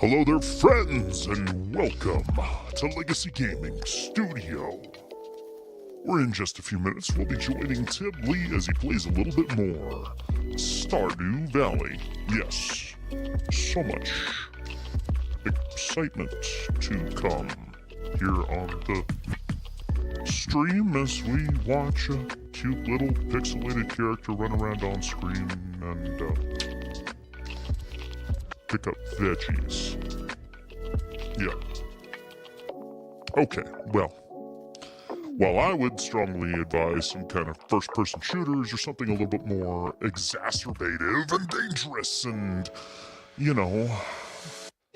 Hello there, friends, and welcome to Legacy Gaming Studio. Where in just a few minutes we'll be joining Tim Lee as he plays a little bit more Stardew Valley. Yes, so much excitement to come here on the stream as we watch a cute little pixelated character run around on screen and pick up veggies. Yeah. Okay, well, while I would strongly advise some kind of first-person shooters or something a little bit more exacerbative and dangerous and, you know,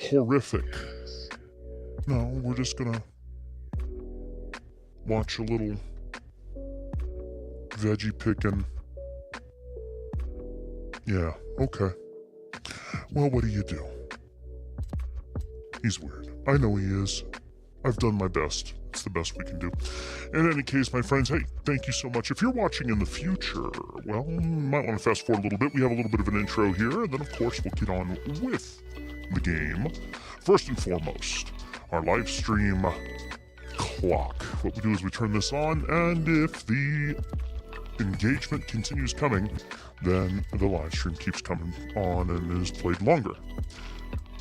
horrific. No, we're just gonna watch a little veggie picking. Yeah, okay. Well, what do you do? He's weird. I know he is. I've done my best. It's the best we can do. In any case, my friends, hey, thank you so much. If you're watching in the future, well, you might want to fast forward a little bit. We have a little bit of an intro here, and then, of course, we'll get on with the game. First and foremost, our live stream clock. What we do is we turn this on, and if the engagement continues coming, then the live stream keeps coming on and is played longer.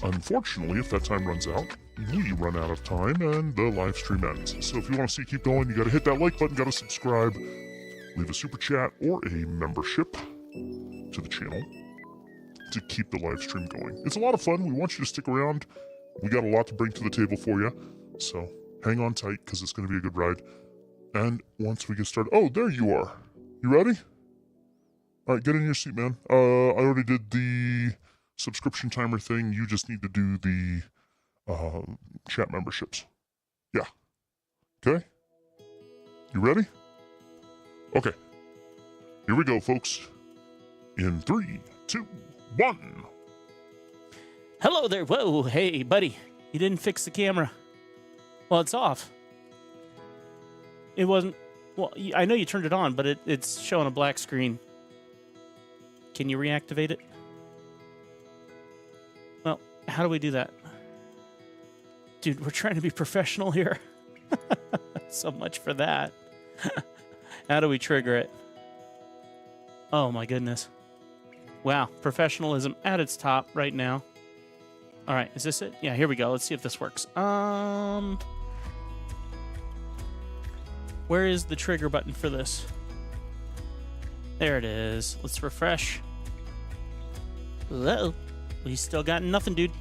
Unfortunately, if that time runs out, we run out of time and the live stream ends. So if you want to see it keep going, you got to hit that like button, got to subscribe, leave a super chat or a membership to the channel to keep the live stream going. It's a lot of fun. We want you to stick around. We got a lot to bring to the table for you. So hang on tight because it's going to be a good ride. And once we get started, oh, there you are. You ready? All right, get in your seat, man. I already did the subscription timer thing. You just need to do the chat memberships. Yeah. Okay? You ready? Okay. Here we go, folks. In 3, 2, 1. Hello there. Whoa, hey, buddy. You didn't fix the camera. Well, it's off. It wasn't... Well, I know you turned it on, but it's showing a black screen. Can you reactivate it? Well, how do we do that? Dude, we're trying to be professional here. So much for that. How do we trigger it? Oh my goodness. Wow, professionalism at its top right now. All right, is this it? Yeah, here we go. Let's see if this works. Where is the trigger button for this? There it is. Let's refresh. Uh-oh. We still got nothing, dude.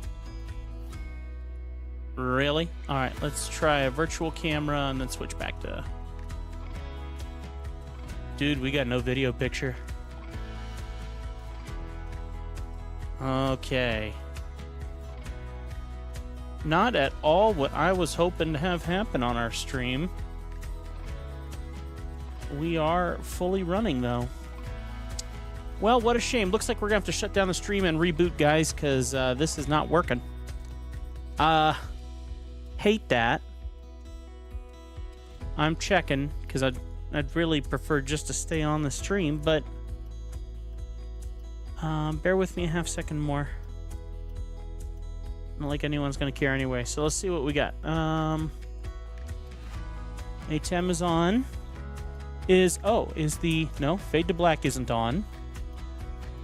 Really? All right, let's try a virtual camera and then switch back to... Dude, we got no video picture. Okay. Not at all what I was hoping to have happen on our stream. We are fully running, though. Well, what a shame. Looks like we're going to have to shut down the stream and reboot, guys, because this is not working. Hate that. I'm checking, because I'd really prefer just to stay on the stream, but bear with me a half second more. Not like anyone's going to care anyway, so let's see what we got. ATEM is on. No, Fade to Black isn't on.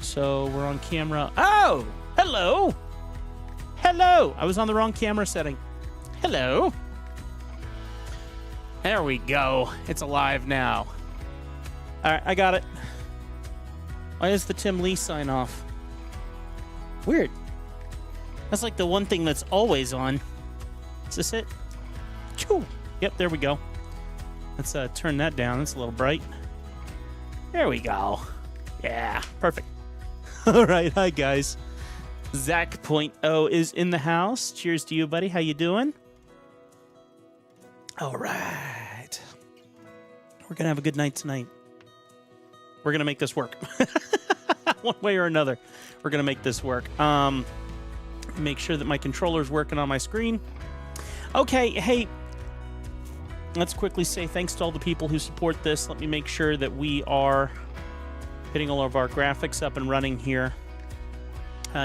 So we're on camera. Oh, hello. Hello. I was on the wrong camera setting. Hello. There we go. It's alive now. All right, I got it. Why is the Tim Lee sign off? Weird. That's like the one thing that's always on. Is this it? Choo. Yep, there we go. Let's turn that down. It's a little bright. There we go. Yeah, perfect. All right, hi guys. Zach.0 is in the house. Cheers to you, buddy. How you doing? All right. We're gonna have a good night tonight. We're gonna make this work. One way or another, we're gonna make this work. Make sure that my controller's working on my screen. Okay, hey. Let's quickly say thanks to all the people who support this. Let me make sure that we are getting all of our graphics up and running here.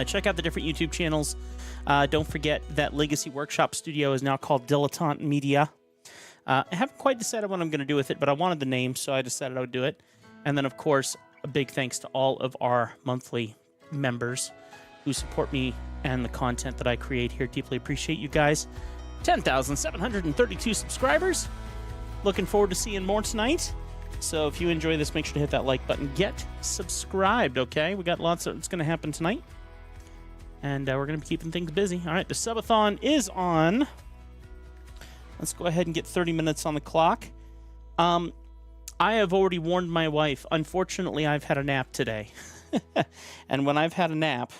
Check out the different YouTube channels. Don't forget that Legacy Workshop Studio is now called Dilettante Media. I haven't quite decided what I'm going to do with it, but I wanted the name, so I decided I would do it. And then, of course, a big thanks to all of our monthly members who support me and the content that I create here. Deeply appreciate you guys. 10,732 subscribers. Looking forward to seeing more tonight. So if you enjoy this, make sure to hit that like button. Get subscribed, okay? We got lots of it's going to happen tonight. And we're going to be keeping things busy. All right, the subathon is on. Let's go ahead and get 30 minutes on the clock. I have already warned my wife. Unfortunately, I've had a nap today. And when I've had a nap,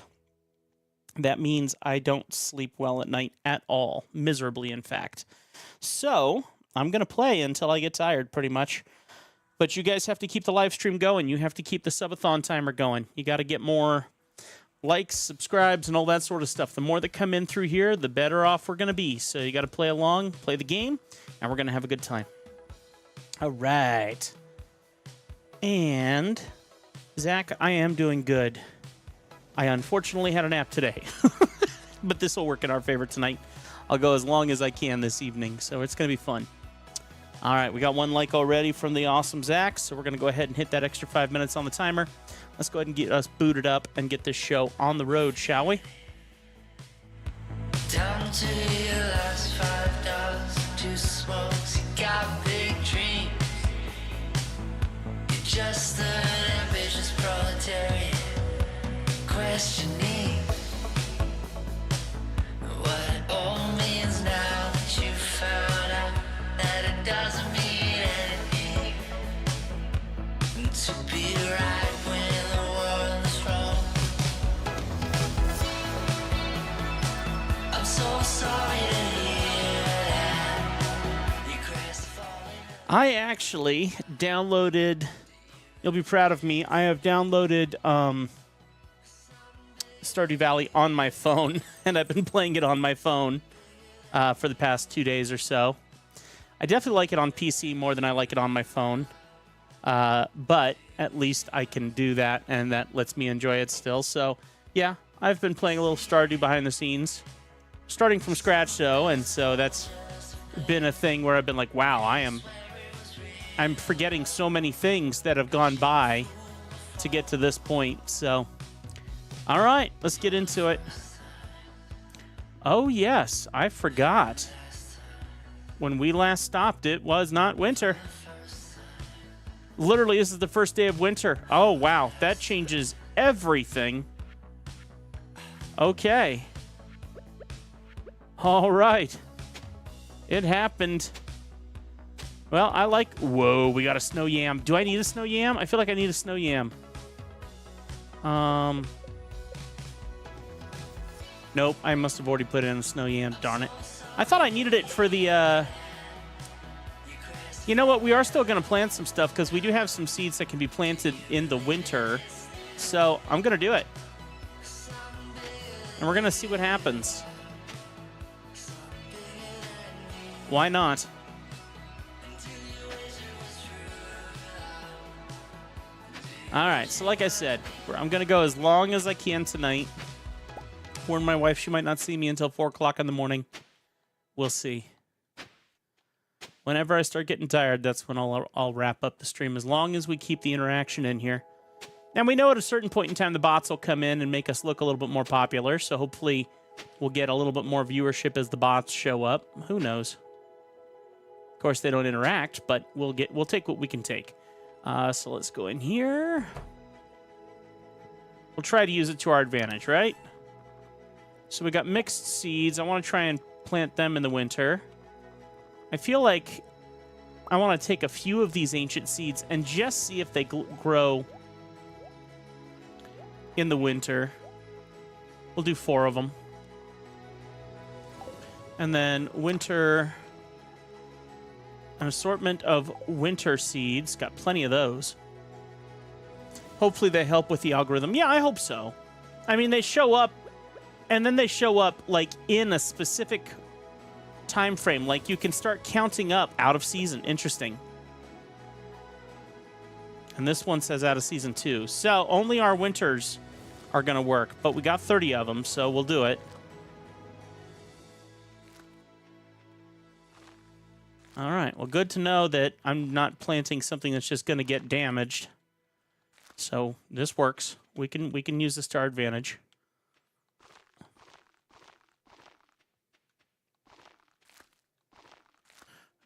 that means I don't sleep well at night at all. Miserably, in fact. So I'm going to play until I get tired, pretty much. But you guys have to keep the live stream going. You have to keep the subathon timer going. You got to get more likes, subscribes, and all that sort of stuff. The more that come in through here, the better off we're going to be. So you got to play along, play the game, and we're going to have a good time. All right. And, Zach, I am doing good. I unfortunately had a nap today. But this will work in our favor tonight. I'll go as long as I can this evening, so it's going to be fun. All right, we got one like already from the awesome Zach, so we're going to go ahead and hit that extra 5 minutes on the timer. Let's go ahead and get us booted up and get this show on the road, shall we? Down to your last $5, 2 smokes, you got big dreams. You're just an ambitious proletariat, questioning what it all means now that you found out that it doesn't mean anything to be right when the world is wrong. I'm so sorry to hear that you crashed the falling. I actually downloaded, you'll be proud of me, I have downloaded Stardew Valley on my phone, and I've been playing it on my phone for the past 2 days or so. I definitely like it on PC more than I like it on my phone, but at least I can do that, and that lets me enjoy it still. So, yeah, I've been playing a little Stardew behind the scenes, starting from scratch, though, and so that's been a thing where I've been like, wow, I'm forgetting so many things that have gone by to get to this point, so... All right, let's get into it. Oh, yes, I forgot. When we last stopped, it was not winter. Literally, this is the first day of winter. Oh, wow, that changes everything. Okay. All right. It happened. Well, I like... Whoa, we got a snow yam. Do I need a snow yam? I feel like I need a snow yam. Nope, I must have already put in a snow yam. Darn it. I thought I needed it for the, You know what? We are still going to plant some stuff because we do have some seeds that can be planted in the winter. So I'm going to do it. And we're going to see what happens. Why not? All right, so like I said, I'm going to go as long as I can tonight. Warn my wife she might not see me until 4 o'clock in the morning. We'll see. Whenever I start getting tired, that's when I'll wrap up the stream, as long as we keep the interaction in here. And we know at a certain point in time the bots will come in and make us look a little bit more popular, so hopefully we'll get a little bit more viewership as the bots show up. Who knows? Of course, they don't interact, but we'll take what we can take. So let's go in here. We'll try to use it to our advantage, right? So we got mixed seeds. I want to try and plant them in the winter. I feel like I want to take a few of these ancient seeds and just see if they grow in the winter. We'll do 4 of them. And then winter... An assortment of winter seeds. Got plenty of those. Hopefully they help with the algorithm. Yeah, I hope so. I mean, they show up, and then they show up, like, in a specific time frame. Like, you can start counting up out of season. Interesting. And this one says out of season 2. So, only our winters are going to work. But we got 30 of them, so we'll do it. All right. Well, good to know that I'm not planting something that's just going to get damaged. So this works. We can use this to our advantage.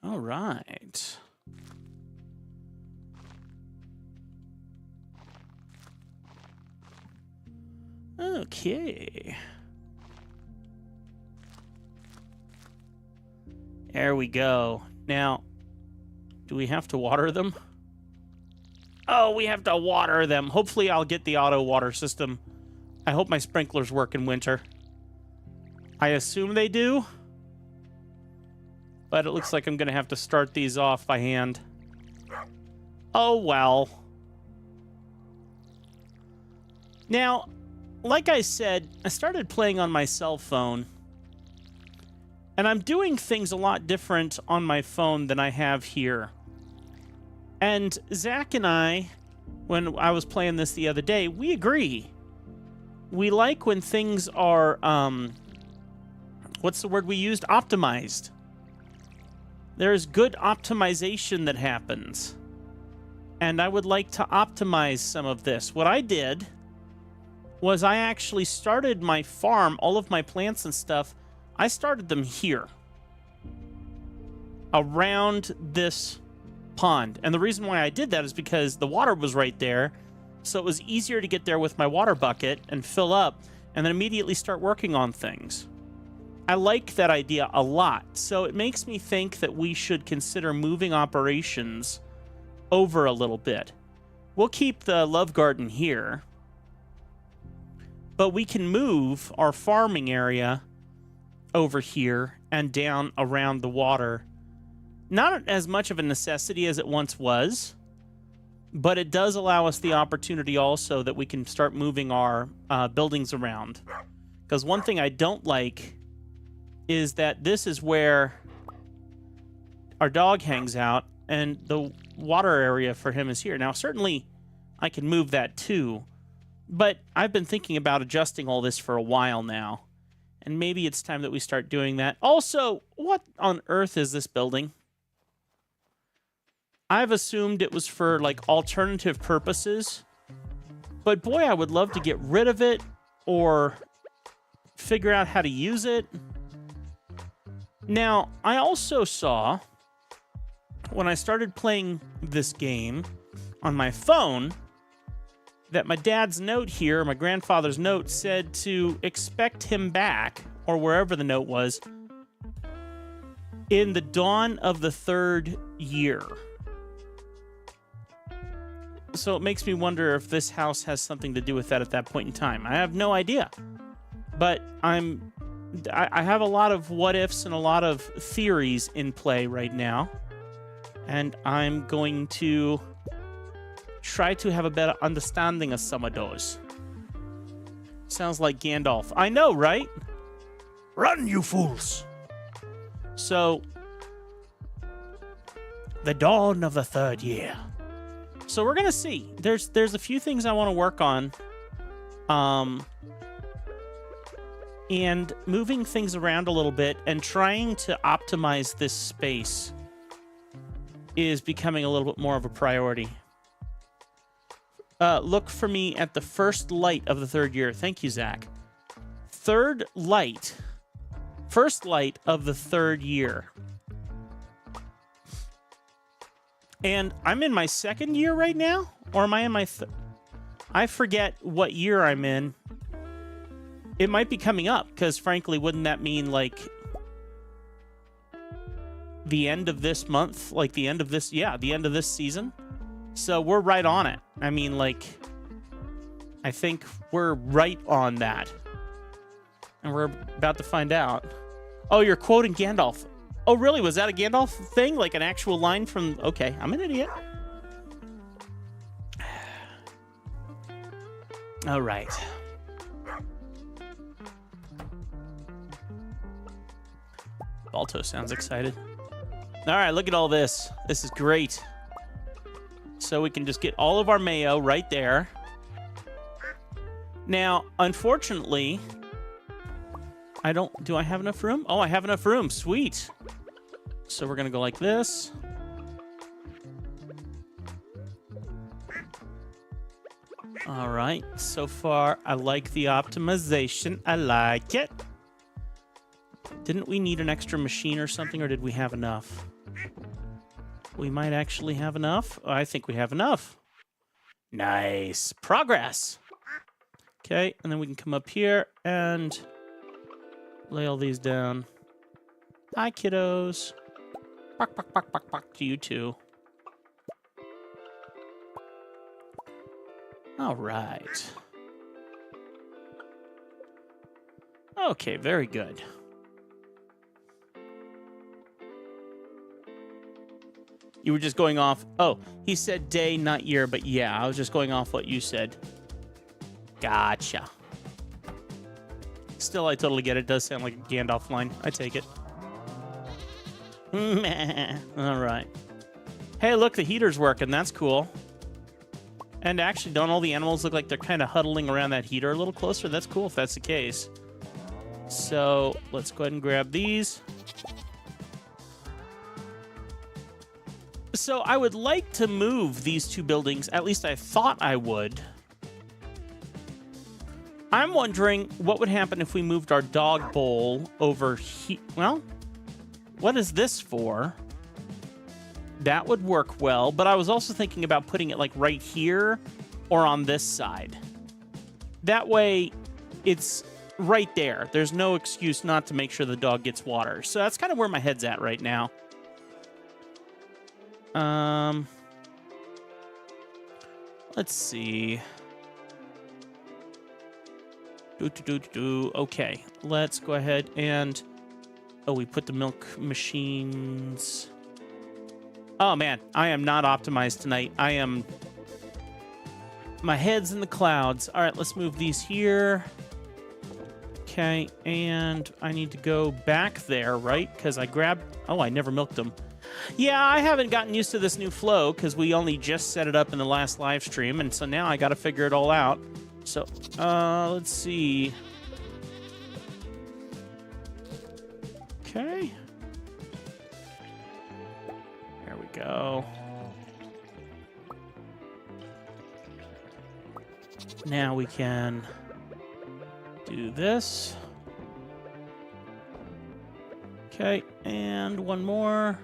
All right. Okay. There we go. Now, do we have to water them? Oh, we have to water them. Hopefully I'll get the auto water system. I hope my sprinklers work in winter. I assume they do. But it looks like I'm going to have to start these off by hand. Oh, well. Now, like I said, I started playing on my cell phone. And I'm doing things a lot different on my phone than I have here. And Zach and I, when I was playing this the other day, we agree. We like when things are, what's the word we used? Optimized. There's good optimization that happens. And I would like to optimize some of this. What I did was I actually started my farm, all of my plants and stuff, I started them here. Around this pond. And the reason why I did that is because the water was right there. So it was easier to get there with my water bucket and fill up and then immediately start working on things. I like that idea a lot. So it makes me think that we should consider moving operations over a little bit. We'll keep the love garden here. But we can move our farming area over here and down around the water. Not as much of a necessity as it once was, but it does allow us the opportunity also that we can start moving our buildings around. Because one thing I don't like is that this is where our dog hangs out, and the water area for him is here. Now, certainly, I can move that too, but I've been thinking about adjusting all this for a while now, and maybe it's time that we start doing that. Also, what on earth is this building? I've assumed it was for, like, alternative purposes, but boy, I would love to get rid of it or figure out how to use it. Now, I also saw, when I started playing this game on my phone, that my dad's note here, my grandfather's note, said to expect him back, or wherever the note was, in the dawn of the 3rd year. So it makes me wonder if this house has something to do with that at that point in time. I have no idea. But I have a lot of what-ifs and a lot of theories in play right now. And I'm going to try to have a better understanding of some of those. Sounds like Gandalf. I know, right? Run, you fools! So, the dawn of the 3rd year. So we're going to see. There's a few things I want to work on. And moving things around a little bit and trying to optimize this space is becoming a little bit more of a priority. Look for me at the first light of the 3rd year. Thank you, Zach. First light of the 3rd year. And I'm in my 2nd year right now? Or am I in my I forget what year I'm in. It might be coming up, because frankly, wouldn't that mean, like, the end of this month? Like, the end of this, yeah, the end of this season? So we're right on it. I mean, like, I think we're right on that. And we're about to find out. Oh, you're quoting Gandalf. Oh, really? Was that a Gandalf thing? Like an actual line from... Okay, I'm an idiot. All right. Balto sounds excited. All right, look at all this. This is great. So we can just get all of our mayo right there. Now, unfortunately, do I have enough room? Oh, I have enough room. Sweet. So we're going to go like this. All right. So far, I like the optimization. I like it. Didn't we need an extra machine or something, or did we have enough? We might actually have enough. Oh, I think we have enough. Nice. Progress. Okay, and then we can come up here and lay all these down. Hi, kiddos. Bark, bark, bark, bark, bark to you too. All right. Okay, very good. You were just going off... Oh, he said day, not year, but yeah, I was just going off what you said. Gotcha. Still, I totally get it. It does sound like a Gandalf line. I take it. All right. Hey, look, the heater's working. That's cool. And actually, don't all the animals look like they're kind of huddling around that heater a little closer? That's cool if that's the case. So, let's go ahead and grab these. So, I would like to move these two buildings. At least I thought I would. I'm wondering what would happen if we moved our dog bowl over here. Well, what is this for? That would work well, but I was also thinking about putting it like right here or on this side. That way, it's right there. There's no excuse not to make sure the dog gets water. So that's kind of where my head's at right now. Let's see. Okay, let's go ahead and... Oh, we put the milk machines... Oh, man, I am not optimized tonight. I am... My head's in the clouds. All right, let's move these here. Okay, and I need to go back there, right? Because I grabbed... Oh, I never milked them. Yeah, I haven't gotten used to this new flow because we only just set it up in the last live stream, and so now I got to figure it all out. So, let's see. Okay. There we go. Now we can do this. Okay, and one more.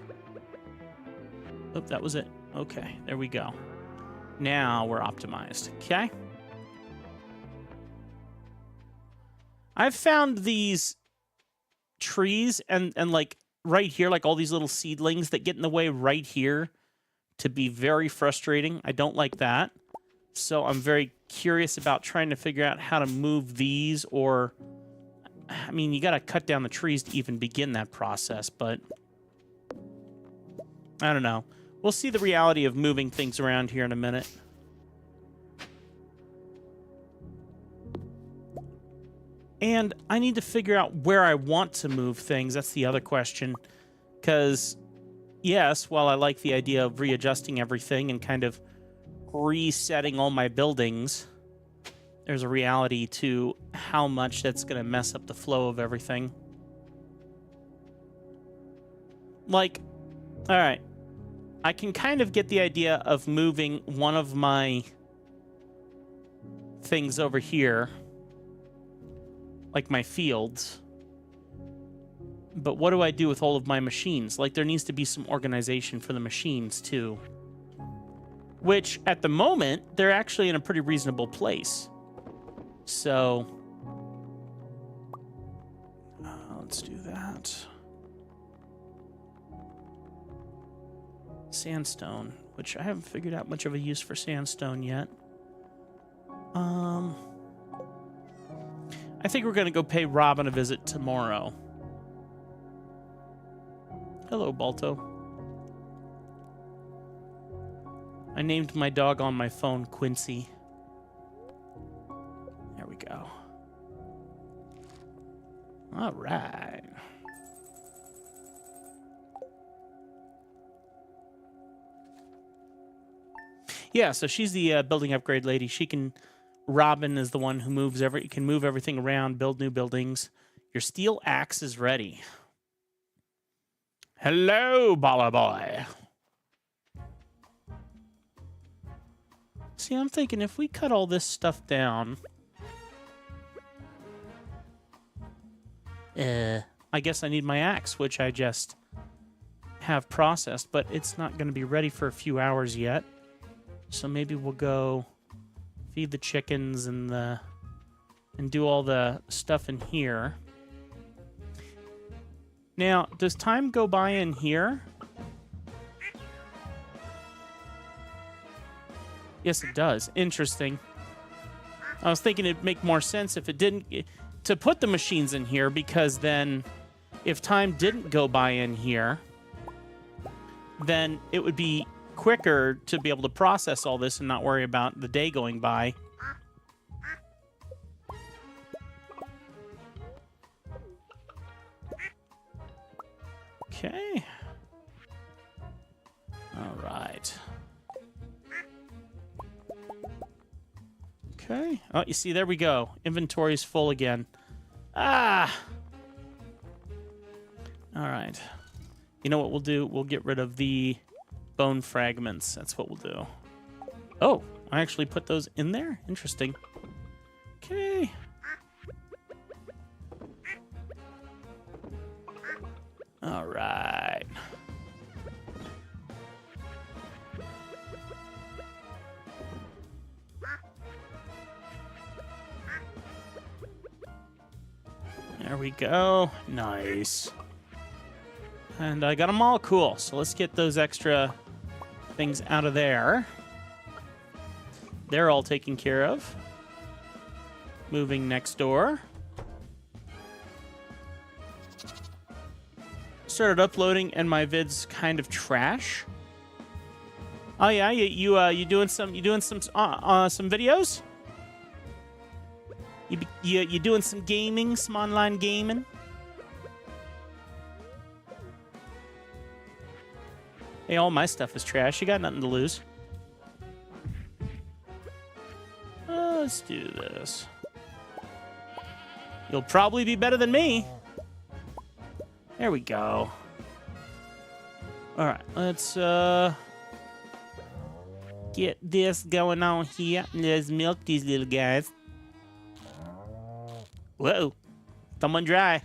Oh, that was it. Okay, there we go. Now we're optimized. Okay. I've found these trees and like right here, like all these little seedlings that get in the way right here to be very frustrating. I don't like that. So I'm very curious about trying to figure out how to move these, or I mean, you got to cut down the trees to even begin that process, but I don't know. We'll see the reality of moving things around here in a minute. And I need to figure out where I want to move things. That's the other question. Because, yes, while I like the idea of readjusting everything and kind of resetting all my buildings, there's a reality to how much that's going to mess up the flow of everything. Like, all right, I can kind of get the idea of moving one of my things over here, like my fields. But what do I do with all of my machines? Like, there needs to be some organization for the machines, too. Which, at the moment, they're actually in a pretty reasonable place. So, let's do that. Sandstone, which I haven't figured out much of a use for sandstone yet. I think we're going to go pay Robin a visit tomorrow. Hello, Balto. I named my dog on my phone Quincy. There we go. All right. Yeah, so she's the building upgrade lady. She can... Robin is the one who moves can move everything around, build new buildings. Your steel axe is ready. Hello, Bala Boy. See, I'm thinking if we cut all this stuff down... I guess I need my axe, which I just have processed, but it's not going to be ready for a few hours yet. So maybe we'll go feed the chickens and do all the stuff in here. Now, does time go by in here? Yes, it does. Interesting. I was thinking it'd make more sense if it didn't... to put the machines in here, because then if time didn't go by in here, then it would be quicker to be able to process all this and not worry about the day going by. Okay. All right. Okay. Oh, you see, there we go. Inventory's full again. Ah! All right. You know what we'll do? We'll get rid of the bone fragments. That's what we'll do. Oh, I actually put those in there? Interesting. Okay. All right. There we go. Nice. And I got them all. Cool. So let's get those extra things out of there. They're all taken care of. Moving next door. Started uploading and my vid's kind of trash. Oh yeah, you doing some videos? You doing some gaming, some online gaming? Hey, all my stuff is trash. You got nothing to lose. Let's do this. You'll probably be better than me. There we go. All right, let's get this going on here. Let's milk these little guys. Whoa, someone dry.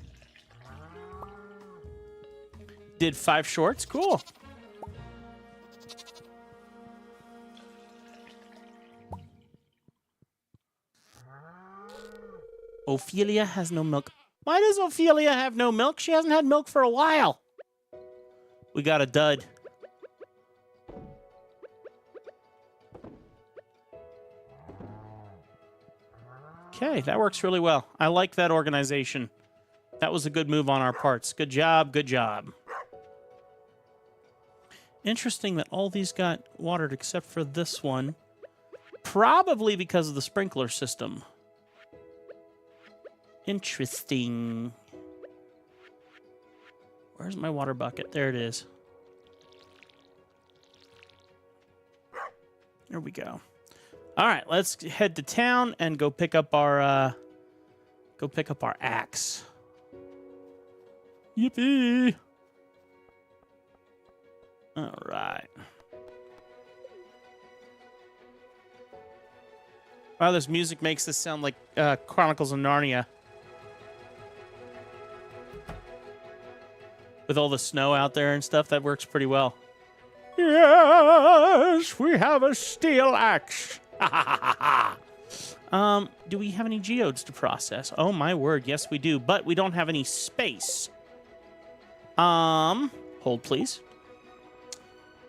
Did 5 shorts, cool. Ophelia has no milk. Why does Ophelia have no milk? She hasn't had milk for a while. We got a dud. Okay, that works really well. I like that organization. That was a good move on our parts. Good job, good job. Interesting that all these got watered except for this one. Probably because of the sprinkler system. Interesting. Where's my water bucket? There it is. There we go. All right, let's head to town and go pick up our axe. Yippee! All right. Wow, this music makes this sound like Chronicles of Narnia. With all the snow out there and stuff, that works pretty well. Yes, we have a steel axe. Do we have any geodes to process? Oh my word, yes we do, but we don't have any space. Hold please.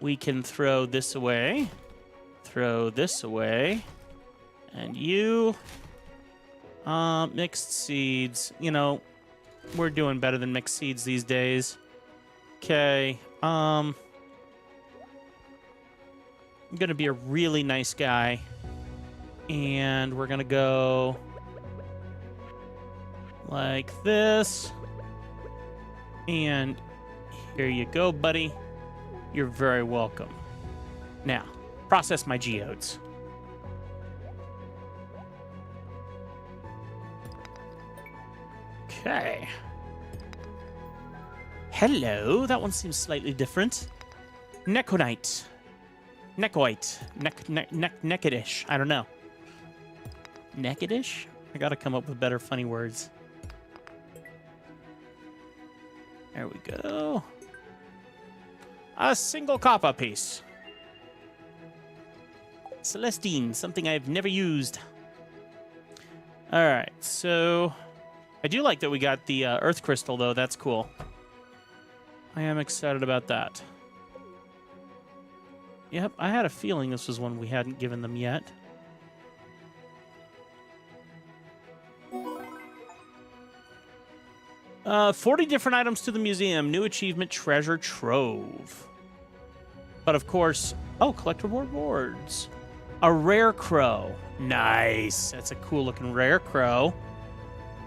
We can throw this away. Throw this away. And you mixed seeds. You know, we're doing better than mixed seeds these days. Okay. I'm gonna be a really nice guy. And we're gonna go like this. And here you go, buddy. You're very welcome. Now, process my geodes. Okay. Hello, that one seems slightly different. Neconite. Necoite. Nekadish. I don't know. Nekadish? I gotta come up with better funny words. There we go. A single copper piece. Celestine, something I've never used. Alright, so... I do like that we got the Earth Crystal, though. That's cool. I am excited about that. Yep, I had a feeling this was one we hadn't given them yet. Uh, 40 different items to the museum. New achievement, treasure trove. But of course... Oh, collect rewards. A rare crow. Nice. That's a cool looking rare crow.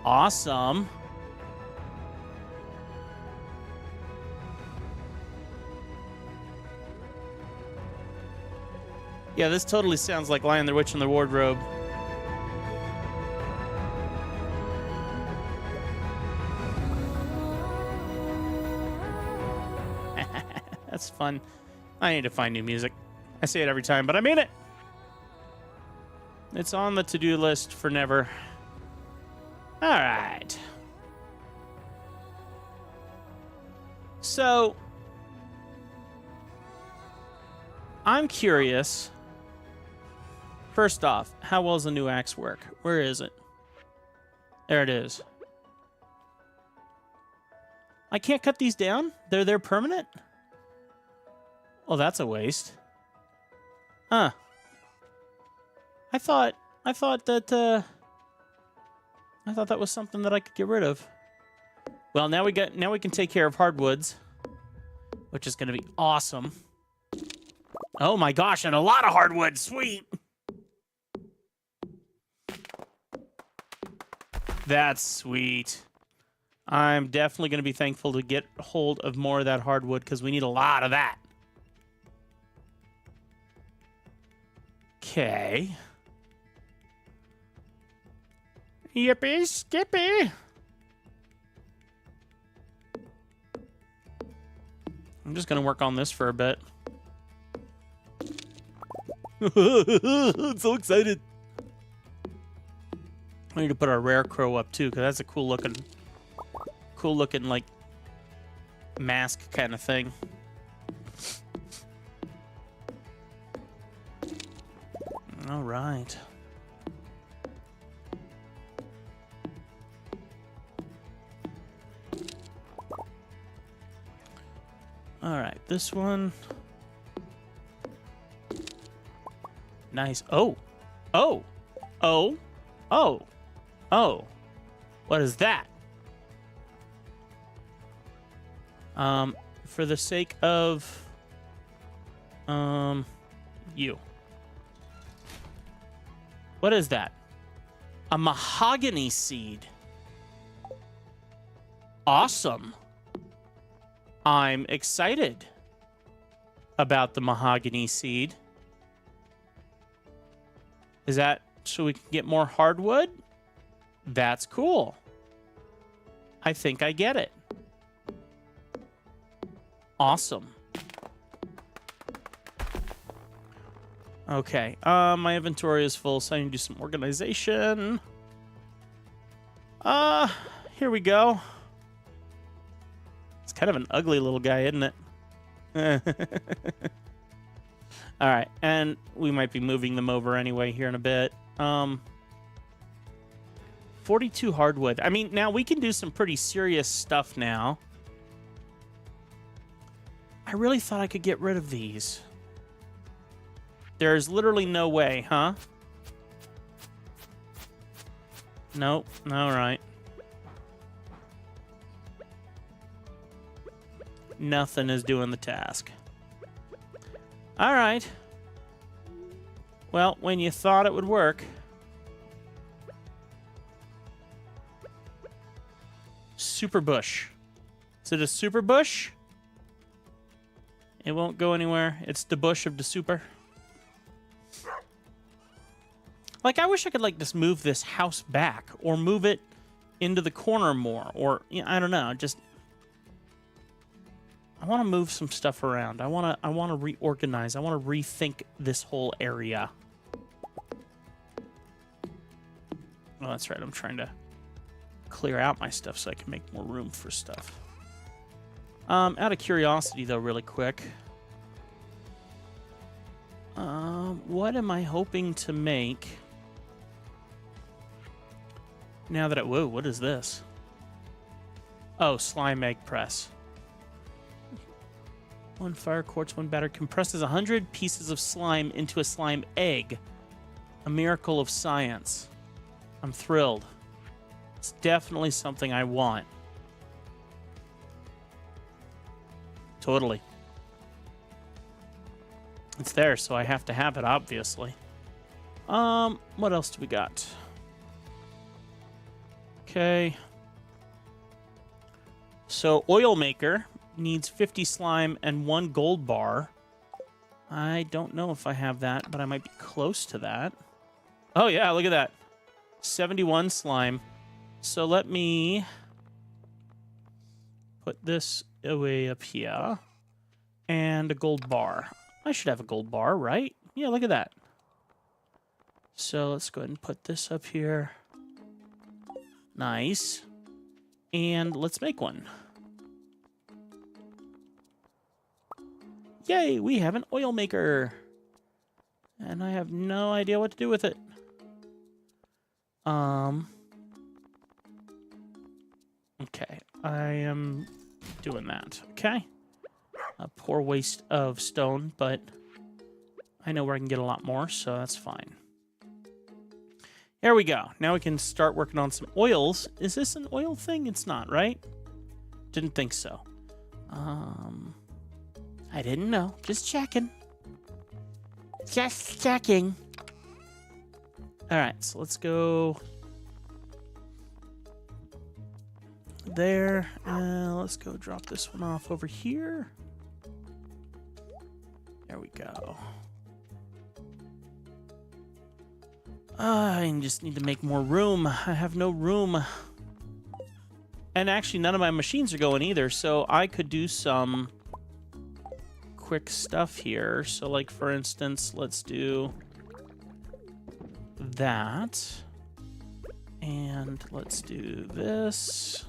Awesome. Yeah, this totally sounds like Lion the Witch in the Wardrobe. That's fun. I need to find new music. I say it every time, but I mean it. It's on the to-do list for never. All right. So, I'm curious. First off, how well does the new axe work? Where is it? There it is. I can't cut these down? They're permanent? Oh, that's a waste. Huh. I thought that was something that I could get rid of. Well, now we can take care of hardwoods, which is going to be awesome. Oh my gosh, and a lot of hardwood. Sweet. That's sweet. I'm definitely going to be thankful to get hold of more of that hardwood because we need a lot of that. Okay. Yippee skippy. I'm just going to work on this for a bit. I'm so excited. I need to put our rare crow up too, because that's a cool looking like mask kind of thing. All right. All right, this one. Nice. Oh. Oh. Oh. Oh. Oh. What is that? For the sake of you. What is that? A mahogany seed. Awesome. I'm excited about the mahogany seed. Is that so we can get more hardwood? That's cool. I think I get it. Awesome. Okay, my inventory is full, so I need to do some organization. Here we go. It's kind of an ugly little guy, isn't it? All right, and we might be moving them over anyway here in a bit. 42 hardwood. I mean, now we can do some pretty serious stuff now. I really thought I could get rid of these. There's literally no way, huh? Nope. All right. Nothing is doing the task. All right. Well, when you thought it would work. Super bush. Is it a super bush? It won't go anywhere. It's the bush of the super. Like, I wish I could, like, just move this house back or move it into the corner more or, you know, I don't know, just... want to move some stuff around. I want to reorganize. I want to rethink this whole area. Oh, that's right. I'm trying to clear out my stuff so I can make more room for stuff. Out of curiosity, though, really quick. What am I hoping to make now that whoa, what is this? Oh, slime egg press. 1 fire quartz, 1 batter compresses 100 pieces of slime into a slime egg. A miracle of science. I'm thrilled. It's definitely something I want. Totally. It's there, so I have to have it, obviously. What else do we got? Okay. So, oil maker needs 50 slime and 1 gold bar. I don't know if I have that, but I might be close to that. Oh, yeah, look at that. 71 slime. So let me put this away up here. And a gold bar. I should have a gold bar, right? Yeah, look at that. So let's go ahead and put this up here. Nice. And let's make one. Yay, we have an oil maker. And I have no idea what to do with it. Okay, I am doing that. Okay. A poor waste of stone, but I know where I can get a lot more, so that's fine. There we go. Now we can start working on some oils. Is this an oil thing? It's not, right? Didn't think so. I didn't know. Just checking. Just checking. All right, so let's go there. Let's go drop this one off over here. There we go. I just need to make more room. I have no room. And actually, none of my machines are going either, so I could do some quick stuff here. So, like, for instance, let's do that. And let's do this.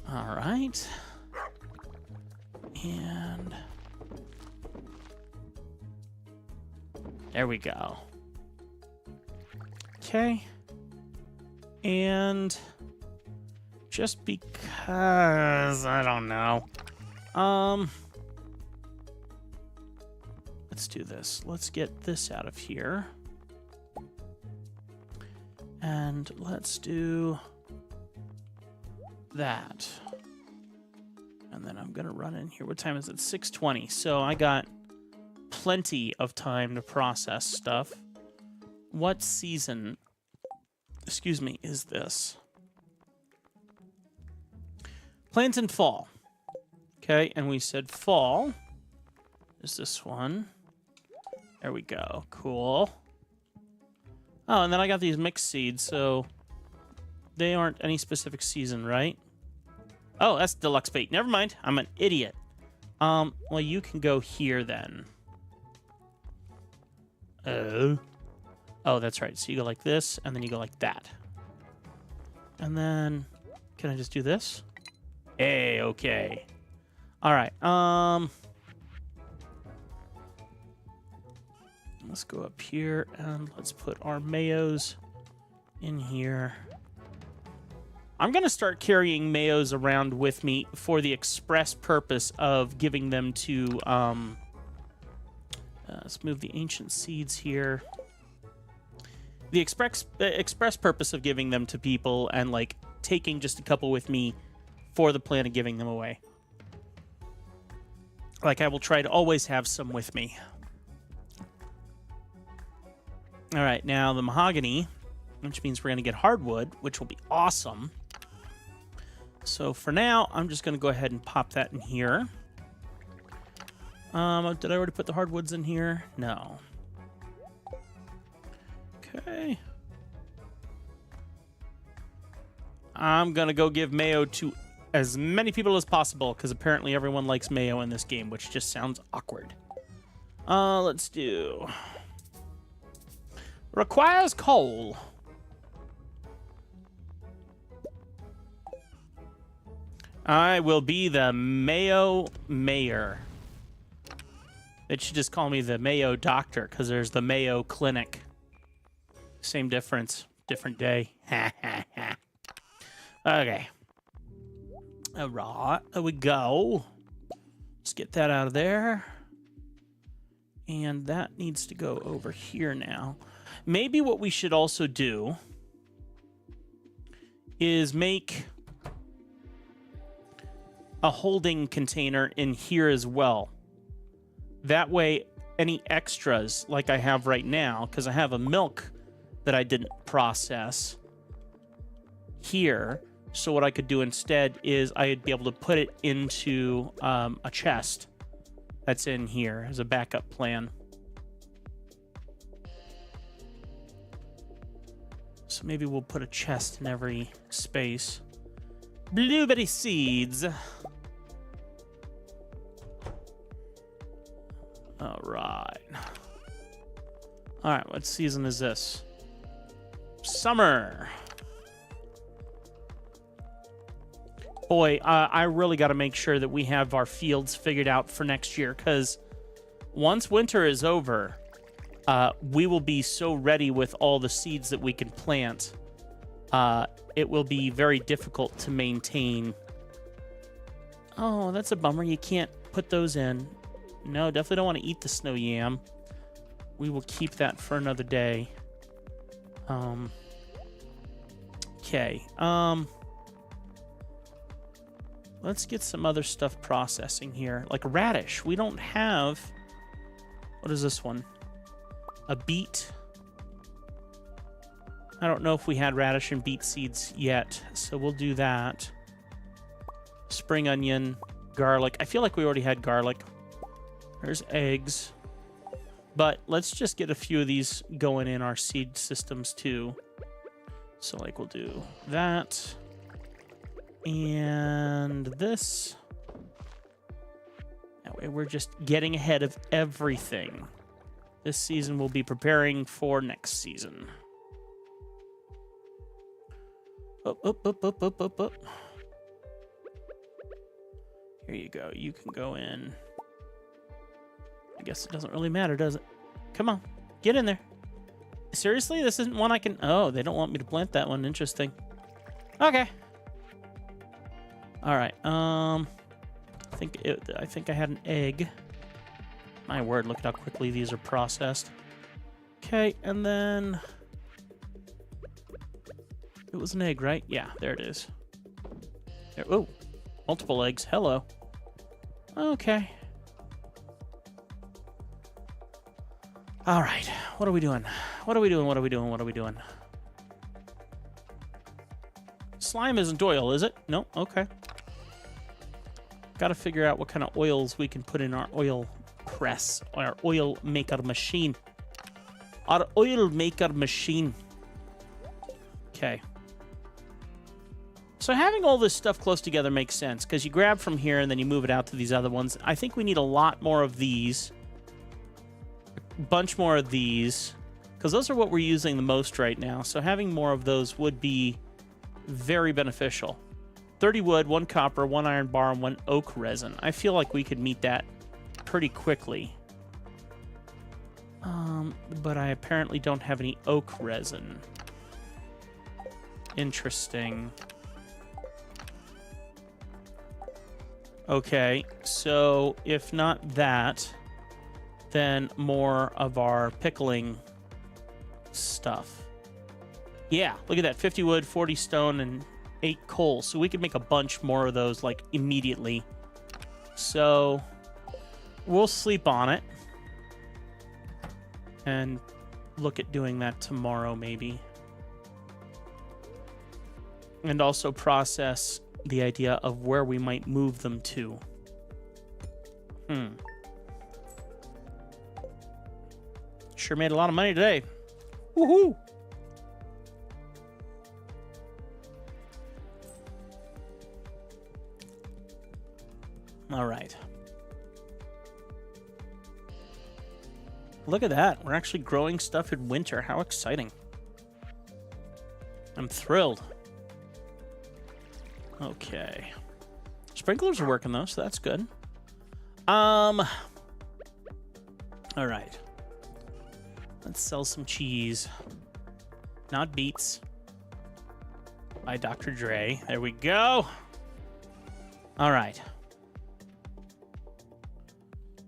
All right. And there we go. Okay. And just because, I don't know. Let's do this. Let's get this out of here. And let's do that. And then I'm going to run in here. What time is it? 6:20. So I got plenty of time to process stuff. What season, excuse me, is this? Plant in fall. Okay, and we said fall is this one. There we go. Cool. Oh, and then I got these mixed seeds, so they aren't any specific season, right? Oh, that's deluxe bait. Never mind. I'm an idiot. Well, you can go here then. Oh, that's right. So you go like this, and then you go like that. And then, can I just do this? Hey, okay. All right. Let's go up here, and let's put our mayos in here. I'm going to start carrying mayos around with me for the express purpose of giving them to, let's move the ancient seeds here. The express purpose of giving them to people and, like, taking just a couple with me for the plan of giving them away. Like, I will try to always have some with me. All right, now the mahogany, which means we're going to get hardwood, which will be awesome. So for now, I'm just going to go ahead and pop that in here. Did I already put the hardwoods in here? No. Okay. I'm gonna go give mayo to as many people as possible, because apparently everyone likes mayo in this game, which just sounds awkward. Let's do... Requires coal. I will be the Mayo Mayor. It should just call me the Mayo Doctor, because there's the Mayo Clinic. Same difference, different day. Okay. All right, there we go. Let's get that out of there. And that needs to go over here now. Maybe what we should also do is make a holding container in here as well. That way, any extras like I have right now, because I have a milk that I didn't process here. So what I could do instead is I'd be able to put it into a chest that's in here as a backup plan. So maybe we'll put a chest in every space. Blueberry seeds. All right. All right, what season is this? Summer. Boy, I really got to make sure that we have our fields figured out for next year, because once winter is over, we will be so ready with all the seeds that we can plant. It will be very difficult to maintain. Oh, that's a bummer. You can't put those in. No, definitely don't want to eat the snow yam. We will keep that for another day. Okay. Let's get some other stuff processing here. Like radish. We don't have... What is this one? A beet. I don't know if we had radish and beet seeds yet, so we'll do that. Spring onion, garlic. I feel like we already had garlic. There's eggs. But let's just get a few of these going in our seed systems too. So like we'll do that. And this. That way we're just getting ahead of everything. This season we'll be preparing for next season. Up. Here you go. You can go in. I guess it doesn't really matter, does it? Come on. Get in there. Seriously? This isn't one I can... Oh, they don't want me to plant that one. Interesting. Okay. All right. I think I had an egg. My word, look at how quickly these are processed. Okay, and then... It was an egg, right? Yeah, there it is. There, oh, multiple eggs. Hello. Okay. All right. What are we doing? What are we doing? Slime isn't oil, is it? No? Okay. Got to figure out what kind of oils we can put in our oil press, our oil maker machine. Our oil maker machine. Okay. So having all this stuff close together makes sense, because you grab from here and then you move it out to these other ones. I think we need a lot more of these. A bunch more of these, because those are what we're using the most right now. So having more of those would be very beneficial. 30 wood, 1 copper, 1 iron bar, and 1 oak resin. I feel like we could meet that pretty quickly. But I apparently don't have any oak resin. Interesting. Okay, so if not that, then more of our pickling stuff. Yeah, look at that. 50 wood, 40 stone, and 8 coal. So we could make a bunch more of those, like, immediately. So we'll sleep on it and look at doing that tomorrow, maybe. And also process the idea of where we might move them to. Sure made a lot of money today. Woohoo! All right. Look at that. We're actually growing stuff in winter. How exciting. I'm thrilled. Okay. Sprinklers are working though, so that's good. All right. Let's sell some cheese. Not beets. By Dr. Dre. There we go. All right.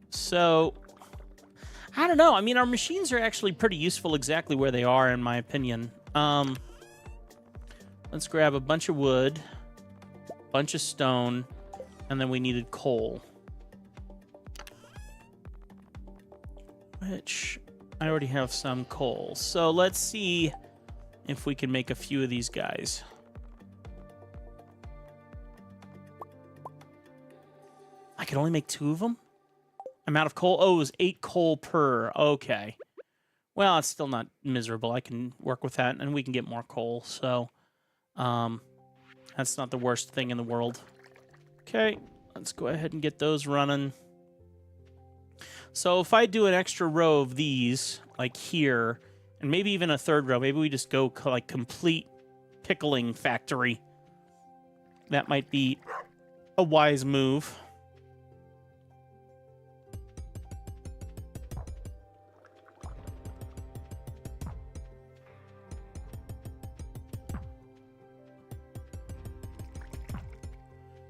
So, I don't know. I mean, our machines are actually pretty useful exactly where they are, in my opinion. Let's grab a bunch of wood, bunch of stone, and then we needed coal. Which, I already have some coal. So let's see if we can make a few of these guys. I could only make 2 of them? I'm out of coal. Oh, it was 8 coal per. Okay. Well, it's still not miserable. I can work with that, and we can get more coal. So, that's not the worst thing in the world. Okay, let's go ahead and get those running. So if I do an extra row of these, like here, and maybe even a 3rd row, maybe we just go like complete pickling factory. That might be a wise move.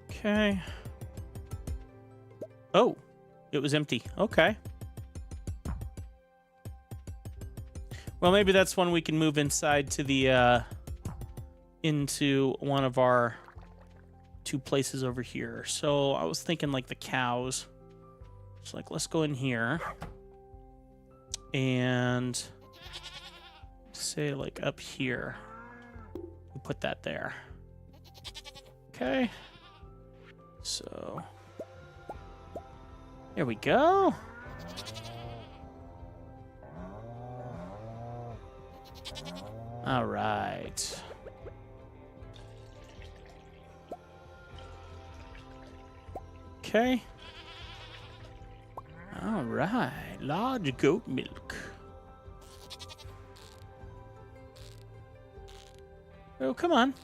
Okay. Oh, it was empty. Okay. Well, maybe that's one we can move inside to the, into one of our 2 places over here. So I was thinking like the cows. So like, let's go in here. And say like up here. We'll put that there. Okay. So, there we go. All right. Okay. All right. Large goat milk. Oh, come on.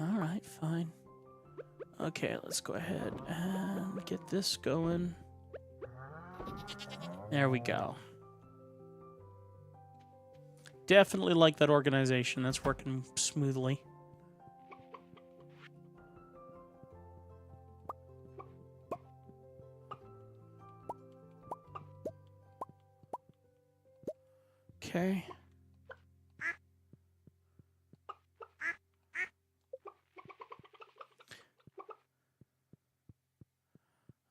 All right, fine. Okay, let's go ahead and get this going. There we go. Definitely like that organization. That's working smoothly. Okay.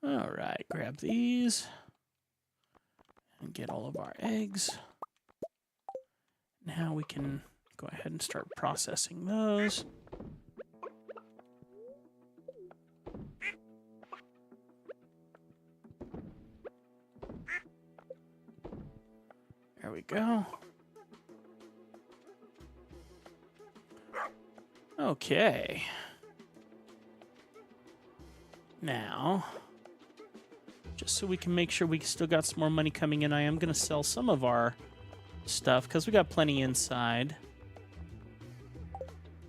All right, grab these and get all of our eggs. Now we can go ahead and start processing those. There we go. Okay. Now, just so we can make sure we still got some more money coming in, I am going to sell some of our stuff because we got plenty inside.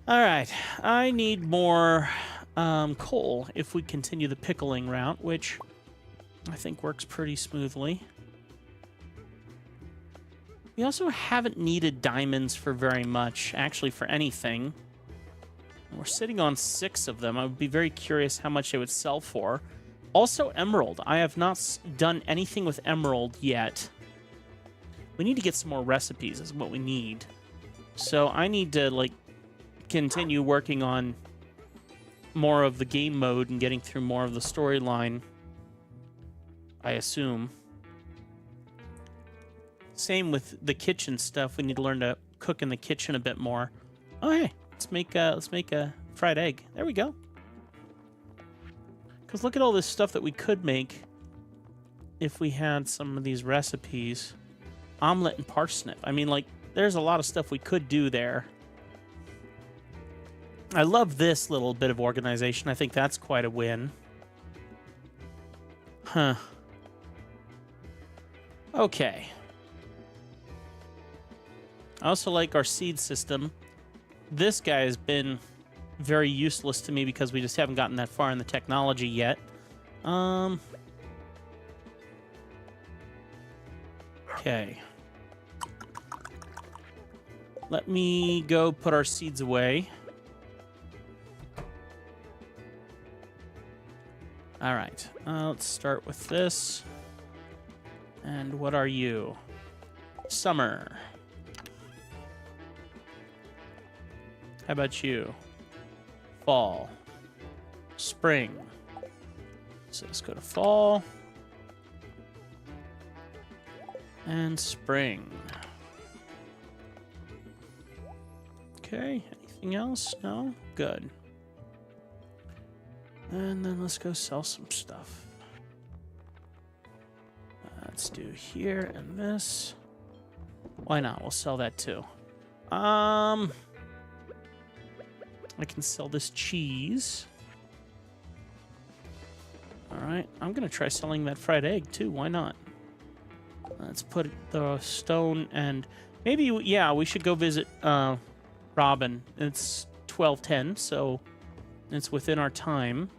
All right, I need more coal if we continue the pickling route, which I think works pretty smoothly. We also haven't needed diamonds for very much, actually for anything. We're sitting on 6 of them. I would be very curious how much they would sell for. Also, emerald. I have not done anything with emerald yet. We need to get some more recipes is what we need. So I need to, like, continue working on more of the game mode and getting through more of the storyline, I assume. Same with the kitchen stuff. We need to learn to cook in the kitchen a bit more. Oh, hey, let's make a fried egg. There we go. Because look at all this stuff that we could make if we had some of these recipes. Omelet and parsnip. I mean, like, there's a lot of stuff we could do there. I love this little bit of organization. I think that's quite a win. Huh. Okay. I also like our seed system. This guy has been very useless to me because we just haven't gotten that far in the technology yet. Okay. Let me go put our seeds away. All right. Let's start with this. And what are you? Summer. How about you? Fall. Spring. So let's go to fall. And spring. Okay, anything else? No? Good. And then let's go sell some stuff. Let's do here and this. Why not? We'll sell that too. I can sell this cheese. All right, I'm gonna try selling that fried egg too. Why not? Let's put the stone and maybe, yeah, we should go visit Robin. It's 12:10, so it's within our time.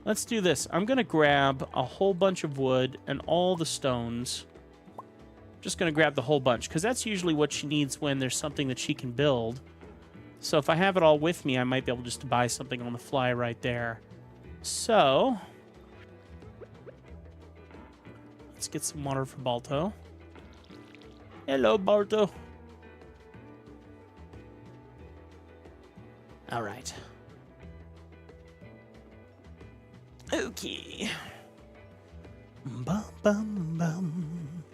Let's do this. I'm gonna grab a whole bunch of wood and all the stones. Just gonna grab the whole bunch because that's usually what she needs when there's something that she can build. So if I have it all with me, I might be able just to buy something on the fly right there. So let's get some water for Balto. Hello, Balto. All right. Okay. Bum, bum, bum.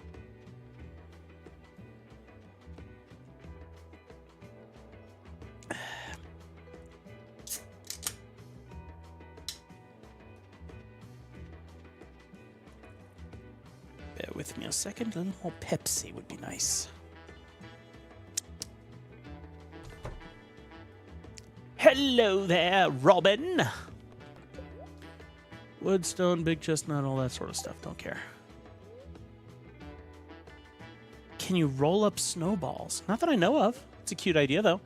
Bear with me a second. A little more Pepsi would be nice. Hello there, Robin. Woodstone, big chestnut, all that sort of stuff. Don't care. Can you roll up snowballs? Not that I know of. It's a cute idea, though.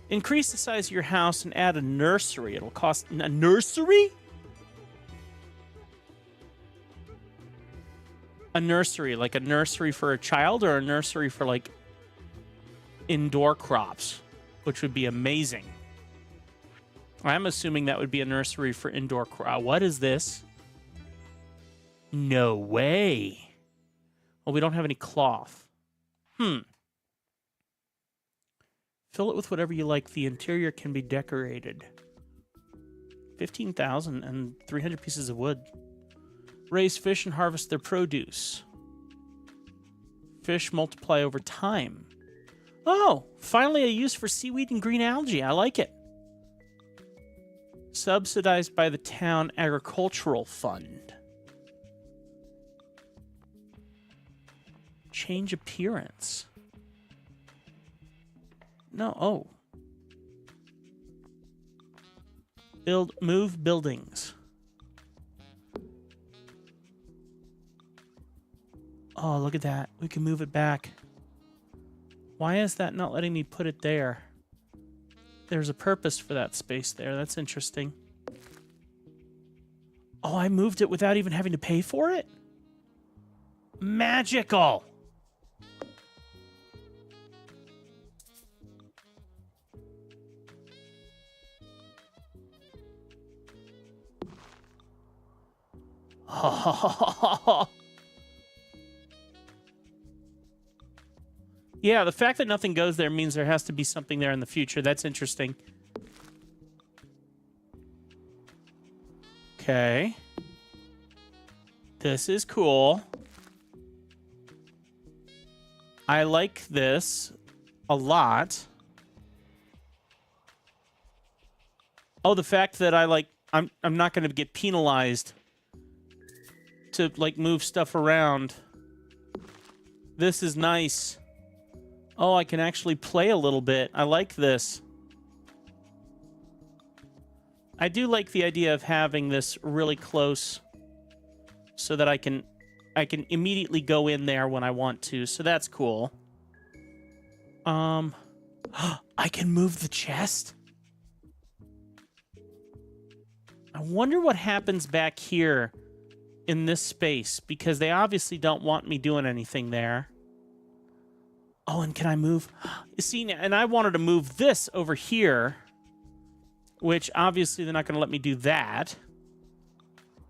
Increase the size of your house and add a nursery. It'll cost... A nursery? A nursery. Like a nursery for a child or a nursery for, like, indoor crops, which would be amazing. I'm assuming that would be a nursery for indoor crops. What is this? No way. Well, we don't have any cloth. Fill it with whatever you like. The interior can be decorated. 15,000 and 300 pieces of wood. Raise fish and harvest their produce. Fish multiply over time. Oh, finally a use for seaweed and green algae. I like it. Subsidized by the town agricultural fund. Change appearance. No, oh. Move buildings. Oh, look at that. We can move it back. Why is that not letting me put it there? There's a purpose for that space there. That's interesting. Oh, I moved it without even having to pay for it? Magical! Yeah, the fact that nothing goes there means there has to be something there in the future. That's interesting. Okay. This is cool. I like this a lot. Oh, the fact that I'm not going to get penalized to, like, move stuff around. This is nice. Oh, I can actually play a little bit. I like this. I do like the idea of having this really close so that I can immediately go in there when I want to. So that's cool. I can move the chest? I wonder what happens back here in this space, because they obviously don't want me doing anything there. Oh, and can I move? You see, and I wanted to move this over here, which obviously they're not going to let me do that,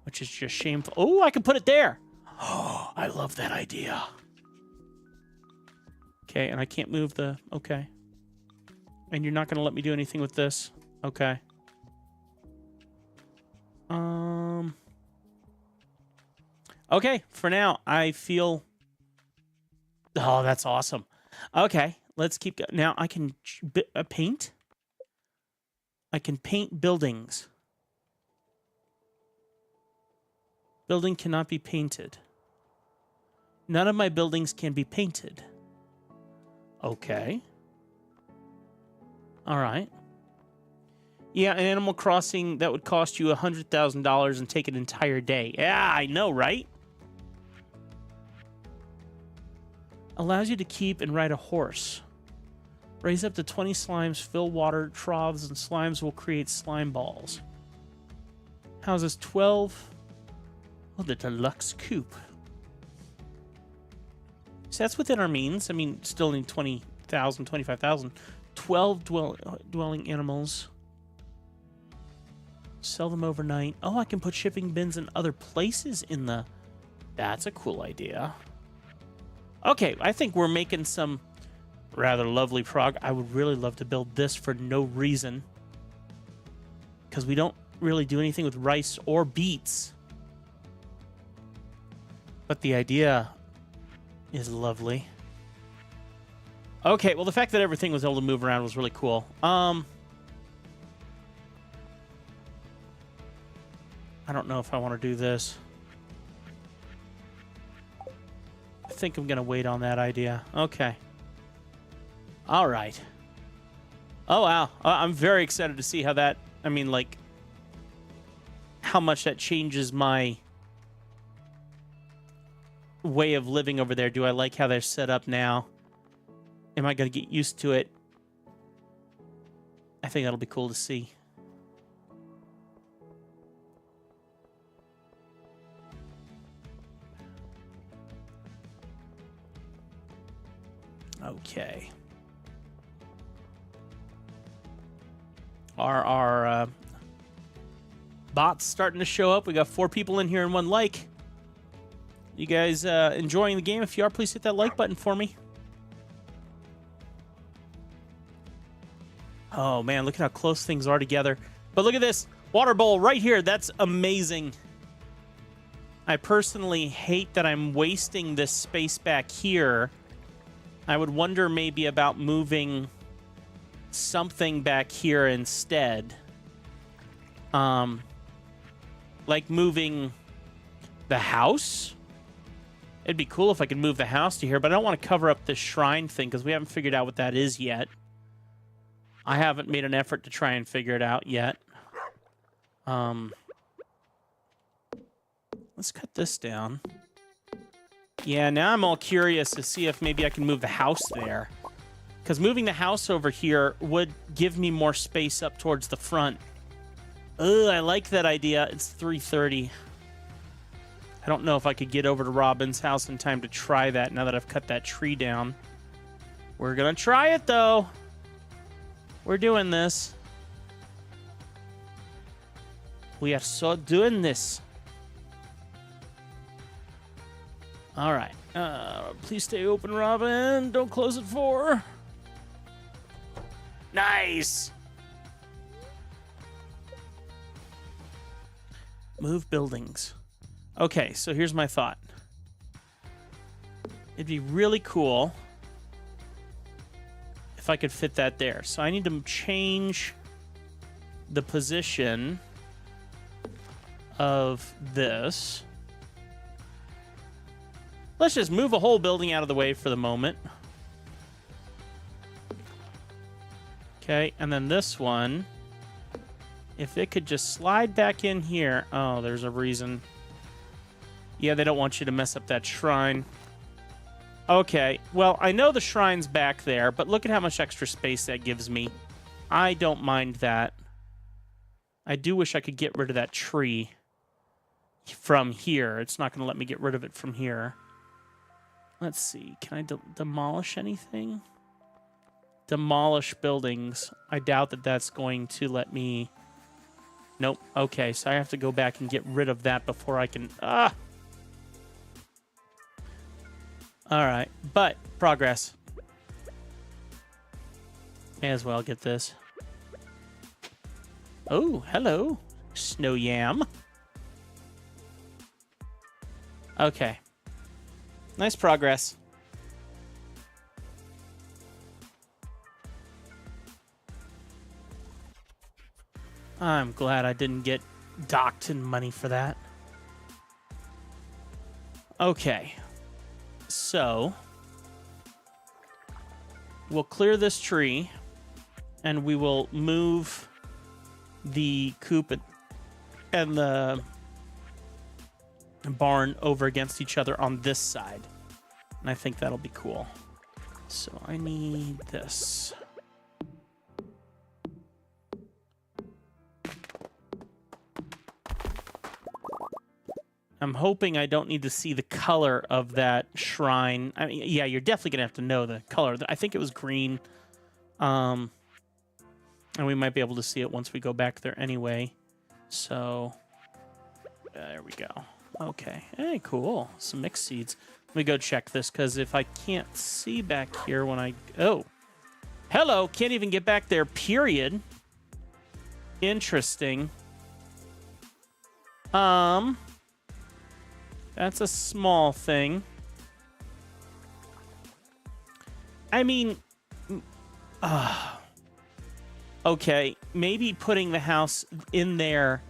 which is just shameful. Oh, I can put it there. Oh, I love that idea. Okay, and I can't move the... Okay. And you're not going to let me do anything with this? Okay. Okay, for now, I feel... Oh, that's awesome. Okay, let's keep going. Now, I can paint? I can paint buildings. Building cannot be painted. None of my buildings can be painted. Okay. All right. Yeah, Animal Crossing, that would cost you $100,000 and take an entire day. Yeah, I know, right? Allows you to keep and ride a horse. Raise up to 20 slimes, fill water troughs, and slimes will create slime balls. Houses 12. Oh, the deluxe coop. So that's within our means. I mean, still need 20,000, 25,000. 12 dwelling animals. Sell them overnight. Oh, I can put shipping bins in other places in the... That's a cool idea. Okay, I think we're making some rather lovely progress. I would really love to build this for no reason, because we don't really do anything with rice or beets. But the idea is lovely. Okay, well, the fact that everything was able to move around was really cool. I don't know if I want to do this. I think I'm going to wait on that idea. Okay. All right. Oh, wow. I'm very excited to see how that... I mean, like... how much that changes my... way of living over there. Do I like how they're set up now? Am I going to get used to it? I think that'll be cool to see. Okay. Our bots starting to show up. We got 4 people in here and 1 like. You guys enjoying the game? If you are, please hit that like button for me. Oh, man, look at how close things are together. But look at this water bowl right here. That's amazing. I personally hate that I'm wasting this space back here. I would wonder maybe about moving something back here instead. Like moving the house. It'd be cool if I could move the house to here, but I don't want to cover up this shrine thing because we haven't figured out what that is yet. I haven't made an effort to try and figure it out yet. Let's cut this down. Yeah, now I'm all curious to see if maybe I can move the house there. Because moving the house over here would give me more space up towards the front. Ugh, I like that idea. It's 3:30. I don't know if I could get over to Robin's house in time to try that now that I've cut that tree down. We're going to try it, though. We're doing this. We are so doing this. All right. Please stay open, Robin. Don't close at 4. Nice. Move buildings. Okay, so here's my thought. It'd be really cool if I could fit that there. So I need to change the position of this. Let's just move a whole building out of the way for the moment. Okay, and then this one, if it could just slide back in here. Oh, there's a reason. Yeah, they don't want you to mess up that shrine. Okay, well, I know the shrine's back there, but look at how much extra space that gives me. I don't mind that. I do wish I could get rid of that tree from here. It's not going to let me get rid of it from here. Let's see. Can I demolish anything? Demolish buildings. I doubt that that's going to let me... Nope. Okay, so I have to go back and get rid of that before I can... Ah! Alright, but progress. May as well get this. Oh, hello, snow yam. Okay. Nice progress. I'm glad I didn't get docked in money for that. Okay. So, we'll clear this tree, and we will move the coop and the barn over against each other on this side. And I think that'll be cool. So I need this. I'm hoping I don't need to see the color of that shrine. I mean, yeah, you're definitely going to have to know the color. I think it was green. And we might be able to see it once we go back there anyway. So, there we go. Okay. Hey, cool. Some mixed seeds. Let me go check this, because if I can't see back here when I... Oh. Hello. Can't even get back there, period. Interesting. That's a small thing. I mean... Okay, maybe putting the house in there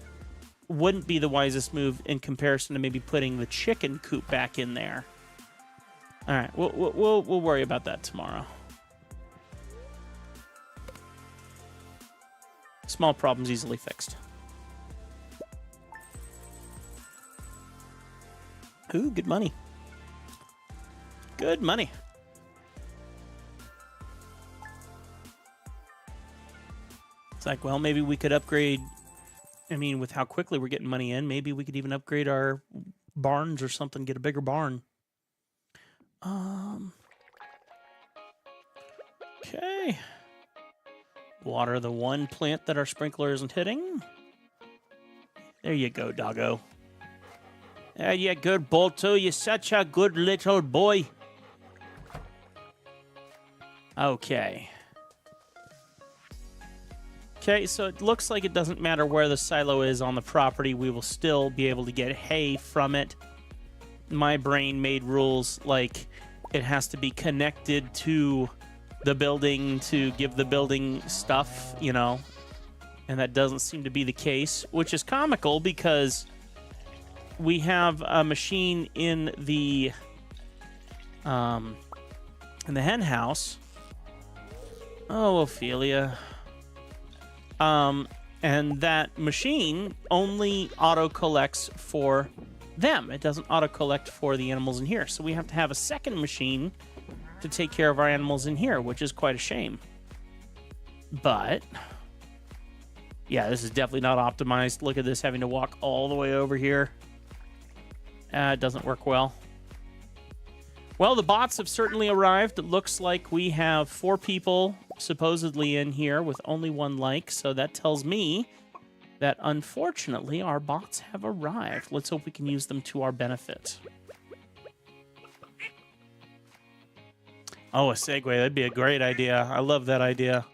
wouldn't be the wisest move in comparison to maybe putting the chicken coop back in there. All right, we'll worry about that tomorrow. Small problems easily fixed. Ooh, good money. Good money. It's like, well, maybe we could upgrade. I mean, with how quickly we're getting money in, maybe we could even upgrade our barns or something, get a bigger barn. Okay. Water the one plant that our sprinkler isn't hitting. There you go, doggo. Yeah, you good, Bolto. You're such a good little boy. Okay. Okay, so it looks like it doesn't matter where the silo is on the property. We will still be able to get hay from it. My brain made rules like it has to be connected to the building to give the building stuff, you know. And that doesn't seem to be the case, which is comical because we have a machine in the hen house. Oh, Ophelia. And that machine only auto-collects for them. It doesn't auto-collect for the animals in here. So we have to have a second machine to take care of our animals in here, which is quite a shame. But, yeah, this is definitely not optimized. Look at this, having to walk all the way over here. It doesn't work well. Well, the bots have certainly arrived. It looks like we have 4 people supposedly in here with only 1 like, so that tells me that unfortunately our bots have arrived. Let's hope we can use them to our benefit. Oh, a segue. That'd be a great idea. I love that idea.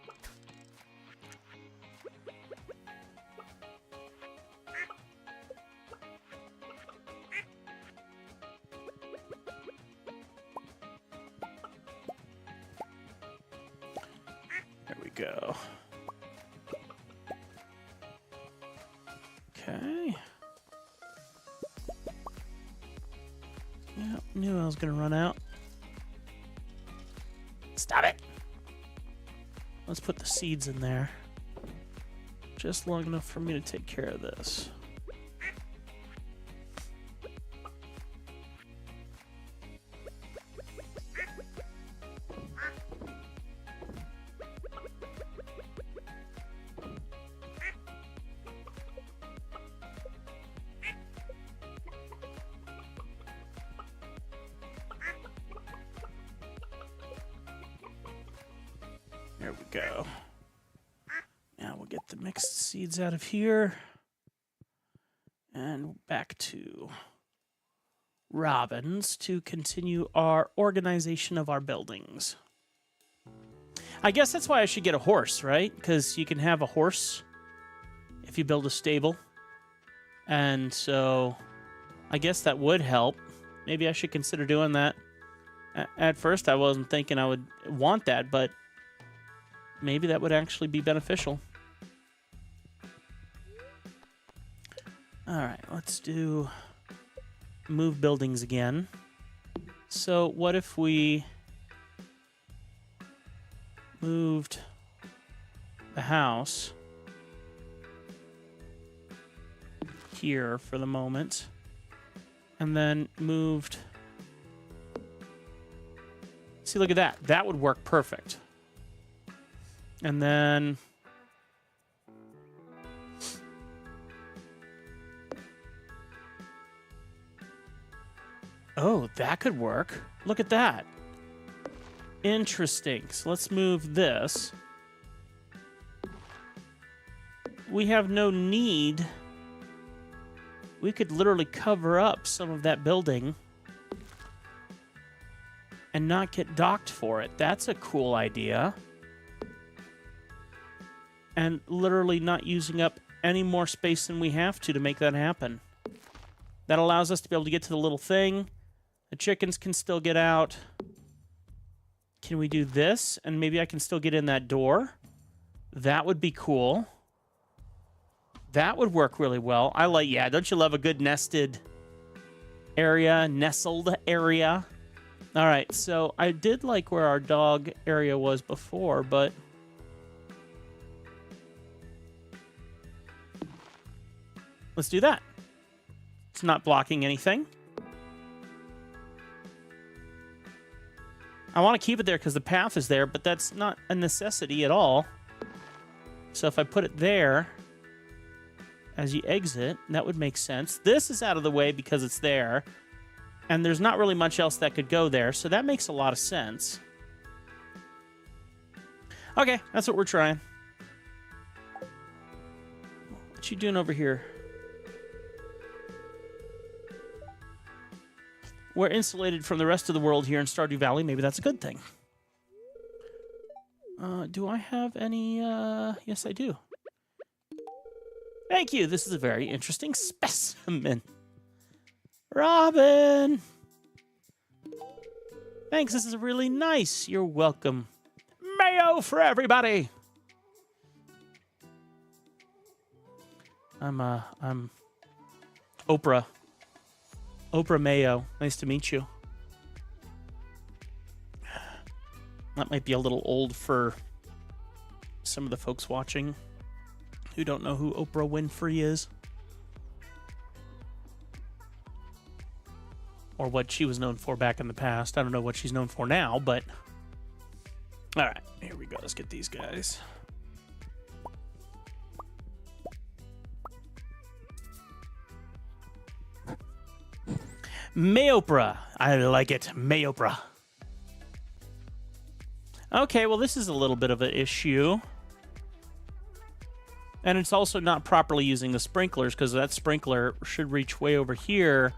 Go. Okay. Yeah, Knew I was gonna run out. Stop it! Let's put the seeds in there. Just long enough for me to take care of this. There we go. Now we'll get the mixed seeds out of here. And back to Robin's to continue our organization of our buildings. I guess that's why I should get a horse, right? Because you can have a horse if you build a stable. And so I guess that would help. Maybe I should consider doing that. At first, I wasn't thinking I would want that, but maybe that would actually be beneficial. All right, let's do move buildings again. So what if we moved the house here for the moment, and then moved... See, look at that. That would work perfect. And then... Oh, that could work. Look at that. Interesting. So let's move this. We have no need. We could literally cover up some of that building and not get docked for it. That's a cool idea. And literally not using up any more space than we have to make that happen. That allows us to be able to get to the little thing. The chickens can still get out. Can we do this? And maybe I can still get in that door. That would be cool. That would work really well. I like, yeah, don't you love a good nested area, nestled area? All right, so I did like where our dog area was before, but... let's do that. It's not blocking anything. I want to keep it there because the path is there, but that's not a necessity at all. So if I put it there, as you exit, that would make sense. This is out of the way because it's there, and there's not really much else that could go there, so that makes a lot of sense. Okay, that's what we're trying. What you doing over here? We're insulated from the rest of the world here in Stardew Valley. Maybe that's a good thing. Do I have any... yes, I do. Thank you. This is a very interesting specimen. Robin! Thanks, this is really nice. You're welcome. Mayo for everybody! I'm Oprah. Oprah Mayo. Nice to meet you. That might be a little old for some of the folks watching who don't know who Oprah Winfrey is. Or what she was known for back in the past. I don't know what she's known for now, but... Alright, here we go. Let's get these guys. Mayopra. I like it. Mayopra. Okay, well, this is a little bit of an issue. And it's also not properly using the sprinklers because that sprinkler should reach way over here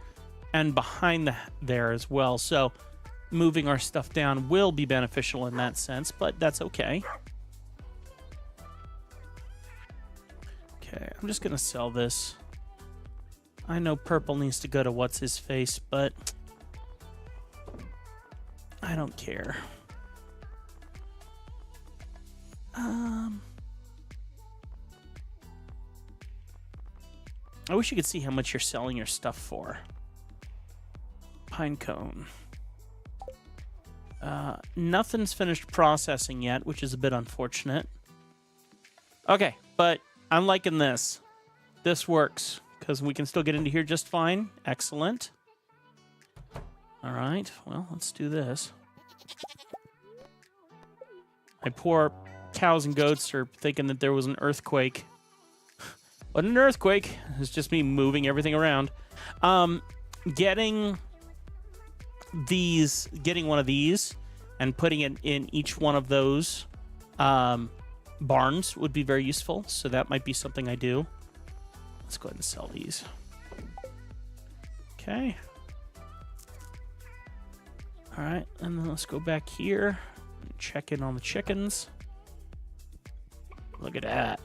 and behind there as well. So moving our stuff down will be beneficial in that sense, but that's okay. Okay, I'm just going to sell this. I know purple needs to go to what's-his-face, but I don't care. I wish you could see how much you're selling your stuff for. pine cone. Nothing's finished processing yet, which is a bit unfortunate. Okay, but I'm liking this. This works, because we can still get into here just fine. Excellent. All right, well, let's do this. My poor cows and goats are thinking that there was an earthquake. Wasn't an earthquake. It's just me moving everything around. Getting one of these and putting it in each one of those barns would be very useful. So that might be something I do. Let's go ahead and sell these. Okay. All right, and then let's go back here and check in on the chickens. Look at that.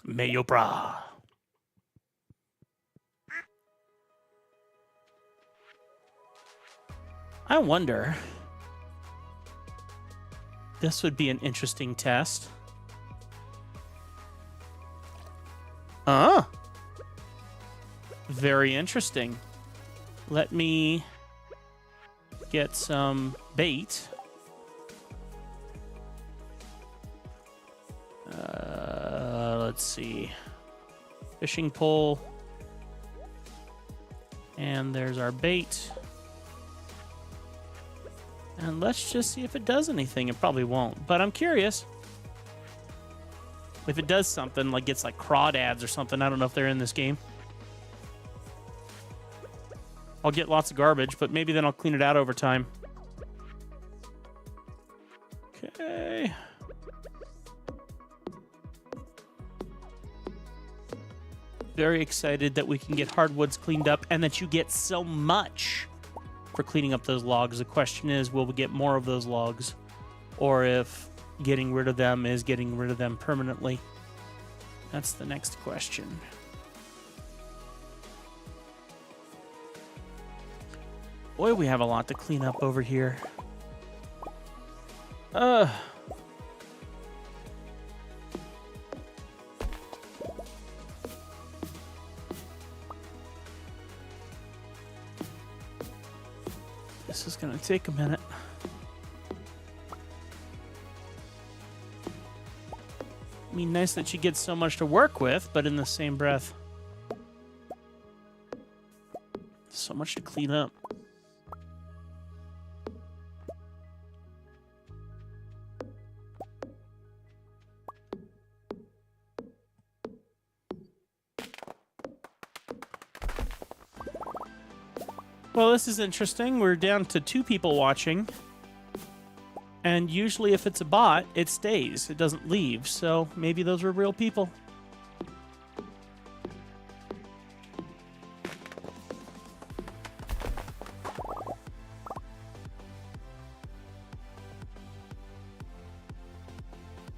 Mayo bra. I wonder. This would be an interesting test. Very interesting. Let me get some bait. Let's see. Fishing pole. And there's our bait. And let's just see if it does anything. It probably won't, but I'm curious. If it does something, like gets like crawdads or something, I don't know if they're in this game. I'll get lots of garbage, but maybe then I'll clean it out over time. Okay. Very excited that we can get hardwoods cleaned up and that you get so much for cleaning up those logs. The question is, will we get more of those logs? Or if getting rid of them is getting rid of them permanently? That's the next question. Boy, we have a lot to clean up over here. This is gonna take a minute. I mean, nice that she gets so much to work with, but in the same breath, so much to clean up. Well, this is interesting. We're down to 2 people watching. And usually if it's a bot, it stays. It doesn't leave. So maybe those are real people.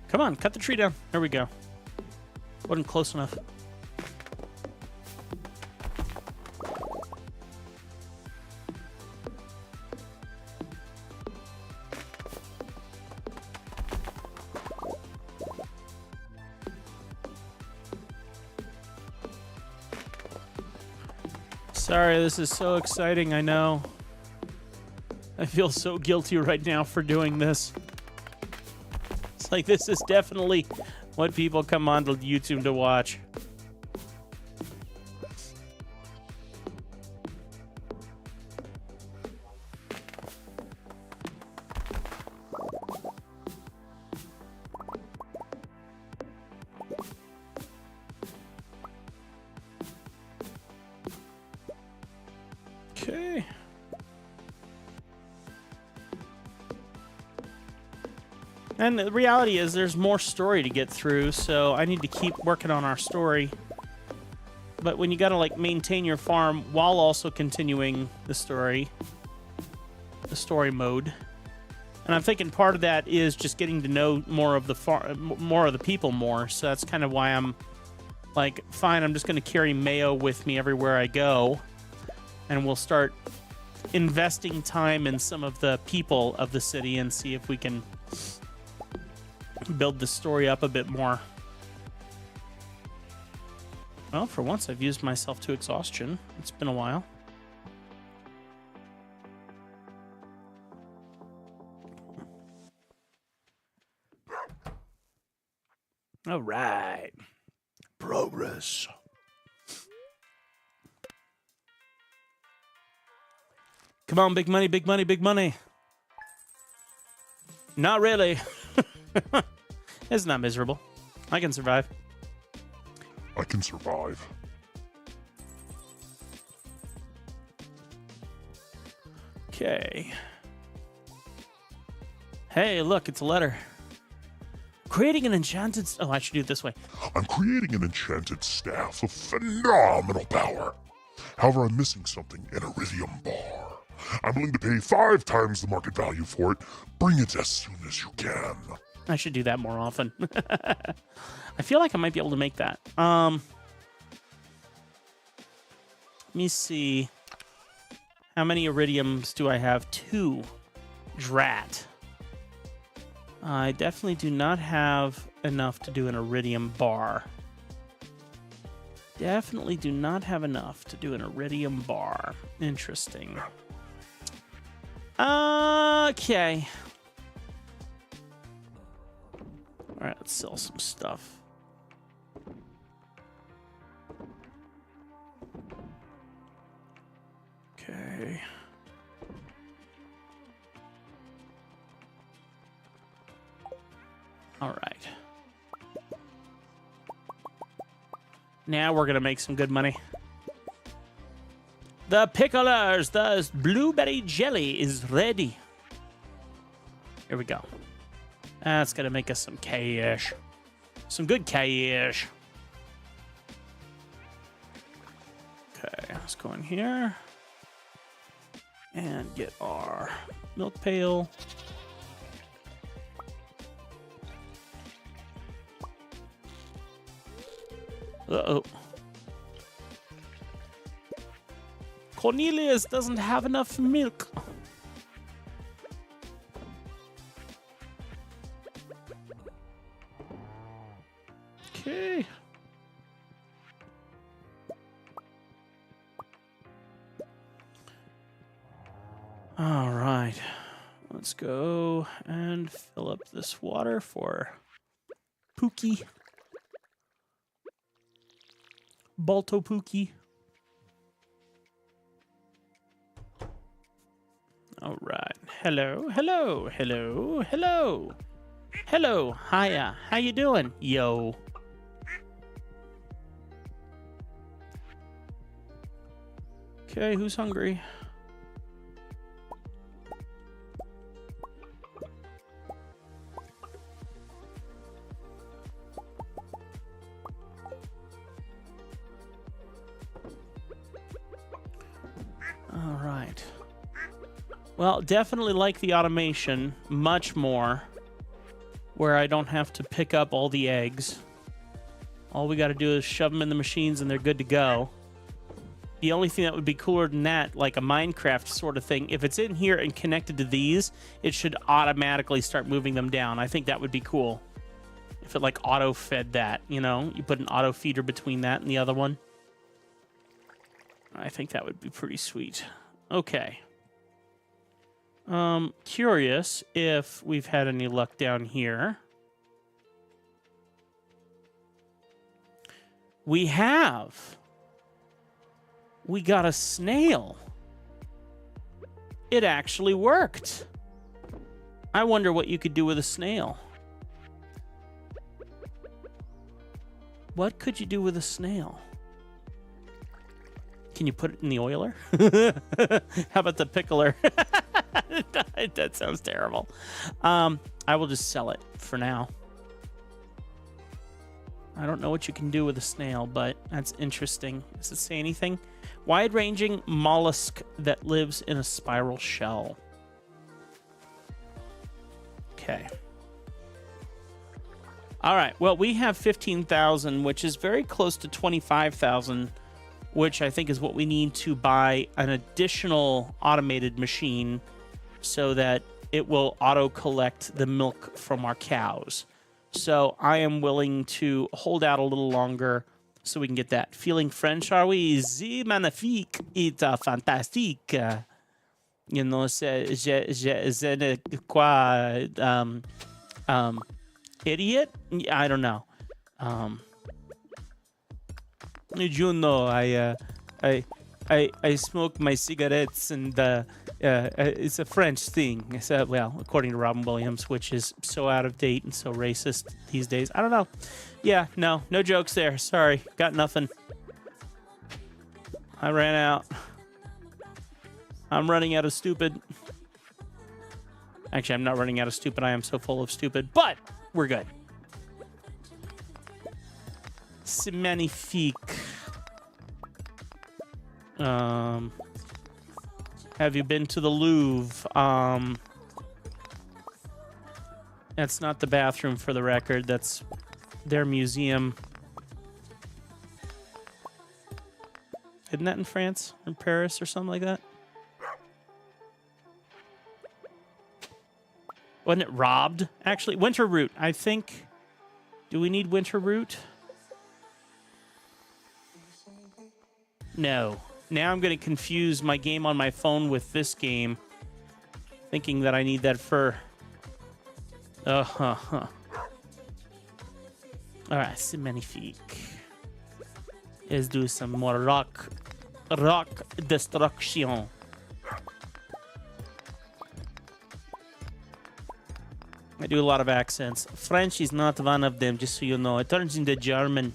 Come on, cut the tree down. There we go. Wasn't close enough. Sorry, this is so exciting, I know. I feel so guilty right now for doing this. It's like this is definitely what people come onto YouTube to watch. Okay. And the reality is there's more story to get through, so I need to keep working on our story. But when you gotta like maintain your farm while also continuing the story mode. And I'm thinking part of that is just getting to know more of the people more. So that's kind of why I'm like, fine, I'm just gonna carry Mayo with me everywhere I go. And we'll start investing time in some of the people of the city and see if we can build the story up a bit more. Well, for once, I've used myself to exhaustion. It's been a while. All right. Progress. Come on, big money, big money, big money. Not really. It's not miserable. I can survive. I can survive. Okay. Hey, look, it's a letter. Creating an enchanted... Oh, I should do it this way. I'm creating an enchanted staff of phenomenal power. However, I'm missing something, an iridium bar. I'm willing to pay 5 times the market value for it. Bring it as soon as you can. I should do that more often. I feel like I might be able to make that. Let me see. How many iridiums do I have? 2. Drat. I definitely do not have enough to do an iridium bar. Definitely do not have enough to do an iridium bar. Interesting. Okay. All right, let's sell some stuff. Okay. All right. Now we're going to make some good money. The picklers, the blueberry jelly is ready. Here we go. That's going to make us some cash. Some good cash. Okay, let's go in here. And get our milk pail. Uh-oh. Cornelius doesn't have enough milk. Okay. All right. Let's go and fill up this water for Pookie. Balto Pookie. All right. Hello, hello, hello, hello. Hello, hiya. How you doing? Yo. Okay, who's hungry? All right. Well, definitely like the automation much more, where I don't have to pick up all the eggs. All we got to do is shove them in the machines and they're good to go. The only thing that would be cooler than that, like a Minecraft sort of thing, if it's in here and connected to these, it should automatically start moving them down. I think that would be cool. If it like auto-fed that, you know? You put an auto-feeder between that and the other one. I think that would be pretty sweet. Okay. Curious if we've had any luck down here. We have. We got a snail. It actually worked. I wonder what you could do with a snail. What could you do with a snail? Can you put it in the oiler? How about the pickler? That sounds terrible. I will just sell it for now. I don't know what you can do with a snail, but that's interesting. Does it say anything? Wide-ranging mollusk that lives in a spiral shell. Okay. All right. Well, we have 15,000, which is very close to 25,000, which I think is what we need to buy an additional automated machine so that it will auto-collect the milk from our cows. So I am willing to hold out a little longer so we can get that. Feeling French, are we? C'est magnifique. It's fantastique. You know, je ne quoi, idiot? I don't know. You know, I smoke my cigarettes, and it's a French thing. It's well, according to Robin Williams, which is so out of date and so racist these days. I don't know. Yeah, no jokes there. Sorry, got nothing. I ran out. I'm running out of stupid. Actually, I'm not running out of stupid. I am so full of stupid, but we're good. C'est magnifique. Have you been to the Louvre? That's not the bathroom, for the record. That's their museum. Isn't that in France or Paris or something like that? Wasn't it robbed? Actually, winter route, I think. Do we need winter route? No. Now I'm going to confuse my game on my phone with this game, thinking that I need that fur. All right, c'est magnifique. Let's do some more rock destruction. I do a lot of accents. French is not one of them, just so you know. It turns into German.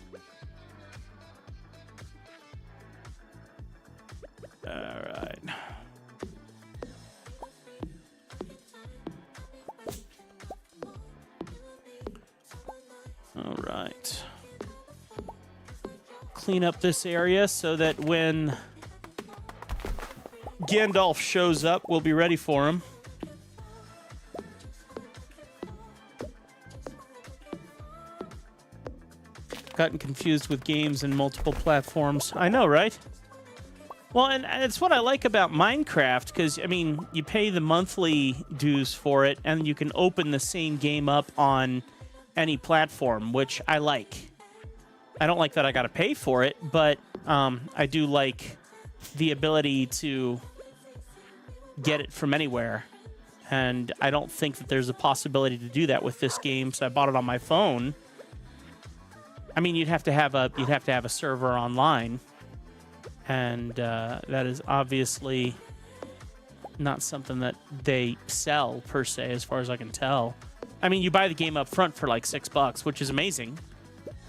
Alright. Alright. Clean up this area so that when Gandalf shows up, we'll be ready for him. Gotten confused with games and multiple platforms. I know, right? Well, and it's what I like about Minecraft, because, I mean, you pay the monthly dues for it, and you can open the same game up on any platform, which I like. I don't like that I gotta pay for it, but I do like the ability to get it from anywhere. And I don't think that there's a possibility to do that with this game, so I bought it on my phone. I mean, you'd have to have a server online, and that is obviously not something that they sell per se, as far as I can tell. I mean, you buy the game up front for like $6, which is amazing.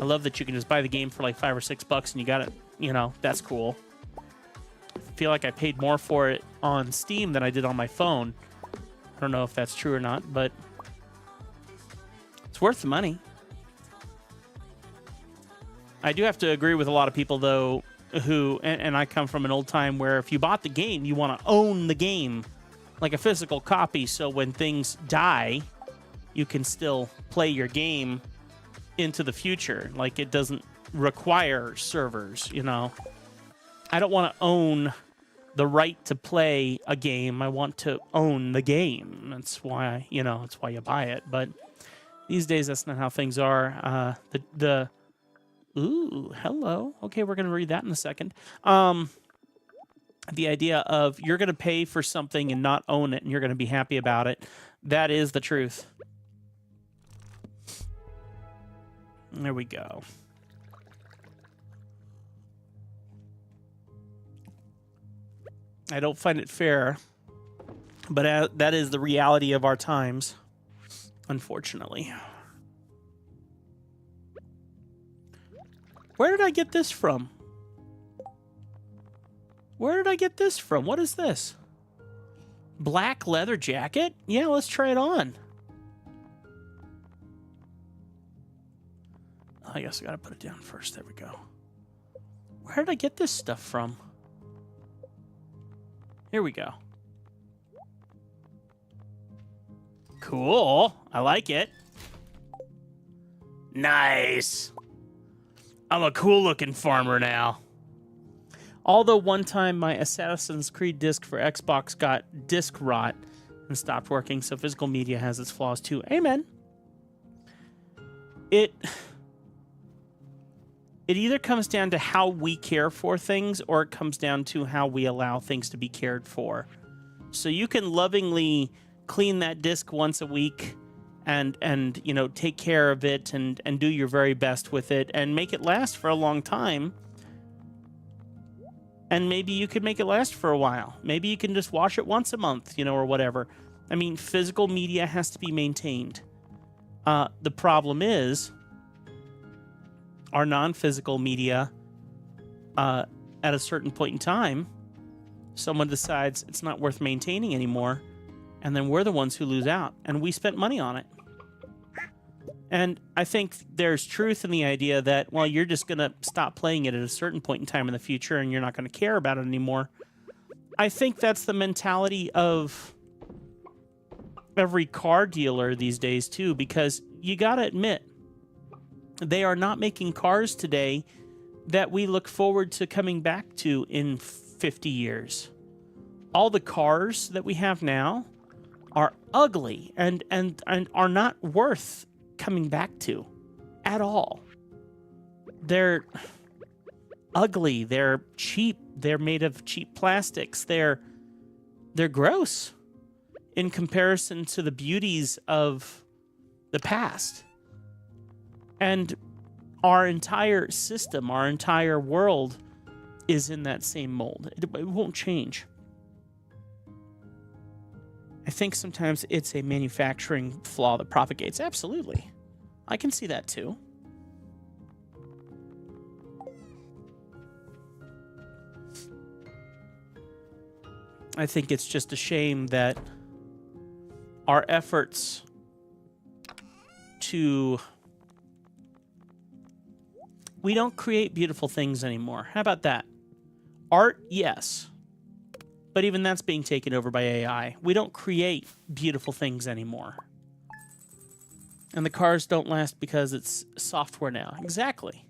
I love that you can just buy the game for like $5 or $6 and you got it. You know, that's cool. I feel like I paid more for it on Steam than I did on my phone. I don't know if that's true or not, but it's worth the money. I do have to agree with a lot of people, though, who, and I come from an old time where if you bought the game, you want to own the game, like a physical copy, so when things die, you can still play your game into the future. Like, it doesn't require servers, you know. I don't want to own the right to play a game. I want to own the game. That's why, you know, that's why you buy it. But these days, that's not how things are. Ooh, hello. Okay, we're going to read that in a second. The idea of you're going to pay for something and not own it, and you're going to be happy about it. That is the truth. There we go. I don't find it fair, but that is the reality of our times, unfortunately. Where did I get this from? Where did I get this from? What is this? Black leather jacket? Yeah, let's try it on. I guess I gotta put it down first. There we go. Where did I get this stuff from? Here we go. Cool. I like it. Nice. I'm a cool-looking farmer now. Although one time my Assassin's Creed disc for Xbox got disc rot and stopped working, so physical media has its flaws too. Amen. It either comes down to how we care for things, or it comes down to how we allow things to be cared for. So you can lovingly clean that disc once a week and you know, take care of it and do your very best with it and make it last for a long time. And maybe you could make it last for a while. Maybe you can just wash it once a month, you know, or whatever. I mean, physical media has to be maintained. The problem is our non-physical media, at a certain point in time, someone decides it's not worth maintaining anymore, and then we're the ones who lose out, and we spent money on it. And I think there's truth in the idea that, well, you're just going to stop playing it at a certain point in time in the future, and you're not going to care about it anymore. I think that's the mentality of every car dealer these days, too, because you got to admit, they are not making cars today that we look forward to coming back to in 50 years. All the cars that we have now are ugly and are not worth coming back to at all. They're ugly, they're cheap, they're made of cheap plastics, they're gross in comparison to the beauties of the past. And our entire system, our entire world is in that same mold. It won't change. I think sometimes it's a manufacturing flaw that propagates. Absolutely. I can see that too. I think it's just a shame that our efforts to... We don't create beautiful things anymore. How about that? Art, yes. But even that's being taken over by AI. We don't create beautiful things anymore. And the cars don't last because it's software now. Exactly.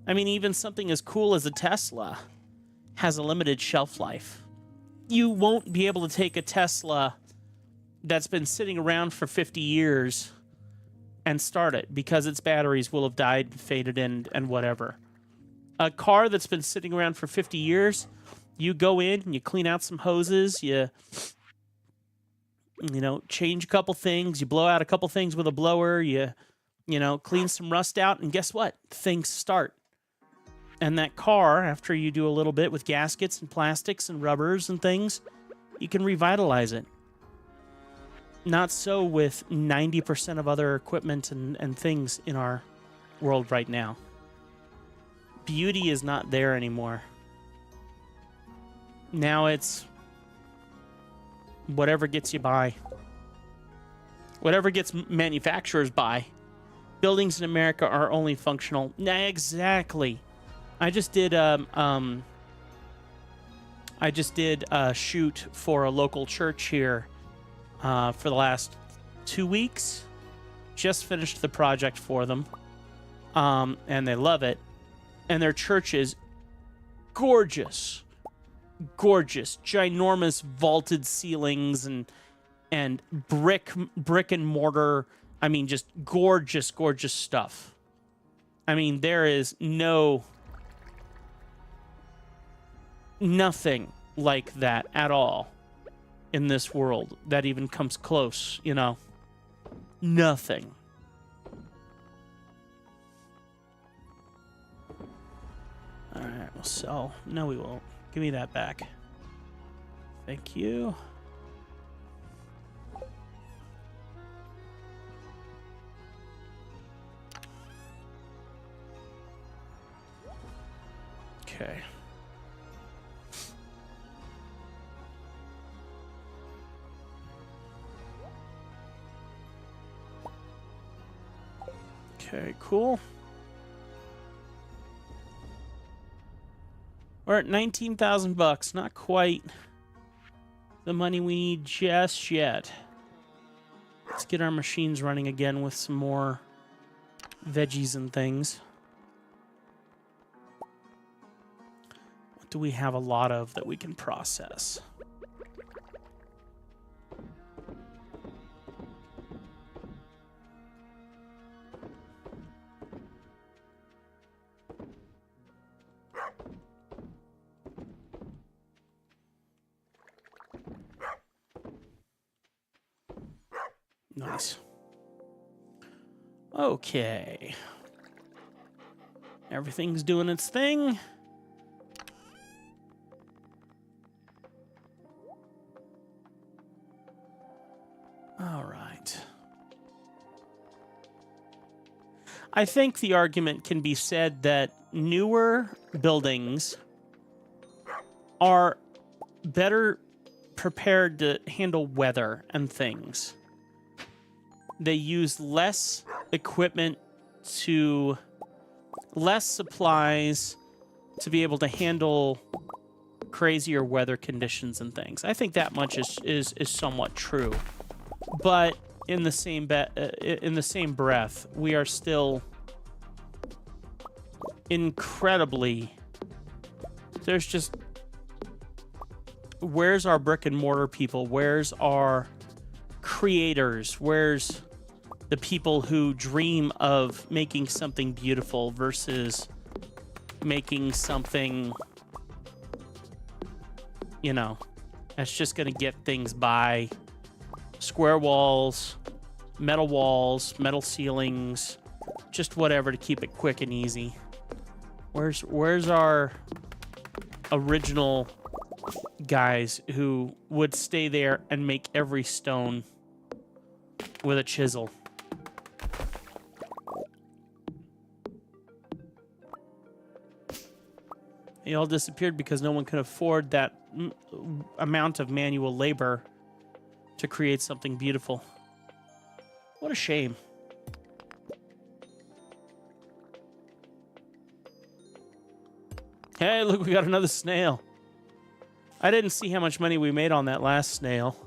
I mean, even something as cool as a Tesla has a limited shelf life. You won't be able to take a Tesla that's been sitting around for 50 years and start it because its batteries will have died, faded, and whatever. A car that's been sitting around for 50 years, you go in and you clean out some hoses, you know, change a couple things, you blow out a couple things with a blower, you know, clean some rust out, and guess what? Things start. And that car, after you do a little bit with gaskets and plastics and rubbers and things, you can revitalize it. Not so with 90% of other equipment and things in our world right now. Beauty is not there anymore. Now it's whatever gets you by. Whatever gets manufacturers by. Buildings in America are only functional. Exactly. I just did a shoot for a local church here for the last 2 weeks. Just finished the project for them. And they love it. And their church is gorgeous. Gorgeous. Ginormous vaulted ceilings and brick and mortar. I mean, just gorgeous, gorgeous stuff. I mean, there is nothing like that at all in this world that even comes close, you know. Nothing. All right, we'll sell. No, we won't. Give me that back. Thank you. Okay. Okay, cool. We're at 19,000 bucks. Not quite the money we need just yet. Let's get our machines running again with some more veggies and things. What do we have a lot of that we can process? Nice. Okay. Everything's doing its thing. All right. I think the argument can be said that newer buildings are better prepared to handle weather and things. They use less equipment less supplies to be able to handle crazier weather conditions and things. I think that much is somewhat true. But in the same breath, we are still incredibly. There's just, where's our brick and mortar people? Where's our creators? Where's the people who dream of making something beautiful versus making something, that's just going to get things by? Square walls, metal ceilings, just whatever to keep it quick and easy. Where's our original guys who would stay there and make every stone with a chisel? They all disappeared because no one could afford that amount of manual labor to create something beautiful. What a shame. Hey, look, we got another snail. I didn't see how much money we made on that last snail.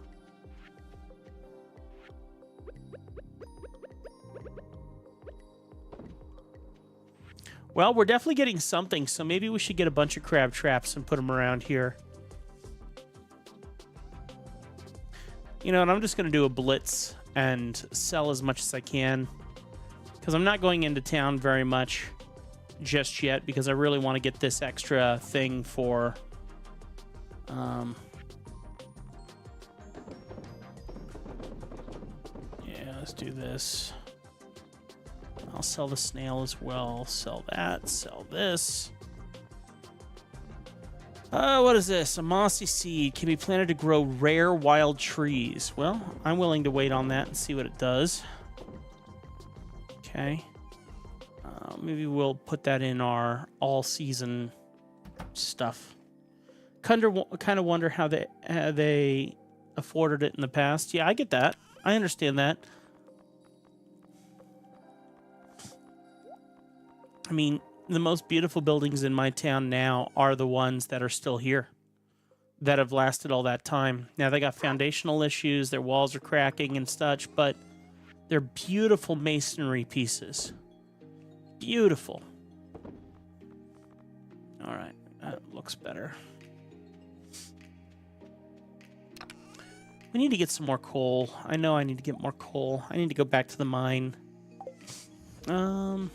Well, we're definitely getting something, so maybe we should get a bunch of crab traps and put them around here. And I'm just going to do a blitz and sell as much as I can, because I'm not going into town very much just yet, because I really want to get this extra thing for yeah, let's do this. I'll sell the snail as well. Sell that, sell this. What is this? A mossy seed can be planted to grow rare wild trees. Well, I'm willing to wait on that and see what it does. Okay. Maybe we'll put that in our all-season stuff. Kind of wonder how they afforded it in the past. Yeah, I get that. I understand that. I mean, the most beautiful buildings in my town now are the ones that are still here, that have lasted all that time. Now, they got foundational issues, their walls are cracking and such, but they're beautiful masonry pieces. Beautiful. All right, that looks better. We need to get some more coal. I know I need to get more coal. I need to go back to the mine. Did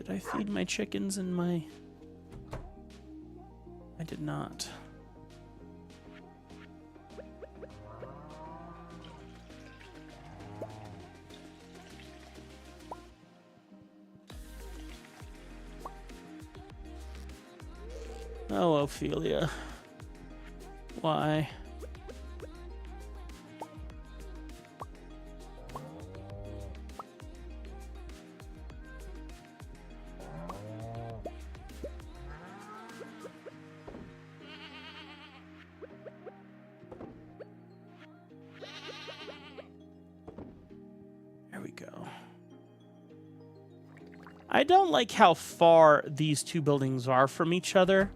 I feed my chickens in my... I did not. Oh, Ophelia. Why? There we go. I don't like how far these two buildings are from each other,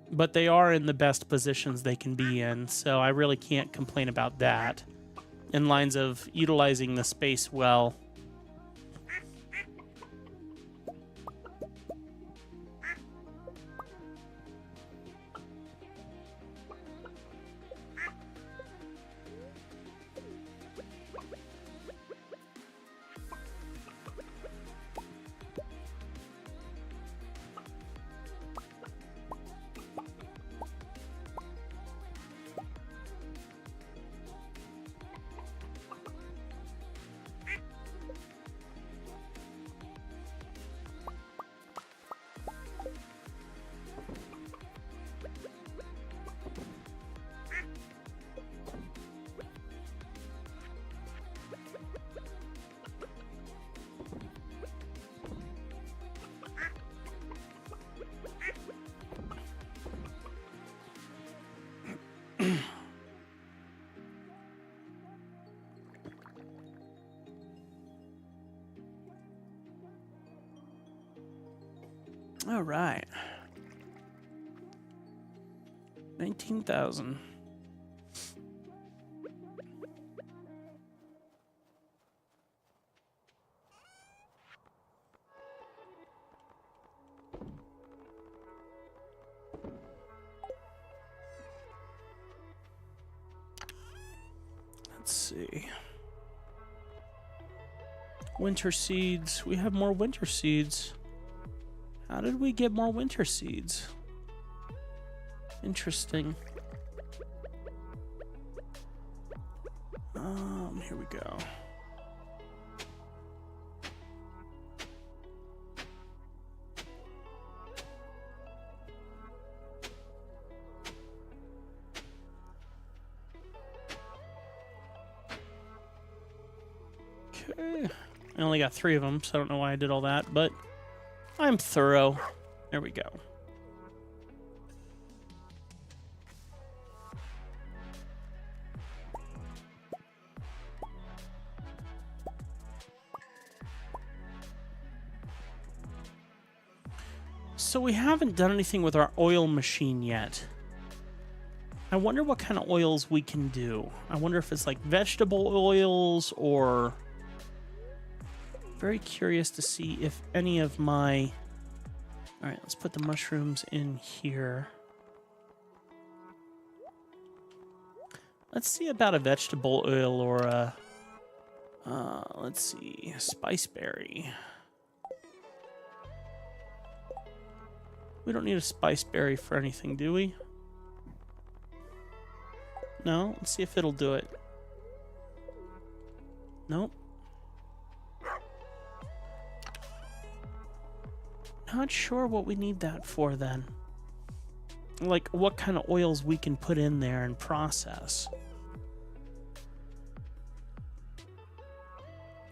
but they are in the best positions they can be in, so I really can't complain about that. In lines of utilizing the space well. All right. 19,000. Let's see. Winter seeds. We have more winter seeds. How did we get more winter seeds? Interesting. Here we go. Okay. I only got 3 of them, so I don't know why I did all that, but I'm thorough. There we go. So we haven't done anything with our oil machine yet. I wonder what kind of oils we can do. I wonder if it's like vegetable oils or... Very curious to see if any of my... Alright, let's put the mushrooms in here. Let's see about a vegetable oil or a... let's see, spiceberry. We don't need a spiceberry for anything, do we? No? Let's see if it'll do it. Nope. Not sure what we need that for then. Like, what kind of oils we can put in there and process.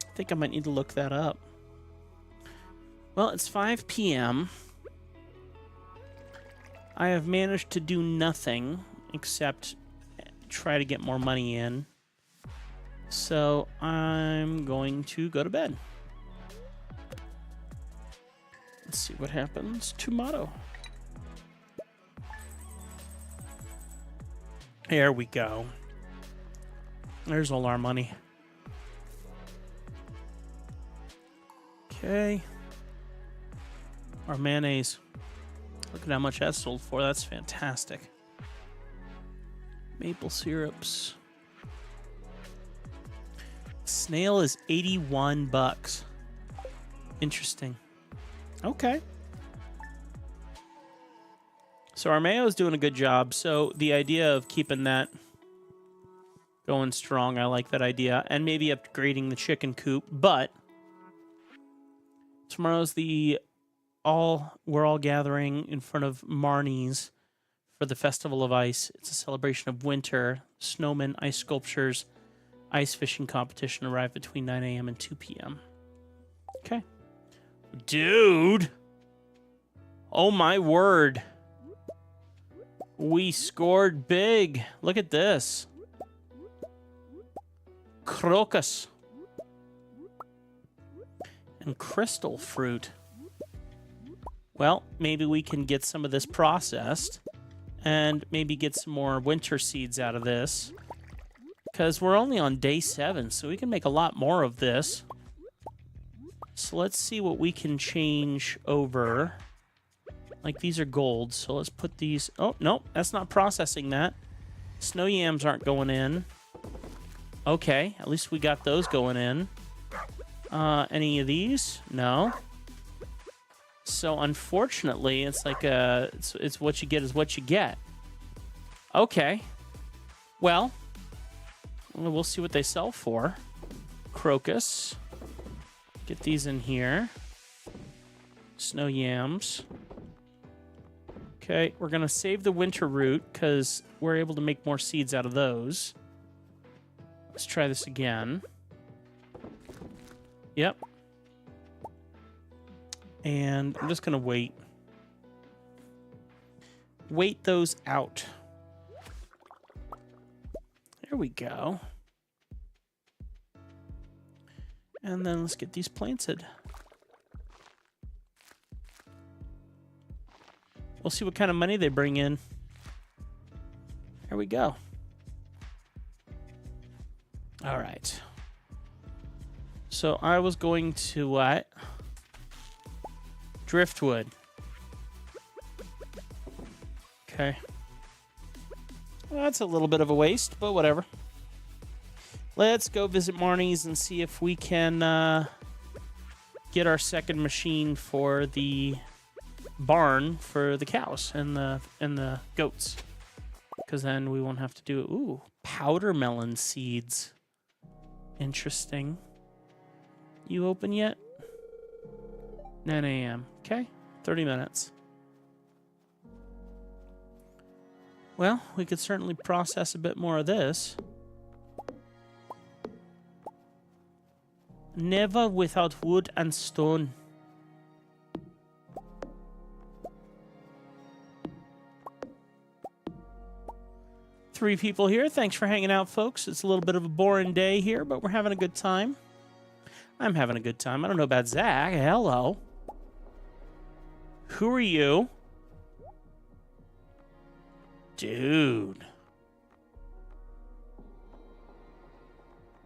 I think I might need to look that up. Well, it's 5 p.m. I have managed to do nothing except try to get more money in. So I'm going to go to bed. Let's see what happens tomorrow. There we go. There's all our money. Okay. Our mayonnaise. Look at how much that sold for. That's fantastic. Maple syrups. Snail is 81 bucks. Interesting. Okay. So our mayo is doing a good job. So the idea of keeping that going strong, I like that idea. And maybe upgrading the chicken coop. But tomorrow's we're all gathering in front of Marnie's for the Festival of Ice. It's a celebration of winter. Snowmen, ice sculptures, ice fishing competition arrive between 9 a.m. and 2 p.m. Okay. Dude! Oh my word. We scored big. Look at this. Crocus. And crystal fruit. Well, maybe we can get some of this processed and maybe get some more winter seeds out of this. Because we're only on day 7, so we can make a lot more of this. So let's see what we can change over. Like, these are gold, so let's put these... Oh, no, that's not processing that. Snow yams aren't going in. Okay, at least we got those going in. Any of these? No. So, unfortunately, it's like it's what you get is what you get. Okay. Well, we'll see what they sell for. Crocus. Get these in here. Snow yams. Okay, we're going to save the winter root because we're able to make more seeds out of those. Let's try this again. Yep. And I'm just going to wait. Wait those out. There we go. And then let's get these planted. We'll see what kind of money they bring in. There we go. All right. So I was going to what? Driftwood. Okay. Well, that's a little bit of a waste, but whatever. Let's go visit Marnie's and see if we can get our second machine for the barn for the cows and the goats. Because then we won't have to do it. Ooh, powder melon seeds. Interesting. You open yet? 9 a.m. Okay, 30 minutes. Well, we could certainly process a bit more of this. Never without wood and stone. Three people here. Thanks for hanging out, folks. It's a little bit of a boring day here, but we're having a good time. I'm having a good time. I don't know about Zach. Hello. Who are you? Dude.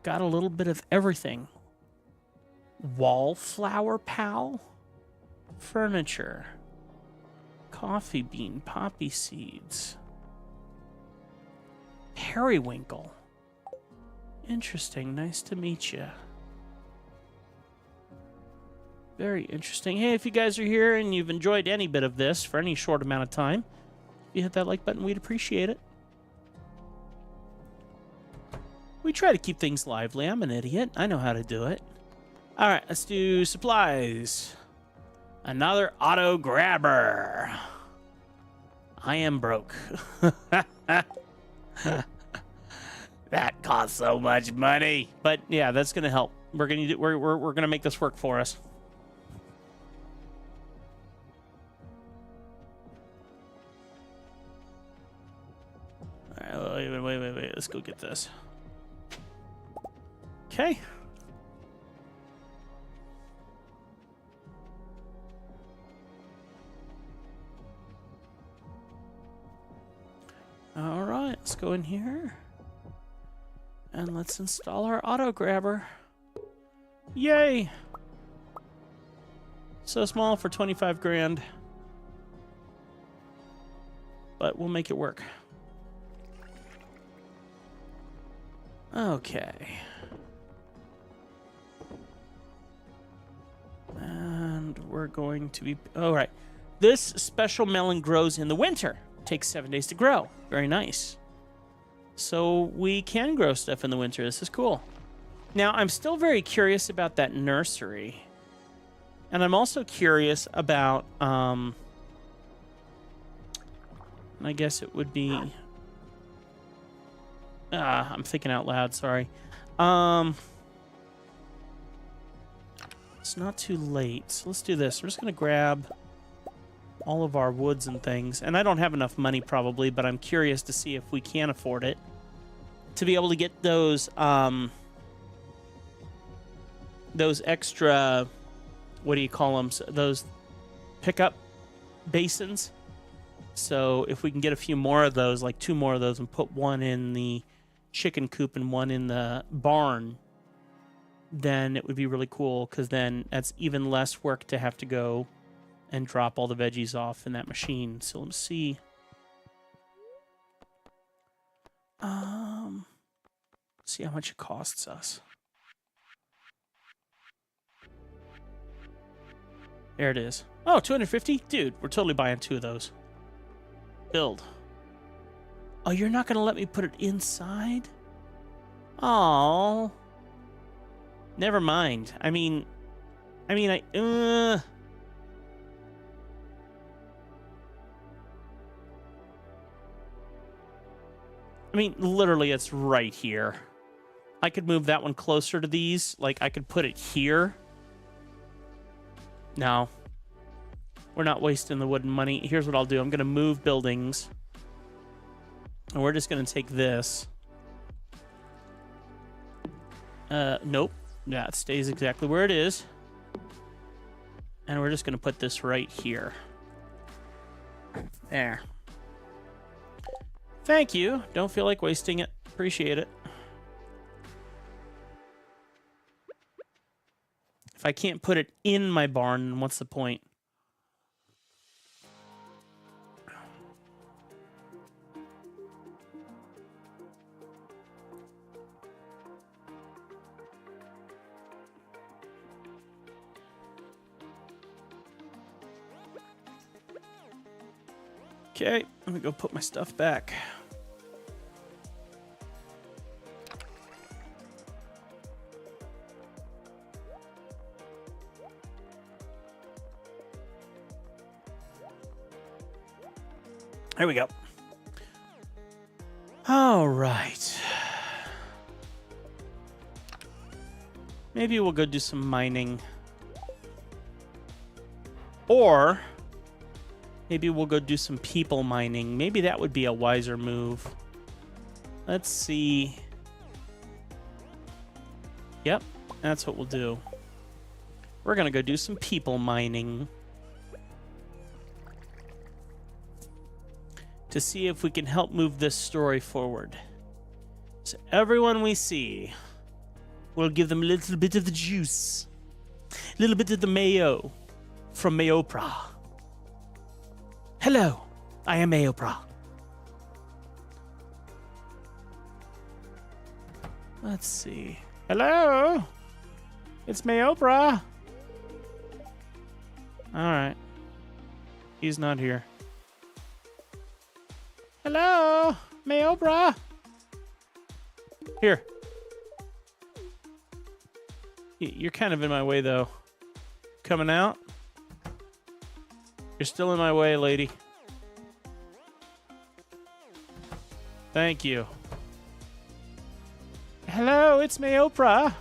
Got a little bit of everything. Wallflower pal? Furniture. Coffee bean, poppy seeds. Periwinkle. Interesting. Nice to meet you. Very interesting. Hey, if you guys are here and you've enjoyed any bit of this for any short amount of time, if you hit that like button, we'd appreciate it. We try to keep things lively. I'm an idiot. I know how to do it. All right, let's do supplies. Another auto grabber. I am broke. That costs so much money. But yeah, that's gonna help. We're gonna make this work for us. All right, wait. Let's go get this. Okay. All right, let's go in here. And let's install our auto grabber. Yay! So small for 25 grand. But we'll make it work. Okay. And we're going to be... All right. This special melon grows in the winter. Takes 7 days to grow. Very nice. So we can grow stuff in the winter. This is cool. Now, I'm still very curious about that nursery. And I'm also curious about... I guess it would be... I'm thinking out loud, sorry. It's not too late. So let's do this. We're just going to grab all of our woods and things. And I don't have enough money probably, but I'm curious to see if we can afford it. To be able to get those extra, what do you call them? Those pickup basins. So if we can get a few more of those, like 2 more of those, and put one in the chicken coop and one in the barn, then it would be really cool, because then that's even less work to have to go and drop all the veggies off in that machine. So let's see. See how much it costs us. There it is. Oh, 250? Dude, we're totally buying 2 of those. Build. Oh, you're not going to let me put it inside? Oh. Never mind. I mean, literally, it's right here. I could move that one closer to these. Like, I could put it here. No. We're not wasting the wood and money. Here's what I'll do. I'm going to move buildings. And we're just going to take this. Nope. Yeah, it stays exactly where it is. And we're just going to put this right here. There. Thank you. Don't feel like wasting it. Appreciate it. If I can't put it in my barn, then what's the point? Okay, let me go put my stuff back. There we go. All right. Maybe we'll go do some mining. Or maybe we'll go do some people mining. Maybe that would be a wiser move. Let's see. Yep, that's what we'll do. We're going to go do some people mining. To see if we can help move this story forward. So everyone we see, we'll give them a little bit of the juice. A little bit of the mayo from Mayopra. Hello, I am Mayopra. Let's see. Hello, it's Mayopra. All right. He's not here. Hello, Mayopra. Here. You're kind of in my way, though. Coming out? You're still in my way, lady. Thank you. Hello, it's Mayopra.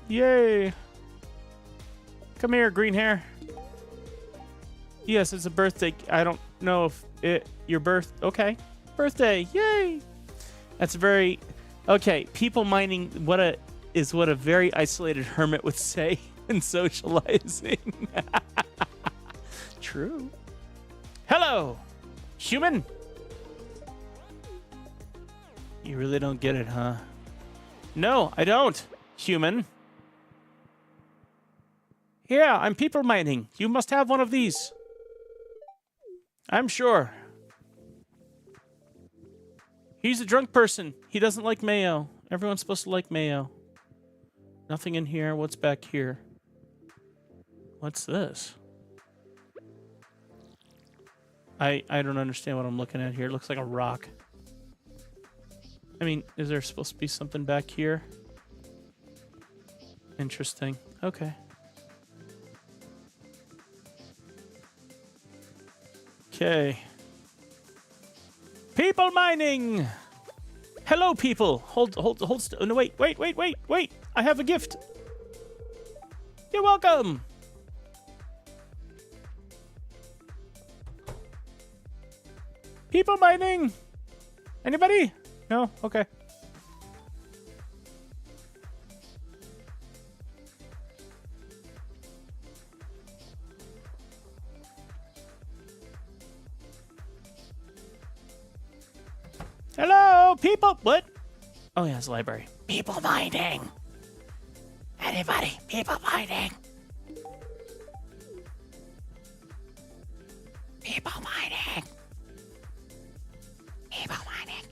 Yay. Come here, green hair. Yes, it's a birthday. I don't know if your okay. Birthday. Yay. That's very okay. People mining what a very isolated hermit would say in socializing. True. Hello, human. You really don't get it, huh? No, I don't, human. Yeah, I'm people mining. You must have one of these. I'm sure. He's a drunk person. He doesn't like mayo. Everyone's supposed to like mayo. Nothing in here. What's back here? What's this? I don't understand what I'm looking at here. It looks like a rock. I mean, is there supposed to be something back here? Interesting. Okay. Okay. People mining. Hello, people. Hold. No, wait. I have a gift. You're welcome. People mining. Anybody? No? Okay. Hello, people. What? Oh, yeah, it's a library. People mining. Anybody? People mining. People mining. People mining.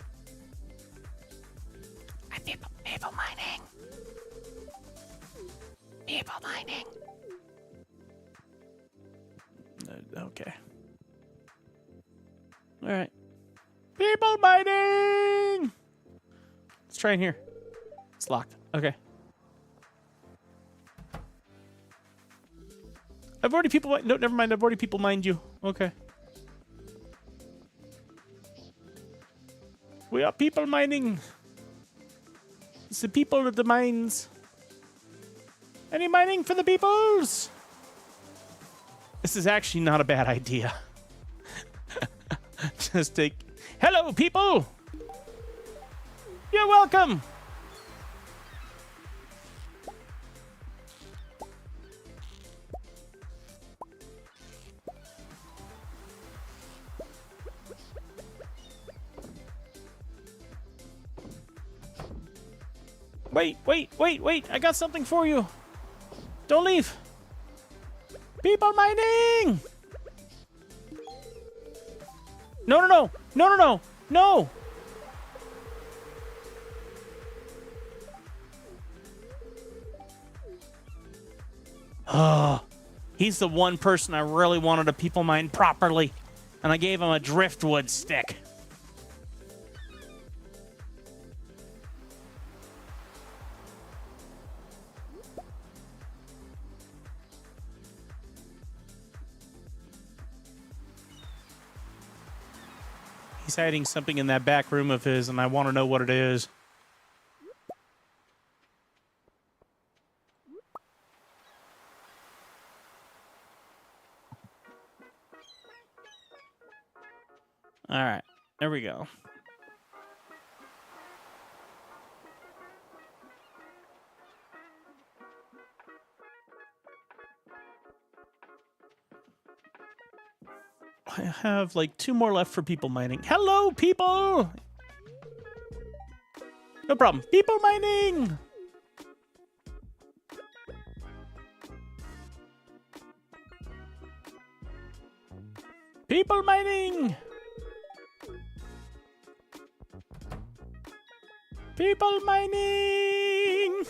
People mining. People mining. Okay. All right. People mining! Let's try in here. It's locked. Okay. I've already people... No, never mind. I've already people mined you. Okay. We are people mining. It's the people of the mines. Any mining for the peoples? This is actually not a bad idea. Just take... Hello, people! You're welcome! Wait, wait, wait, wait. I got something for you. Don't leave. People mining! No, no, no. No, no, no. No! Oh, he's the one person I really wanted to people mine properly, and I gave him a driftwood stick. He's hiding something in that back room of his, and I want to know what it is. All right, there we go. I have like 2 more left for people mining. Hello, people! No problem. People mining! People mining! People mining!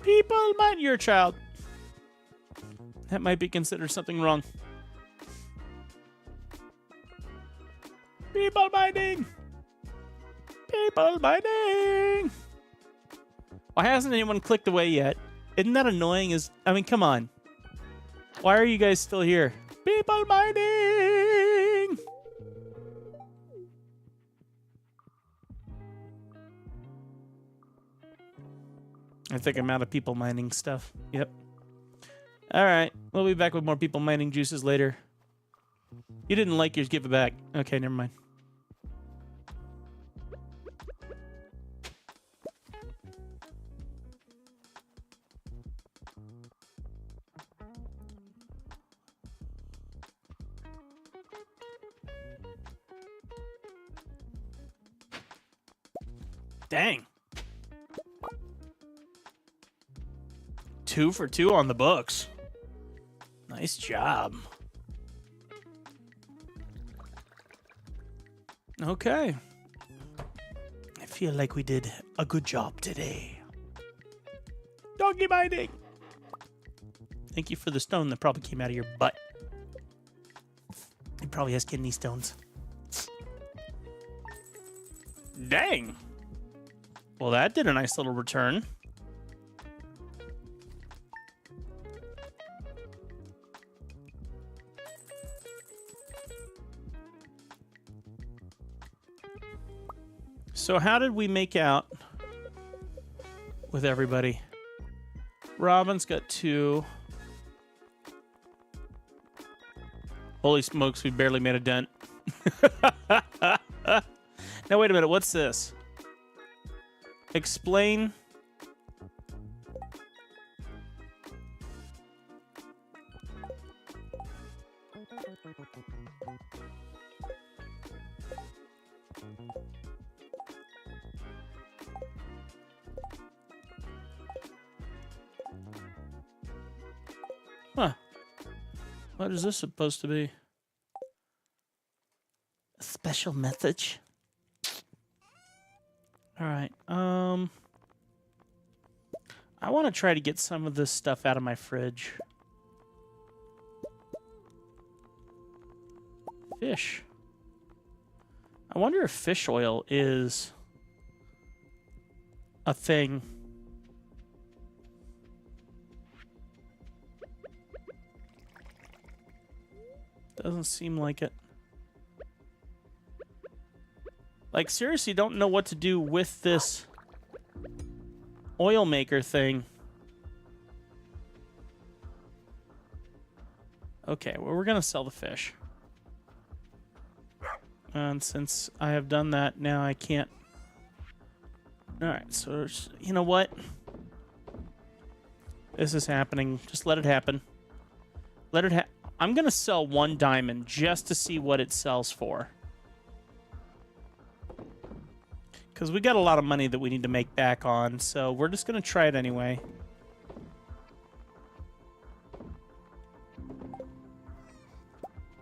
People mine. You're a child. That might be considered something wrong. People mining! People mining! Why hasn't anyone clicked away yet? Isn't that annoying? I mean, come on. Why are you guys still here? People mining! I think I'm out of people mining stuff. Yep. All right. We'll be back with more people mining juices later. You didn't like yours, give it back. Okay, never mind. Dang. 2 for 2 on the books. Nice job. Okay. I feel like we did a good job today. Doggy mining! Thank you for the stone that probably came out of your butt. It probably has kidney stones. Dang! Well, that did a nice little return. So how did we make out with everybody? Robin's got 2. Holy smokes, we barely made a dent. Now, wait a minute. What's this? Explain. Huh. What is this supposed to be? A special message? All right. I want to try to get some of this stuff out of my fridge. Fish. I wonder if fish oil is a thing. Doesn't seem like it. Like, seriously, don't know what to do with this oil maker thing. Okay, well, we're gonna sell the fish. And since I have done that, now I can't. Alright, so, you know what? This is happening. Just let it happen. Let it I'm gonna sell 1 diamond just to see what it sells for. Because we got a lot of money that we need to make back on, so we're just going to try it anyway.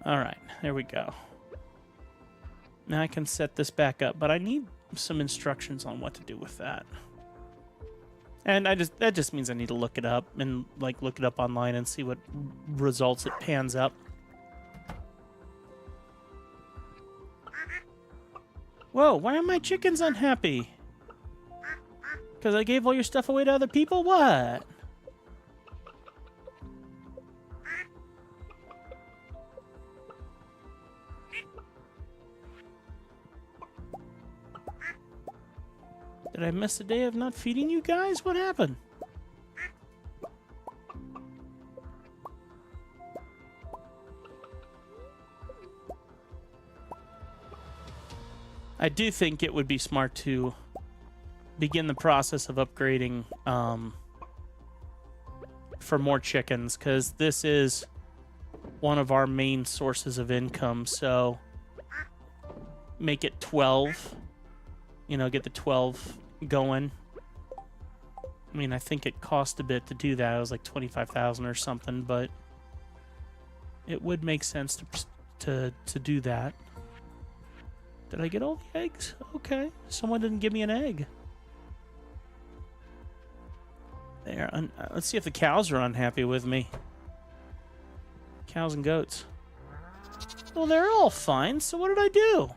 Alright, there we go. Now I can set this back up, but I need some instructions on what to do with that. And that just means I need to look it up and like look it up online and see what results it pans up. Whoa, why are my chickens unhappy? Because I gave all your stuff away to other people? What? Did I miss a day of not feeding you guys? What happened? I do think it would be smart to begin the process of upgrading for more chickens, because this is one of our main sources of income. So make it 12. You know, get the 12 going. I mean, I think it cost a bit to do that. It was like 25,000 or something, but it would make sense to do that. Did I get all the eggs? Okay. Someone didn't give me an egg. There. Let's see if the cows are unhappy with me. Cows and goats. Well, they're all fine, so what did I do?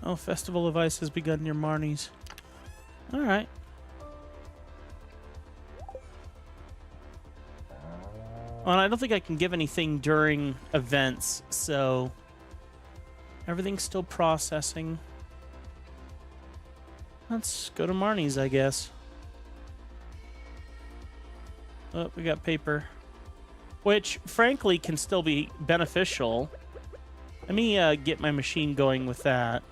Oh, Festival of Ice has begun near Marnie's. Alright. Well, I don't think I can give anything during events, so everything's still processing. Let's go to Marnie's, I guess. Oh, we got paper. Which, frankly, can still be beneficial. Let me get my machine going with that.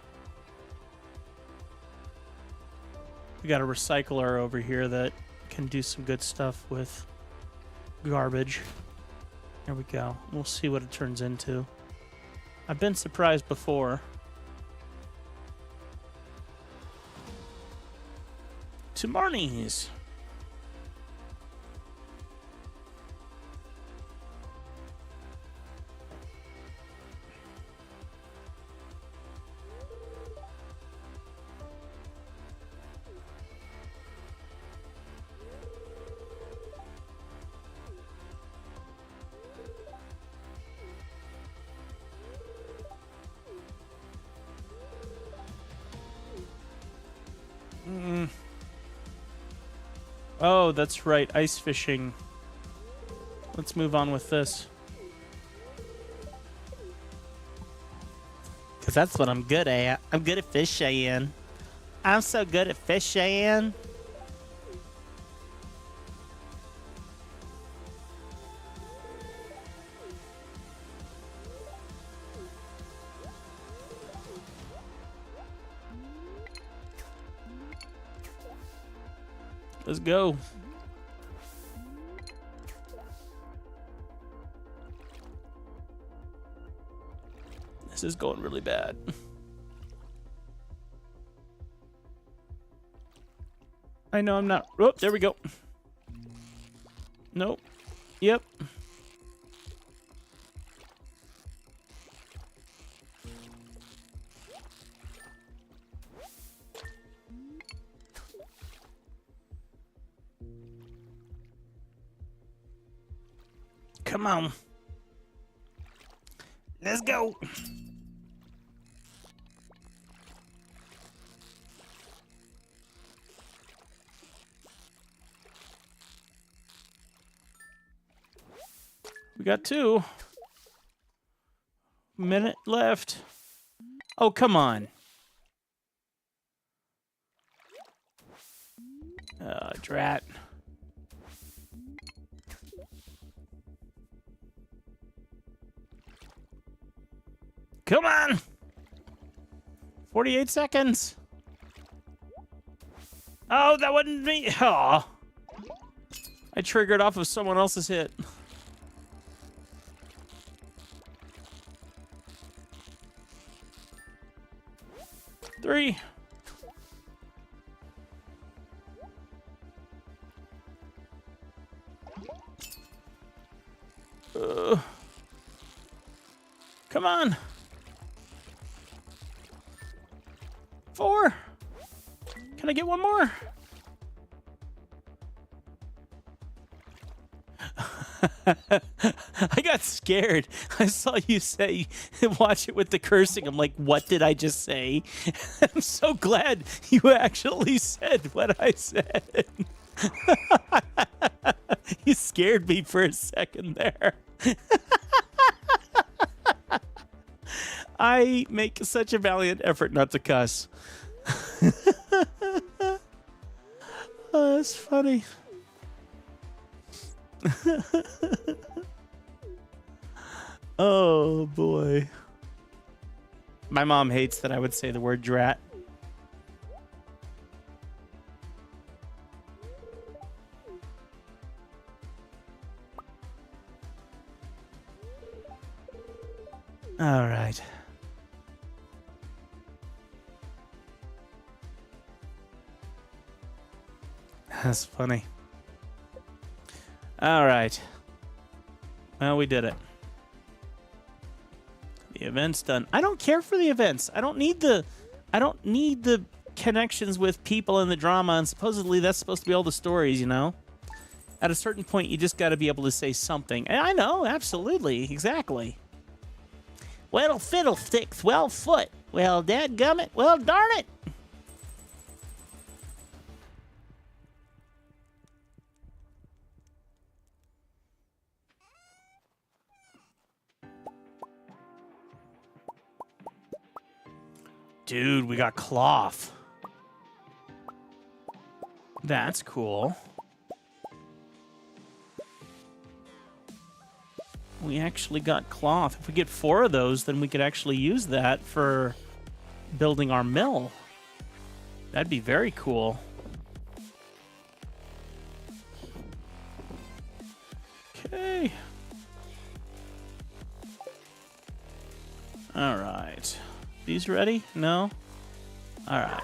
We got a recycler over here that can do some good stuff with garbage. There we go. We'll see what it turns into. I've been surprised before. To Marnie's. Oh, that's right. Ice fishing. Let's move on with this. Because that's what I'm good at. I'm good at fishing. I'm so good at fishing. Let's go. This is going really bad. I know I'm not. Oh, there we go. Nope. Yep. Come on. Let's go. We got 2 minutes left. Oh, come on. Drat. Come on! 48 seconds. Oh, that wasn't me. Oh. I triggered off of someone else's hit. Three. Come on. 4. Can I get one more? I got scared. I saw you say, watch it with the cursing. I'm like, what did I just say? I'm so glad you actually said what I said. You scared me for a second there. I make such a valiant effort not to cuss. Oh, that's funny. Oh, boy. My mom hates that I would say the word drat. All right. That's funny. All right. Well, we did it. The event's done. I don't care for the events. I don't need the connections with people and the drama, and supposedly that's supposed to be all the stories, you know? At a certain point, you just got to be able to say something. And I know, absolutely, exactly. Well, fiddlesticks, well, foot. Well, dadgummit, well, darn it. Dude, we got cloth. That's cool. We actually got cloth. If we get 4 of those, then we could actually use that for building our mill. That'd be very cool. Okay. All right. These ready? No? All right.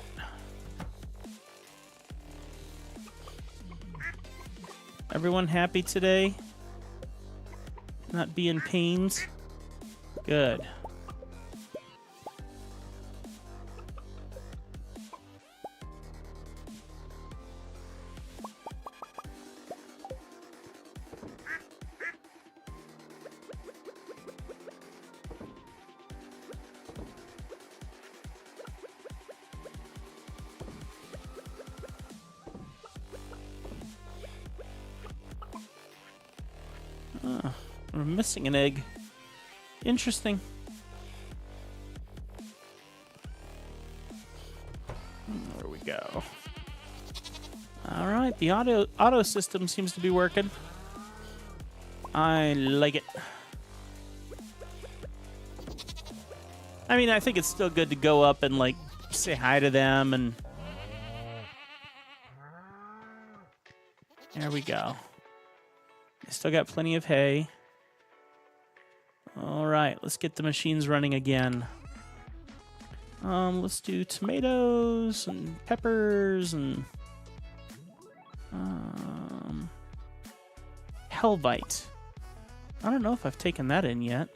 Everyone happy today? Not being pains? Good. We're missing an egg. Interesting. There we go. All right, the auto system seems to be working. I like it. I mean, I think it's still good to go up and like say hi to them, and there we go. I still got plenty of hay. All right, let's get the machines running again. Let's do tomatoes and peppers and Helvite. I don't know if I've taken that in yet.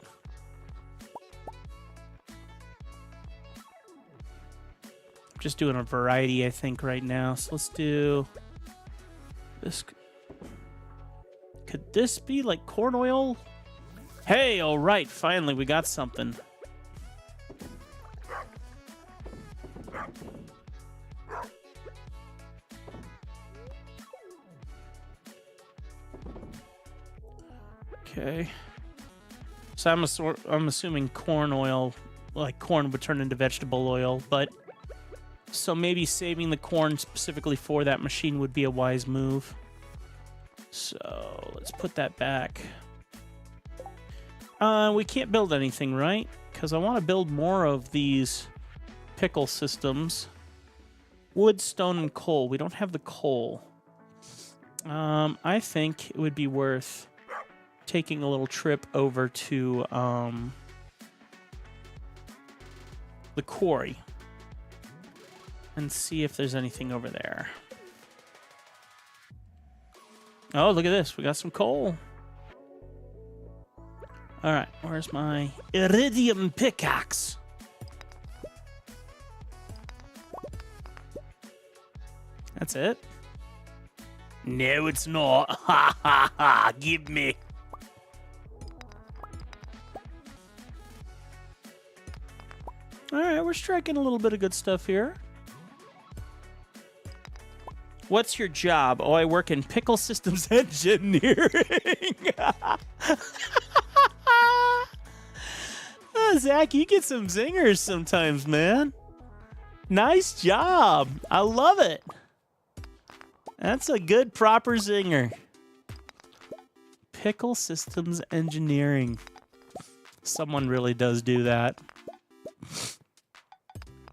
I'm just doing a variety, I think, right now. So let's do this. Could this be like corn oil? Hey, all right, finally we got something. Okay. So I'm assuming corn oil, like corn would turn into vegetable oil, but so maybe saving the corn specifically for that machine would be a wise move. So let's put that back. We can't build anything, right? Because I want to build more of these pickle systems. Wood, stone, and coal. We don't have the coal. I think it would be worth taking a little trip over to the quarry and see if there's anything over there. Oh, look at this. We got some coal. All right, where's my iridium pickaxe? That's it? No, it's not. Ha ha ha. Give me. All right, we're striking a little bit of good stuff here. What's your job? Oh, I work in pickle systems engineering. Oh, Zach, you get some zingers sometimes, man. Nice job. I love it. That's a good, proper zinger. Pickle systems engineering. Someone really does do that.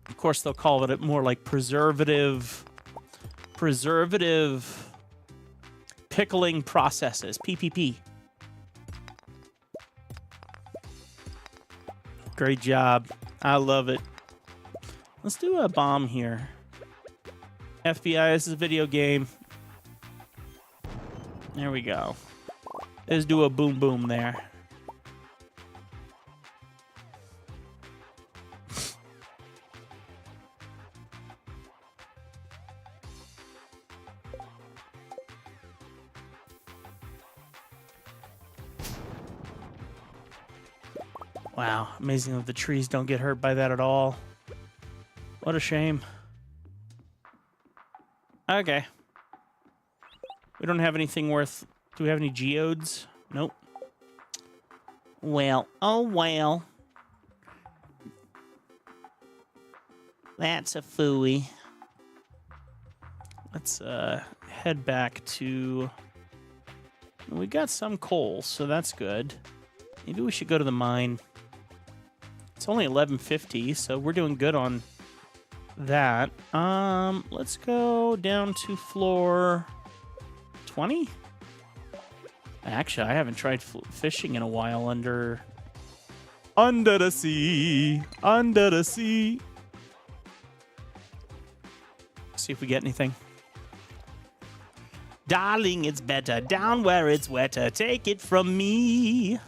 Of course, they'll call it more like preservative pickling processes, PPP. Great job. I love it. Let's do a bomb here. FBI, this is a video game. There we go. Let's do a boom boom there. Wow, amazing that the trees don't get hurt by that at all. What a shame. Okay. We don't have anything worth... Do we have any geodes? Nope. Well, oh well. That's a phooey. Let's head back to... We got some coal, so that's good. Maybe we should go to the mine. It's only 11:50, so we're doing good on that. Let's go down to floor 20. Actually, I haven't tried fishing in a while under the sea. Under the sea. See if we get anything. Darling, it's better down where it's wetter. Take it from me.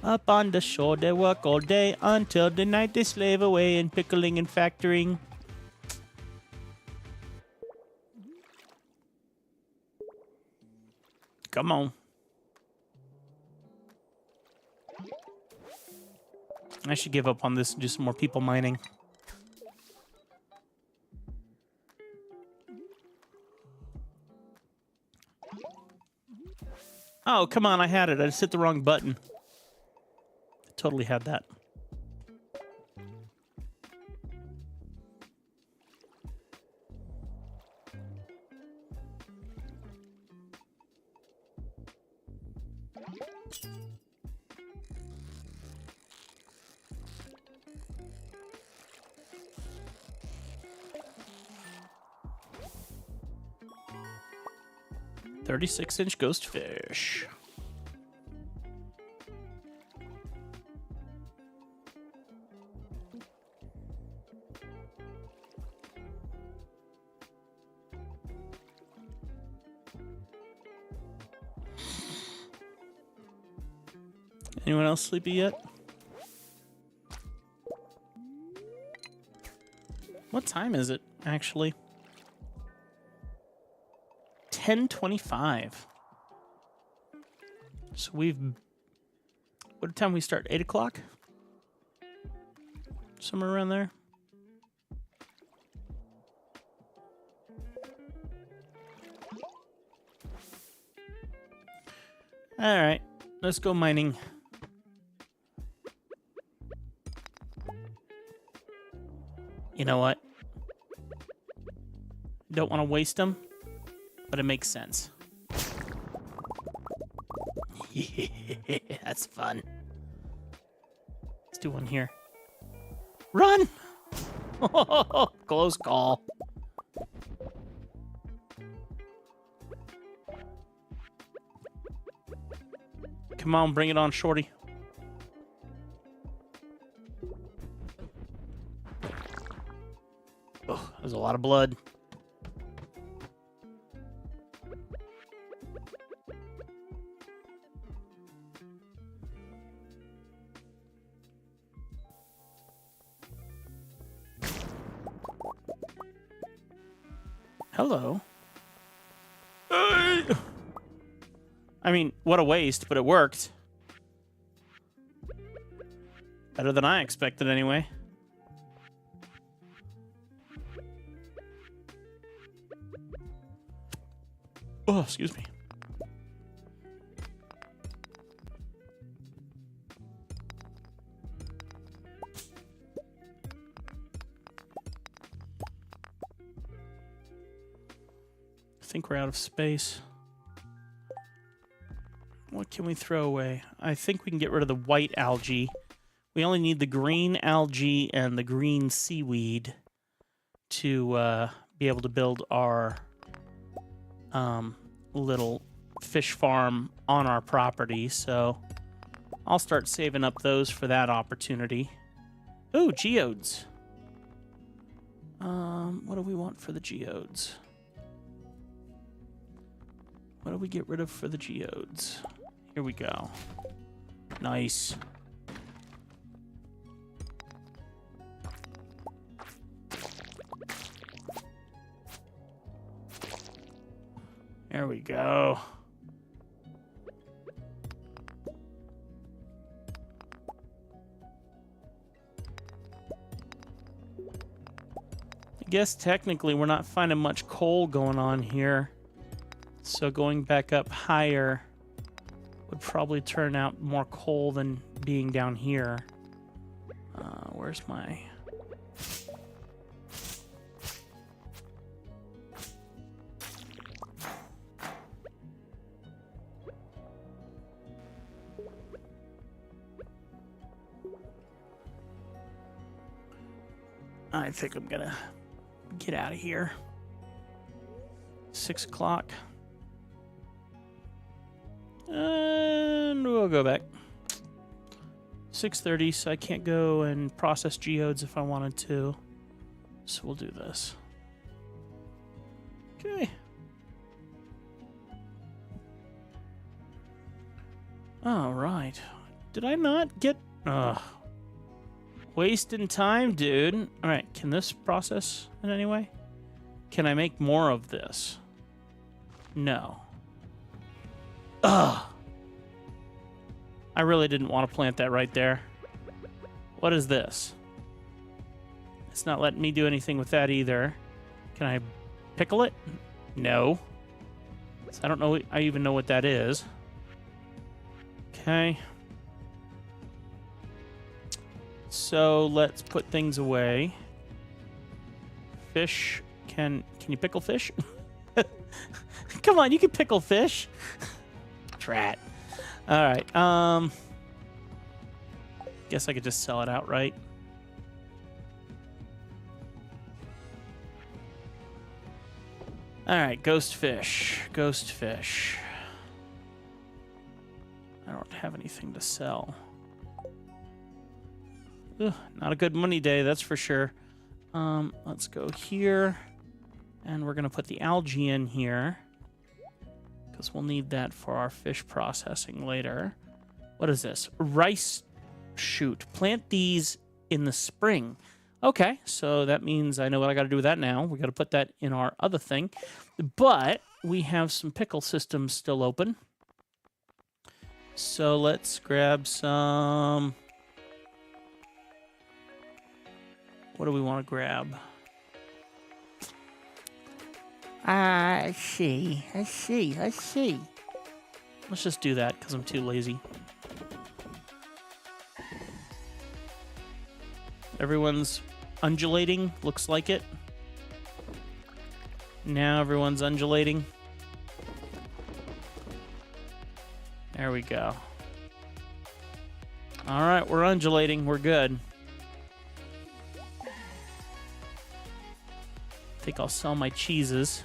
Up on the shore, they work all day until the night they slave away in pickling and factoring. Come on. I should give up on this and do some more people mining. Oh, come on, I had it. I just hit the wrong button. Totally had that. "36-inch ghost fish." Anyone else sleepy yet? What time is it, actually? 10:25. So what time we start? 8 o'clock? Somewhere around there? All right. Let's go mining. You know what? Don't want to waste them, but it makes sense. Yeah, that's fun. Let's do one here. Run! Close call. Come on, bring it on, shorty. Oh, there's a lot of blood. Hello. I mean, what a waste, but it worked. Better than I expected, anyway. Oh, excuse me. I think we're out of space. What can we throw away? I think we can get rid of the white algae. We only need the green algae and the green seaweed to be able to build our little fish farm on our property. So I'll start saving up those for that opportunity. Ooh, geodes. What do we want for the geodes? What do we get rid of for the geodes? Here we go. Nice. There we go. I guess technically we're not finding much coal going on here. So going back up higher would probably turn out more coal than being down here. Where's my... I think I'm gonna get out of here. 6 o'clock. And we'll go back. 6:30, so I can't go and process geodes if I wanted to. So we'll do this. Okay. All right. Did I not get... wasting time, dude. All right, can this process in any way? Can I make more of this? No. Ugh. I really didn't want to plant that right there. What is this? It's not letting me do anything with that either. Can I pickle it? No. So I don't know. I even know what that is. Okay. So let's put things away. Fish. Can you pickle fish? Come on, you can pickle fish. Drat. All right. Guess I could just sell it outright. All right, ghost fish. Ghost fish. I don't have anything to sell. Ugh, not a good money day, that's for sure. Let's go here. And we're going to put the algae in here. Because we'll need that for our fish processing later. What is this? Rice shoot. Plant these in the spring. Okay, so that means I know what I got to do with that now. We got to put that in our other thing. But we have some pickle systems still open. So let's grab some... What do we want to grab? I see. Let's just do that because I'm too lazy. Everyone's undulating. Looks like it. Now everyone's undulating. There we go. All right, we're undulating. We're good. I think I'll sell my cheeses.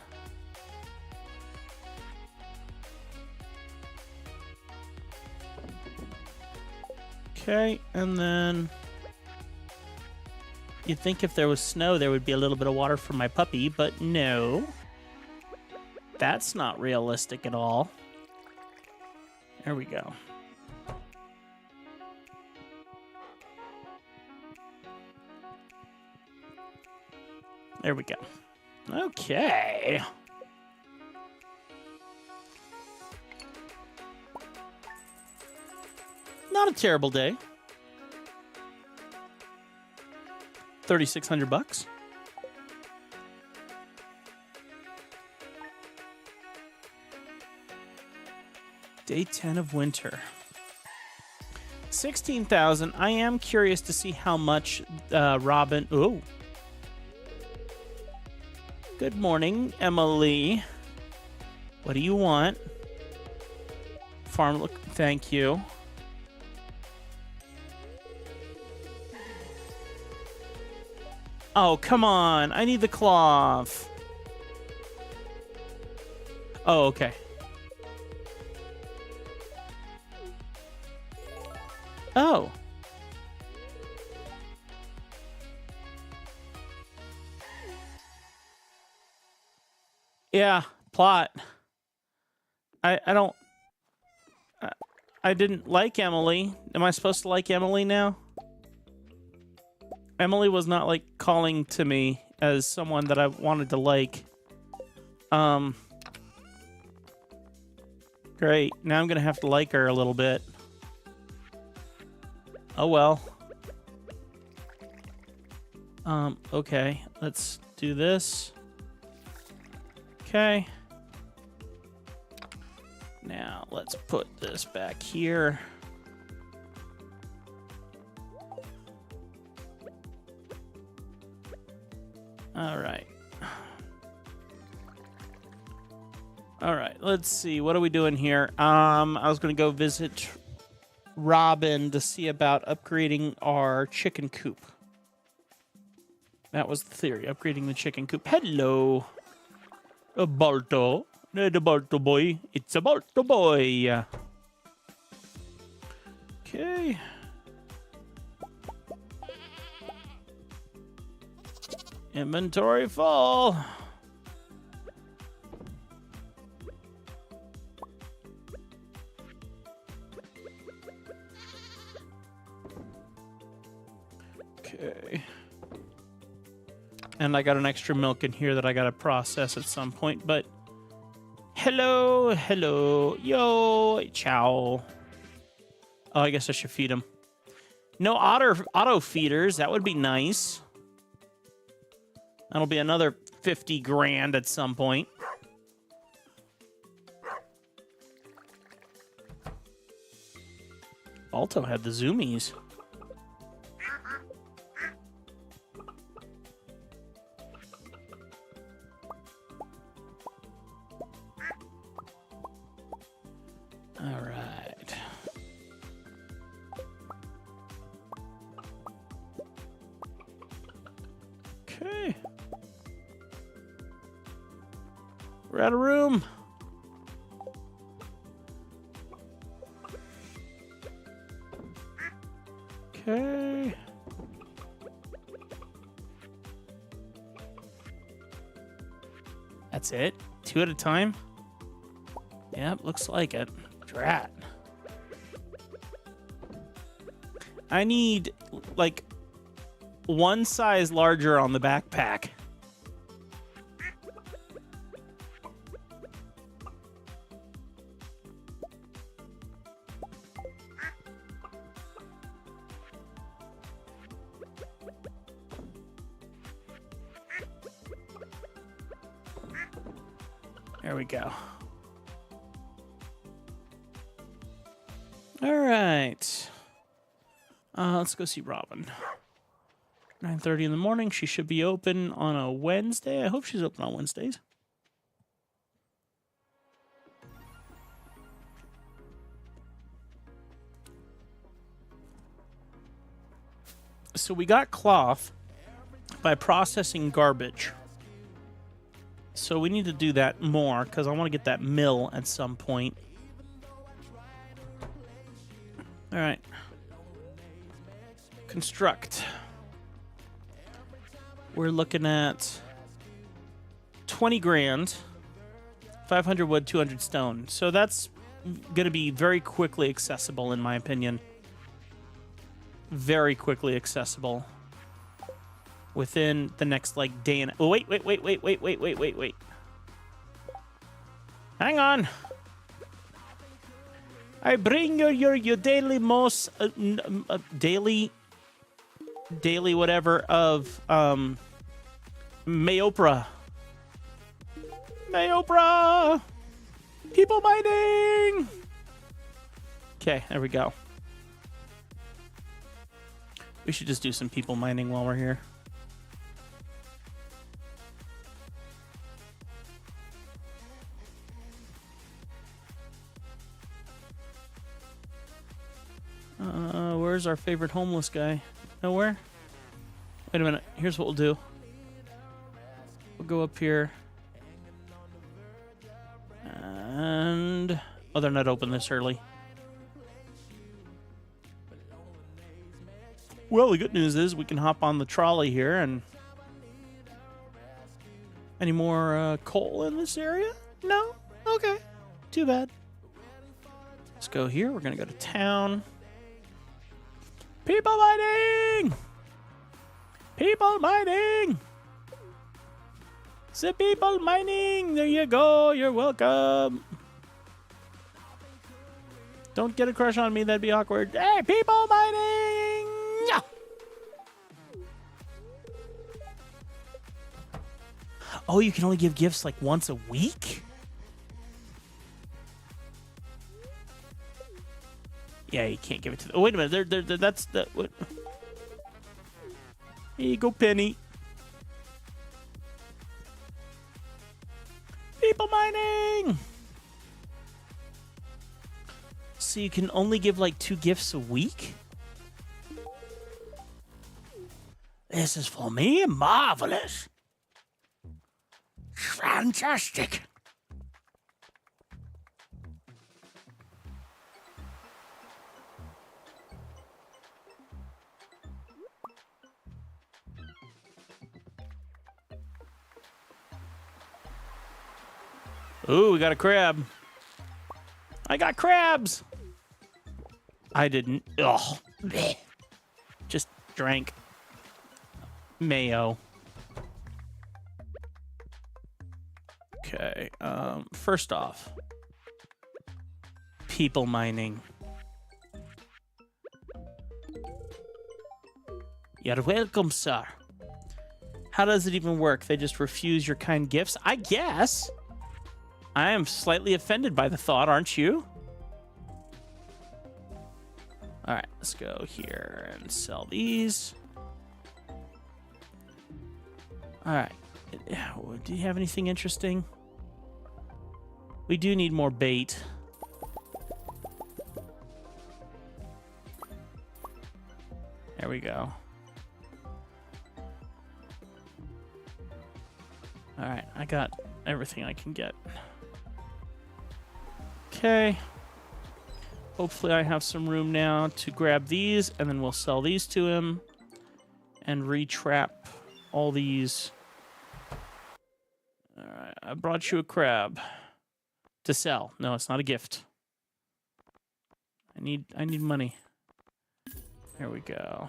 Okay, and then you'd think if there was snow, there would be a little bit of water for my puppy, but no. That's not realistic at all. There we go. There we go. Okay. Not a terrible day. 3,600 bucks. Day 10 of winter. 16,000. I am curious to see how much Robin. Oh. Good morning, Emily. What do you want? Farm look. Thank you. Oh, come on. I need the cloth. Oh, okay. Oh. Yeah, plot. I don't... I didn't like Emily. Am I supposed to like Emily now? Emily was not, like, calling to me as someone that I wanted to like. Great. Now I'm gonna have to like her a little bit. Oh, well. Okay. Let's do this. Okay. Now, let's put this back here. All right. All right, let's see. What are we doing here? I was going to go visit Robin to see about upgrading our chicken coop. That was the theory, upgrading the chicken coop. Hello. Balto. The Balto boy. It's a Balto boy. Okay. Inventory full. Okay. And I got an extra milk in here that I got to process at some point, but hello, hello, yo, ciao. Oh, I guess I should feed him. No auto feeders. That would be nice. That'll be another 50 grand at some point. Balto had the zoomies. All right. Okay. We're out of room. Okay. That's it? 2 at a time? Yep, looks like it. Drat. I need, like, one size larger on the backpack. There we go. All right. Let's go see Robin. 9:30 in the morning. She should be open on a Wednesday. I hope she's open on Wednesdays. So we got cloth by processing garbage. So we need to do that more because I want to get that mill at some point. All right. Construct. We're looking at 20 grand, 500 wood, 200 stone. So that's going to be very quickly accessible, in my opinion. Very quickly accessible. Within the next, like, day and... Oh, wait. Hang on. I bring your daily daily whatever of Mayopra. People mining. Okay, there we go. We should just do some people mining while we're here. Where's our favorite homeless guy? Nowhere? Wait a minute. Here's what we'll do. We'll go up here. And... oh, they're not open this early. Well, the good news is we can hop on the trolley here and... Any more coal in this area? No? Okay. Too bad. Let's go here. We're going to go to town. People mining! People mining! The people mining! There you go. You're welcome. Don't get a crush on me. That'd be awkward. Hey, people mining! Yeah. Oh, you can only give gifts like once a week? Yeah, you can't give it to them. Oh, wait a minute. That's the... What? Here you go, Penny. People mining! So you can only give like 2 gifts a week? This is for me marvelous. Fantastic. Ooh, we got a crab. I got crabs. I didn't. Ugh. Blech. Just drank mayo. Okay. First off, people mining. You're welcome, sir. How does it even work? They just refuse your kind gifts? I guess. I am slightly offended by the thought, aren't you? All right, let's go here and sell these. All right. Do you have anything interesting? We do need more bait. There we go. All right, I got everything I can get. Okay. Hopefully I have some room now to grab these, and then we'll sell these to him and retrap all these. All right, I brought you a crab to sell. No, it's not a gift. I need money. There we go.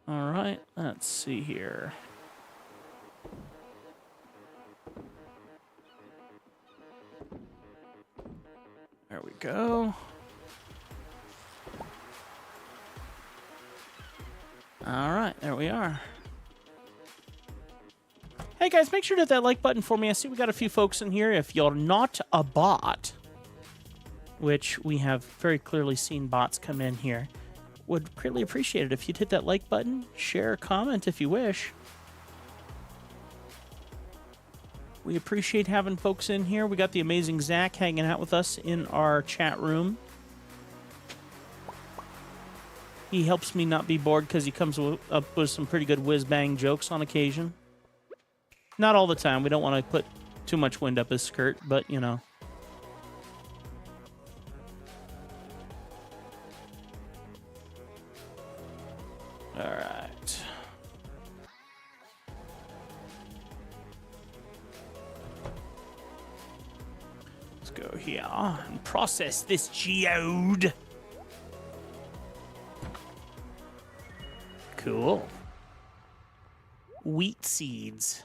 All right, let's see here. There we go. All right, there we are. Hey guys, make sure to hit that like button for me. I see we got a few folks in here. If you're not a bot, which we have very clearly seen bots come in here. Would greatly appreciate it if you'd hit that like button, share, comment if you wish. We appreciate having folks in here. We got the amazing Zach hanging out with us in our chat room. He helps me not be bored because he comes up with some pretty good whiz-bang jokes on occasion. Not all the time. We don't want to put too much wind up his skirt, but, you know. All right. Let's go here and process this geode. Cool. Wheat seeds.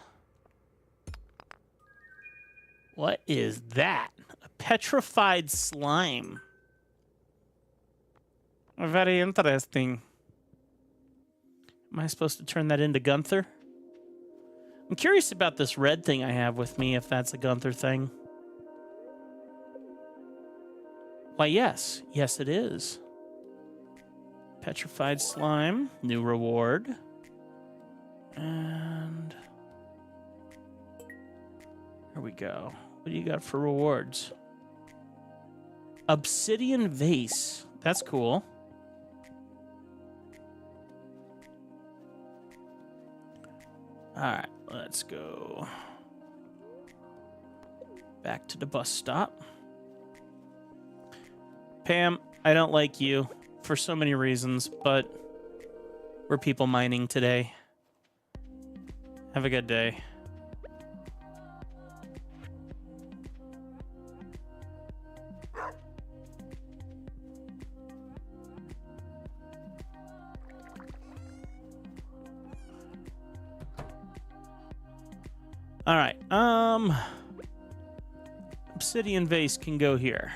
What is that? A petrified slime. Very interesting. Am I supposed to turn that into Gunther? I'm curious about this red thing I have with me, if that's a Gunther thing. Why, yes. Yes, it is. Petrified slime. New reward. And... here we go. What do you got for rewards? Obsidian vase. That's cool. Alright, let's go back to the bus stop. Pam, I don't like you for so many reasons, but we're people mining today. Have a good day. All right. Obsidian vase can go here.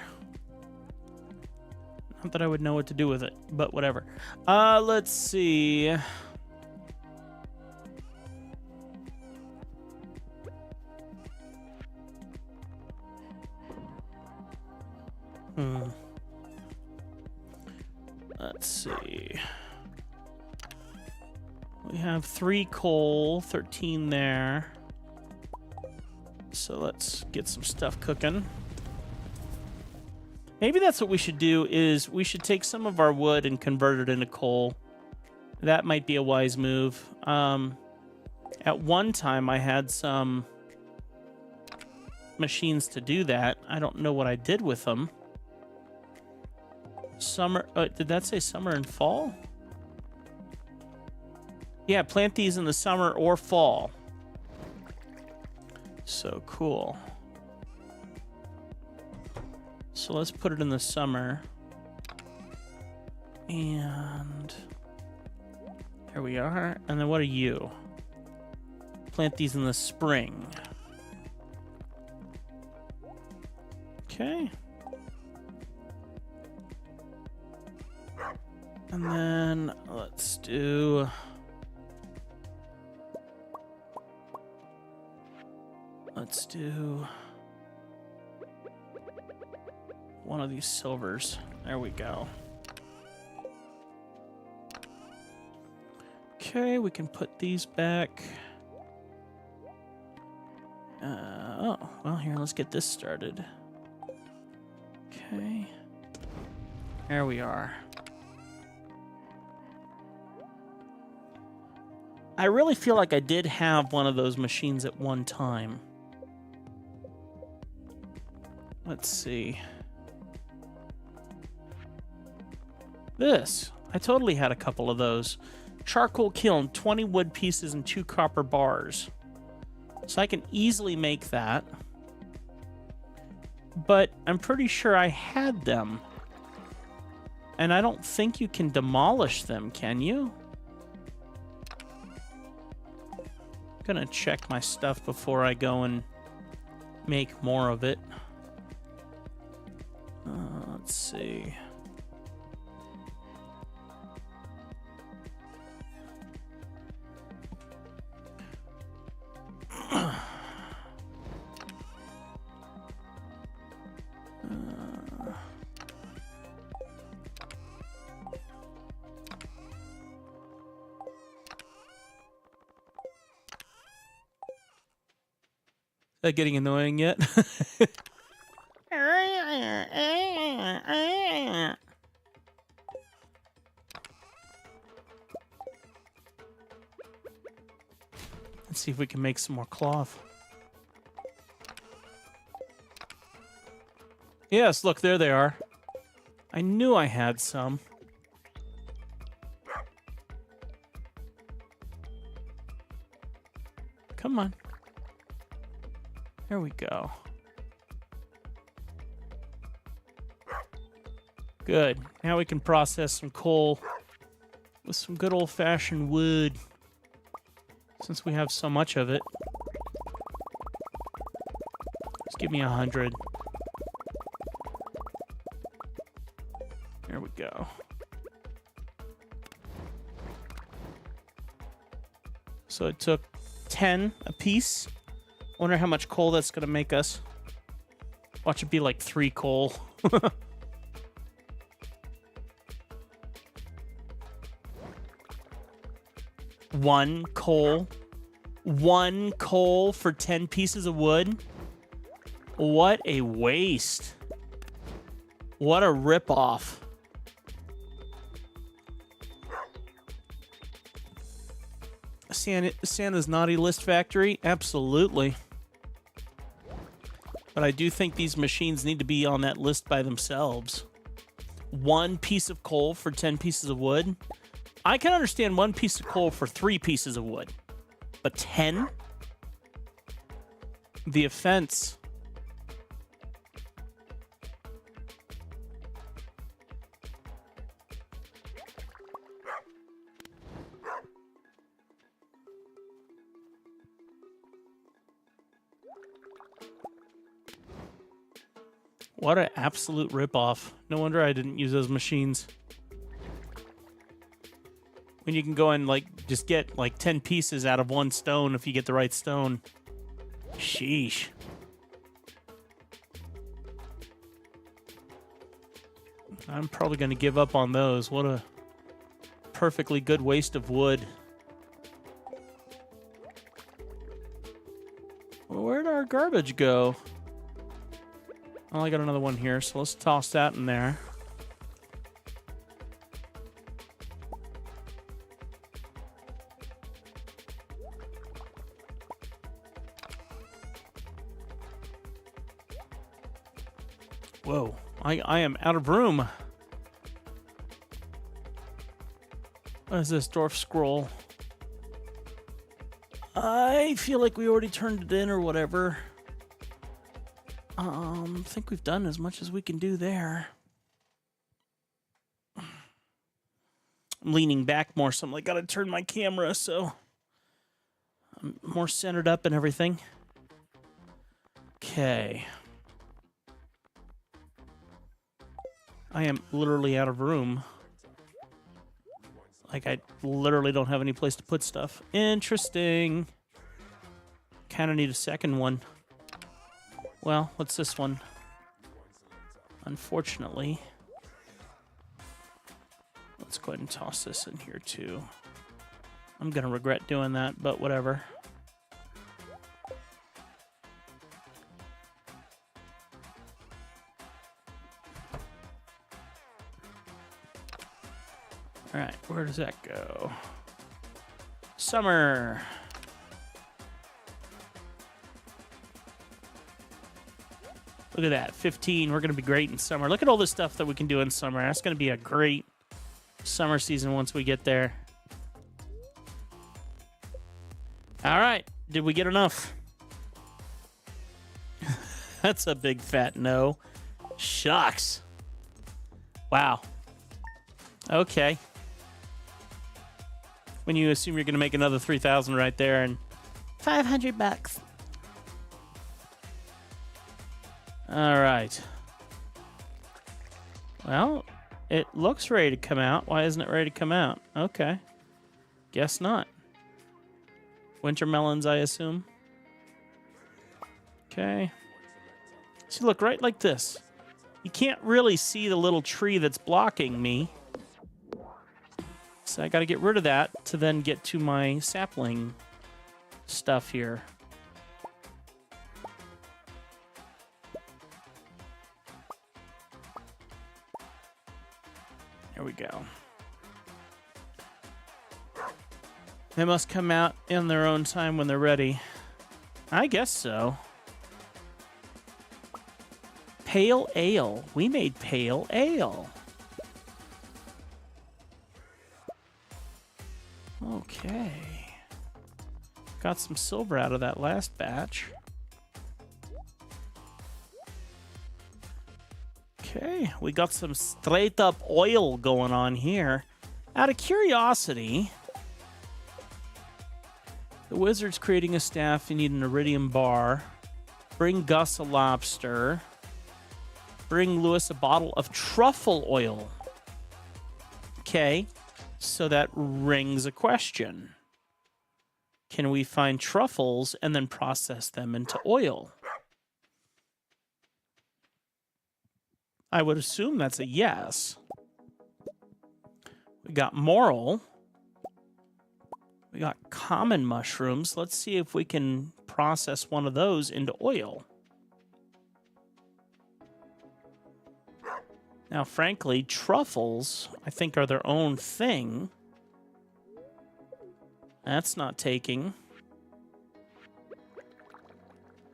Not that I would know what to do with it, but whatever. Let's see. Let's see. We have 3 coal, 13 there. So let's get some stuff cooking. Maybe that's what we should do, is we should take some of our wood and convert it into coal. That might be a wise move. At one time, I had some machines to do that. I don't know what I did with them. Summer, did that say summer and fall? Yeah, plant these in the summer or fall. So cool. So let's put it in the summer. And there we are. And then what are you? Plant these in the spring. Okay. And then let's do... let's do one of these silvers. There we go. Okay, we can put these back. Oh, well, here, let's get this started. Okay. There we are. I really feel like I did have one of those machines at one time. Let's see. This. I totally had a couple of those. Charcoal kiln, 20 wood pieces and 2 copper bars. So I can easily make that. But I'm pretty sure I had them. And I don't think you can demolish them, can you? I'm gonna check my stuff before I go and make more of it. Let's see. That getting annoying yet? Let's see if we can make some more cloth. Yes, look, there they are. I knew I had some. Come on. There we go. Good. Now we can process some coal with some good old-fashioned wood, since we have so much of it. Just give me 100. There we go. So it took 10 a piece. Wonder how much coal that's going to make us. Watch it be like 3 coal. One coal for 10 pieces of wood. What a waste. What a ripoff. Santa's naughty list factory? Absolutely. But I do think these machines need to be on that list by themselves. 1 piece of coal for 10 pieces of wood? I can understand 1 piece of coal for 3 pieces of wood. But 10? The offense. What an absolute ripoff. No wonder I didn't use those machines. When you can go and, like, just get, like, 10 pieces out of 1 stone if you get the right stone. Sheesh. I'm probably going to give up on those. What a perfectly good waste of wood. Well, where'd our garbage go? Oh, I got another one here, so let's toss that in there. Whoa, I am out of room. What is this, dwarf scroll? I feel like we already turned it in or whatever. I think we've done as much as we can do there. I'm leaning back more, so I'm like, gotta turn my camera so I'm more centered up and everything. Okay. I am literally out of room. Like, I literally don't have any place to put stuff. Interesting. Kind of need a second one. Well, what's this one? Unfortunately. Let's go ahead and toss this in here, too. I'm going to regret doing that, but whatever. All right, where does that go? Summer. Look at that, 15. We're going to be great in summer. Look at all this stuff that we can do in summer. That's going to be a great summer season once we get there. All right, did we get enough? That's a big fat no. Shucks. Wow. Okay. When you assume you're going to make another 3,000 right there and $500. All right. Well, it looks ready to come out. Why isn't it ready to come out? Okay. Guess not. Winter melons, I assume. Okay. See, look, right like this. You can't really see the little tree that's blocking me. So I got to get rid of that to then get to my sapling stuff here. go. They must come out in their own time when they're ready. I guess so. Pale ale. We made pale ale. Okay. Got some silver out of that last batch. Okay, we got some straight up oil going on here. Out of curiosity, the wizard's creating a staff. You need an iridium bar. Bring Gus a lobster. Bring Lewis a bottle of truffle oil. Okay, so that rings a question. Can we find truffles and then process them into oil? I would assume that's a yes. We got moral. We got common mushrooms. Let's see if we can process one of those into oil. Now, frankly, truffles, I think, are their own thing. That's not taking.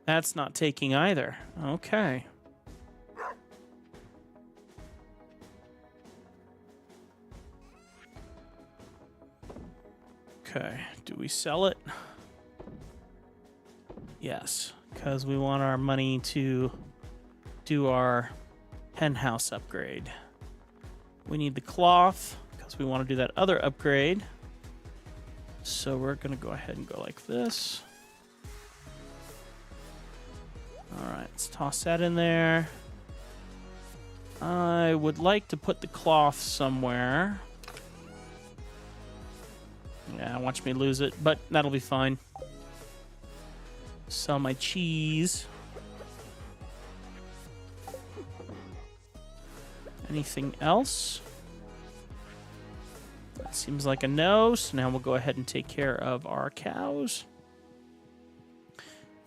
That's not taking either. Okay. Okay, do we sell it? Yes, because we want our money to do our hen house upgrade. We need the cloth because we want to do that other upgrade. So we're going to go ahead and go like this. All right, let's toss that in there. I would like to put the cloth somewhere. Yeah, watch me lose it, but that'll be fine. Sell my cheese. Anything else? That seems like a no, so now we'll go ahead and take care of our cows.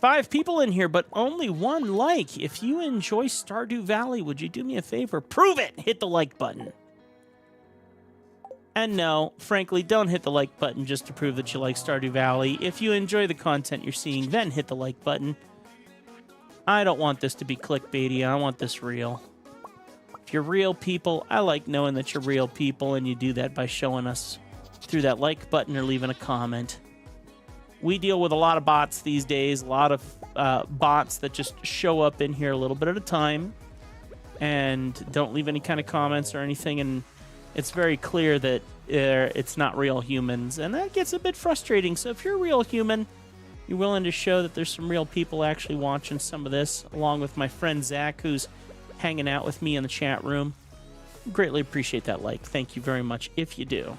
5 people in here, but only 1 like. If you enjoy Stardew Valley, would you do me a favor? Prove it! Hit the like button. And no, frankly, don't hit the like button just to prove that you like Stardew Valley. If you enjoy the content you're seeing, then hit the like button. I don't want this to be clickbaity. I want this real. If you're real people, I like knowing that you're real people, and you do that by showing us through that like button or leaving a comment. We deal with a lot of bots these days, a lot of bots that just show up in here a little bit at a time and don't leave any kind of comments or anything, and it's very clear that it's not real humans, and that gets a bit frustrating. So if you're a real human, you're willing to show that there's some real people actually watching some of this, along with my friend Zach, who's hanging out with me in the chat room. Greatly appreciate that like. Thank you very much if you do.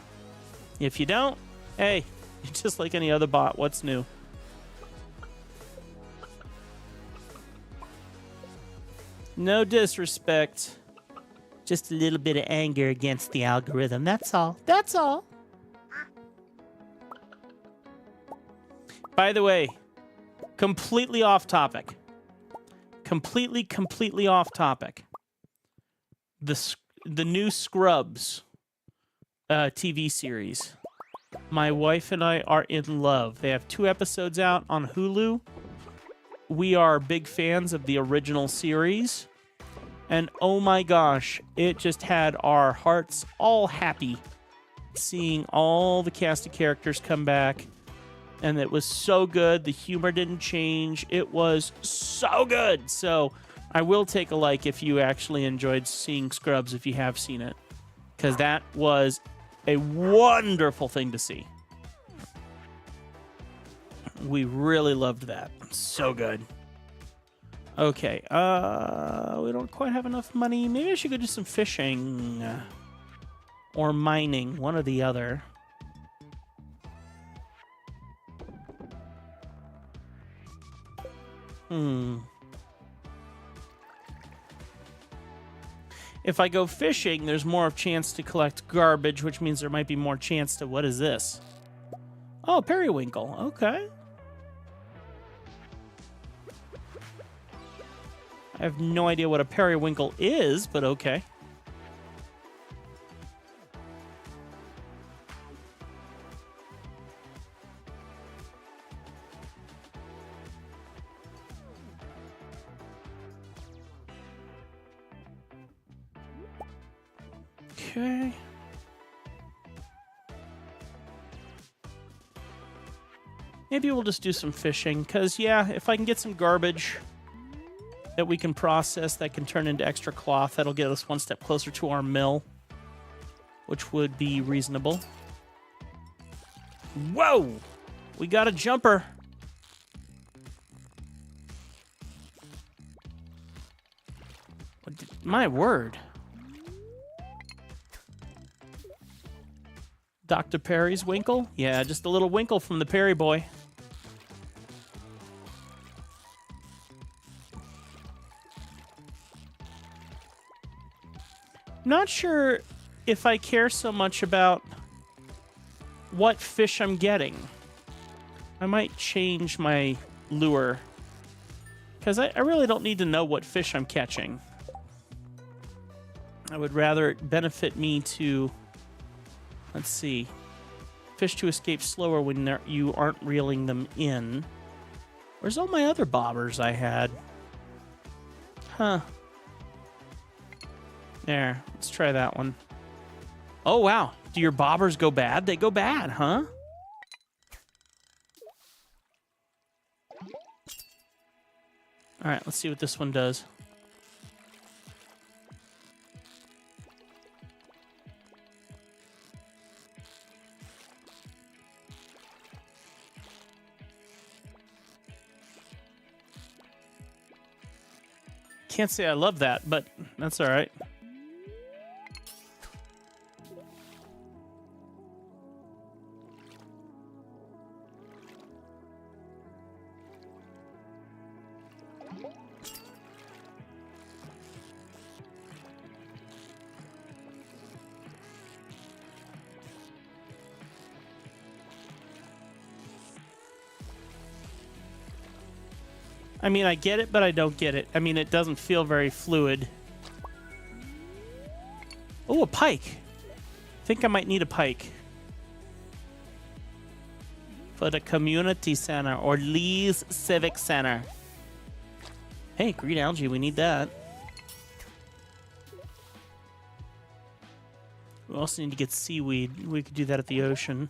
If you don't, hey, you're just like any other bot. What's new? No disrespect. Just a little bit of anger against the algorithm. That's all. That's all. By the way, completely off topic. Completely off topic. The new Scrubs TV series. My wife and I are in love. They have 2 episodes out on Hulu. We are big fans of the original series. And oh my gosh, it just had our hearts all happy seeing all the cast of characters come back. And it was so good. The humor didn't change. It was so good. So I will take a like if you actually enjoyed seeing Scrubs, if you have seen it. Because that was a wonderful thing to see. We really loved that. So good. Okay, we don't quite have enough money. Maybe I should go do some fishing or mining, one or the other. If I go fishing, there's more of a chance to collect garbage, which means there might be more chance to... What is this? Oh, periwinkle. Okay. I have no idea what a periwinkle is, but okay. Okay. Maybe we'll just do some fishing, because, yeah, if I can get some garbage that we can process that can turn into extra cloth, that'll get us one step closer to our mill, which would be reasonable. Whoa! We got a jumper. My word. Dr. Perry's Winkle? Yeah, just a little Winkle from the Perry boy. Not sure if I care so much about what fish I'm getting. I might change my lure, because I really don't need to know what fish I'm catching. I would rather it benefit me to, let's see, fish to escape slower when you aren't reeling them in. Where's all my other bobbers I had? Huh. There, let's try that one. Oh, wow. Do your bobbers go bad? They go bad, huh? All right, let's see what this one does. Can't say I love that, but that's all right. I mean, I get it, but I don't get it. I mean, it doesn't feel very fluid. Oh, a pike. I think I might need a pike. For the community center or Lee's Civic Center. Hey, green algae, we need that. We also need to get seaweed. We could do that at the ocean.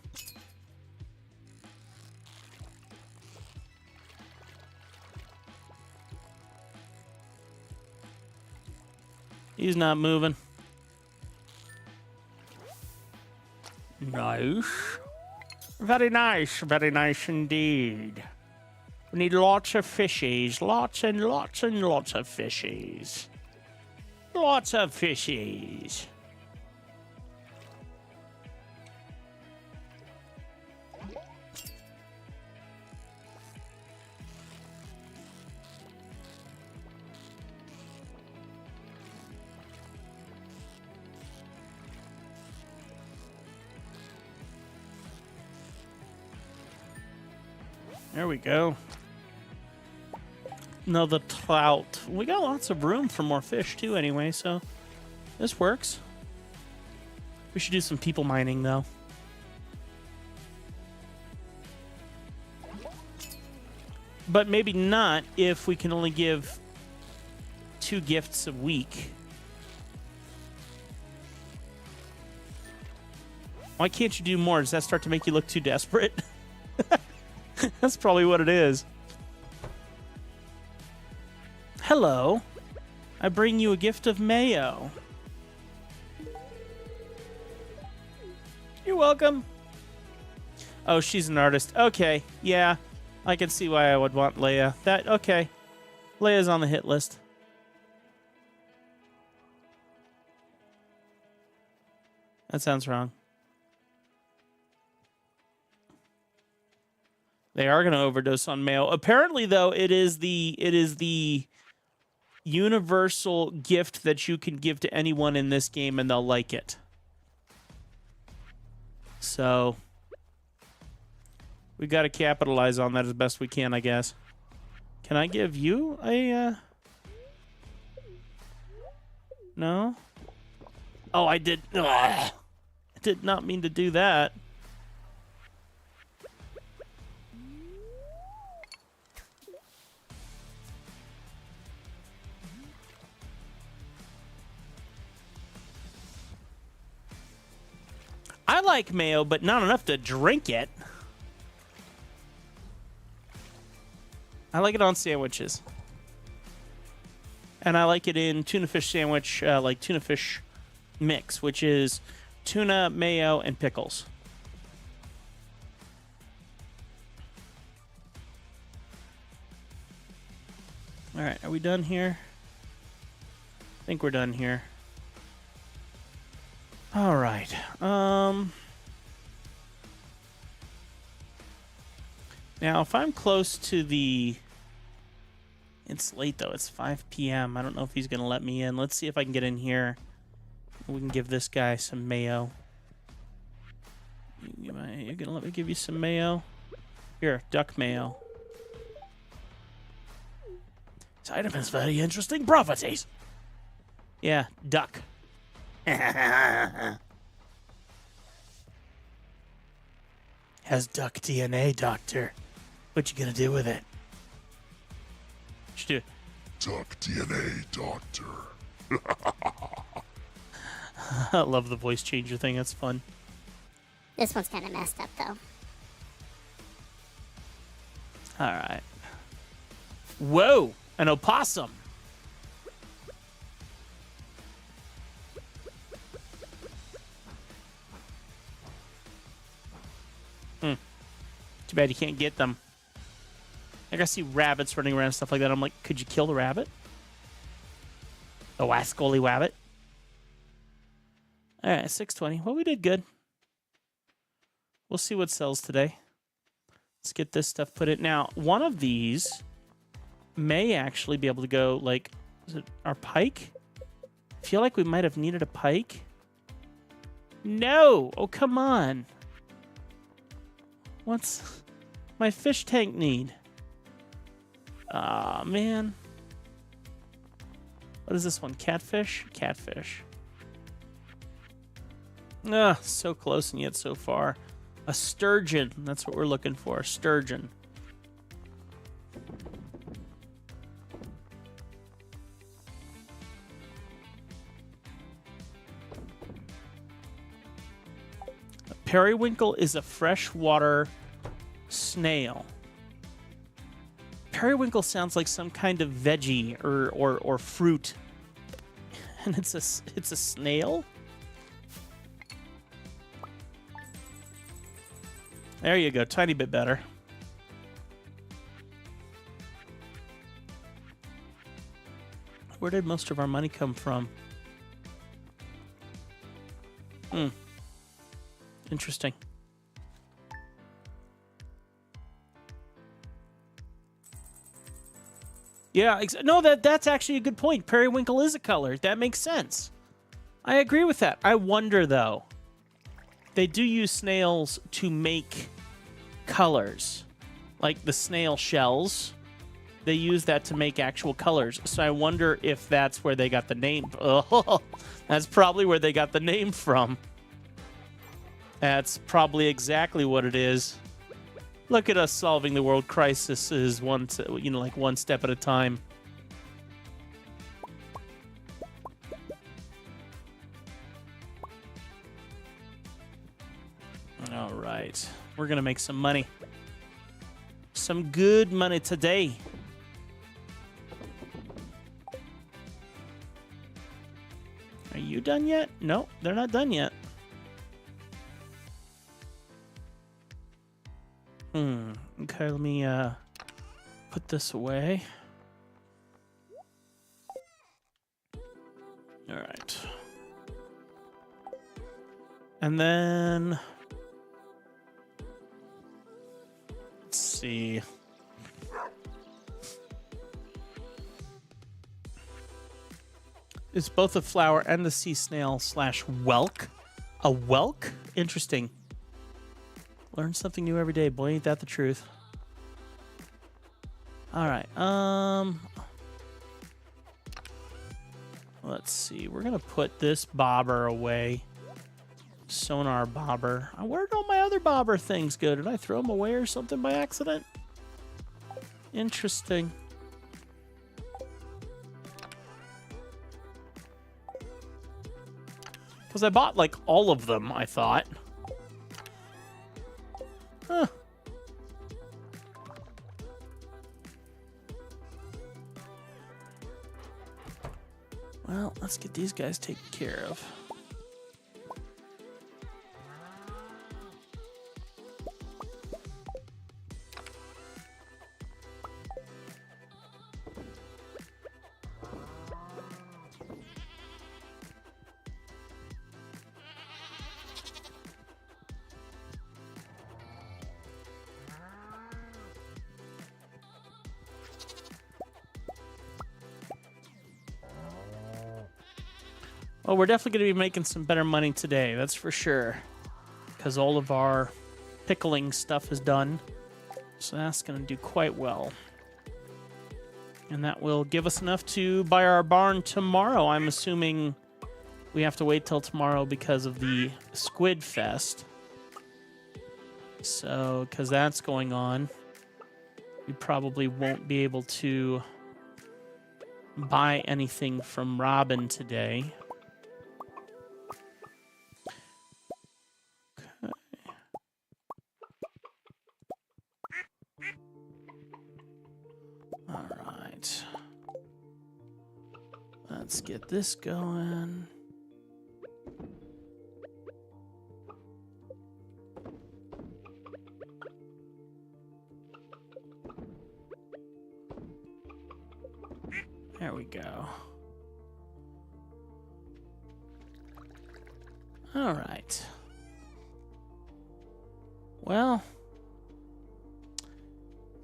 He's not moving. Nice. Very nice indeed. We need lots of fishies. Lots and lots and lots of fishies. Lots of fishies. There we go. Another trout. We got lots of room for more fish too anyway, so this works. We should do some people mining though. But maybe not if we can only give 2 gifts a week. Why can't you do more? Does that start to make you look too desperate? That's probably what it is. Hello. I bring you a gift of mayo. You're welcome. Oh, she's an artist. Okay, yeah. I can see why I would want Leia. Okay. Leia's on the hit list. That sounds wrong. They are going to overdose on mayo. Apparently, though, it is the universal gift that you can give to anyone in this game, and they'll like it. So we got to capitalize on that as best we can, I guess. Can I give you a? No. Oh, I did. Ugh. I did not mean to do that. like mayo, but not enough to drink it. I like it on sandwiches. And I like it in tuna fish sandwich, like tuna fish mix, which is tuna, mayo, and pickles. All right, are we done here? I think we're done here. All right. Now, if I'm close to the... It's late, though. It's 5 p.m. I don't know if he's going to let me in. Let's see if I can get in here. We can give this guy some mayo. You're going to let me give you some mayo? Here, duck mayo. This item has very interesting properties. Yeah, duck. Has duck DNA, Doctor. What you gonna do with it? What you do? Duck DNA, Doctor. I love the voice changer thing. That's fun. This one's kind of messed up, though. All right. Whoa, an opossum. Too bad you can't get them. Like, I see rabbits running around and stuff like that. I'm like, could you kill the rabbit? The wascally wabbit. All right, 620. Well, we did good. We'll see what sells today. Let's get this stuff put in. Now, one of these may actually be able to go, like, is it our pike? I feel like we might have needed a pike. No! Oh, come on. What's my fish tank need? Aw, man. What is this one? Catfish? Catfish. Ah, so close and yet so far. A sturgeon. That's what we're looking for. A sturgeon. A periwinkle is a freshwater snail. Periwinkle sounds like some kind of veggie or fruit. And it's a snail? There you go, tiny bit better. Where did most of our money come from? Interesting. Yeah, no, that's actually a good point. Periwinkle is a color. That makes sense. I agree with that. I wonder, though. They do use snails to make colors. Like the snail shells. They use that to make actual colors. So I wonder if that's where they got the name. Oh, that's probably where they got the name from. That's probably exactly what it is. Look at us solving the world crisis is one step at a time. All right. We're going to make some money. Some good money today. Are you done yet? No, they're not done yet. Okay, let me put this away. All right. And then let's see. It's both a flower and the sea snail / whelk. A whelk? Interesting. Learn something new every day. Boy, ain't that the truth. All right. Let's see. We're going to put this bobber away. Sonar bobber. Where did all my other bobber things go? Did I throw them away or something by accident? Interesting. Because I bought, like, all of them, I thought. Well, let's get these guys taken care of. Well, we're definitely going to be making some better money today, that's for sure. Because all of our pickling stuff is done. So that's going to do quite well. And that will give us enough to buy our barn tomorrow. I'm assuming we have to wait till tomorrow because of the Squid Fest. So, because that's going on, we probably won't be able to buy anything from Robin today. Alright. Let's get this going. There we go. Alright. Well,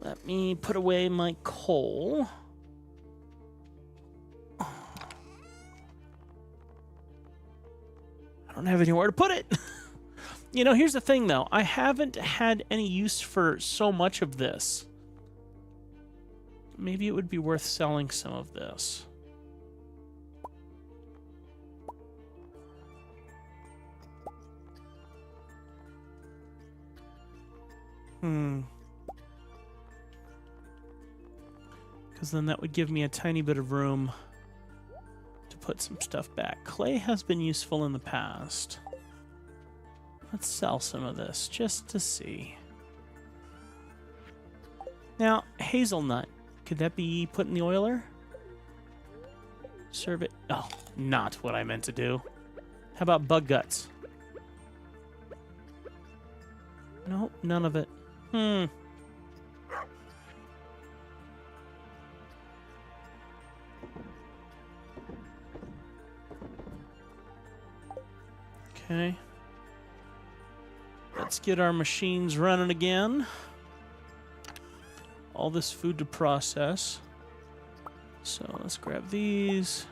let me put away my coal. I don't have anywhere to put it. You know, here's the thing, though. I haven't had any use for so much of this. Maybe it would be worth selling some of this. Because then that would give me a tiny bit of room to put some stuff back. Clay has been useful in the past. Let's sell some of this just to see. Now, hazelnut. Could that be put in the oiler? Serve it. Oh, not what I meant to do. How about bug guts? Nope, none of it. Okay. Let's get our machines running again. All this food to process. So let's grab these.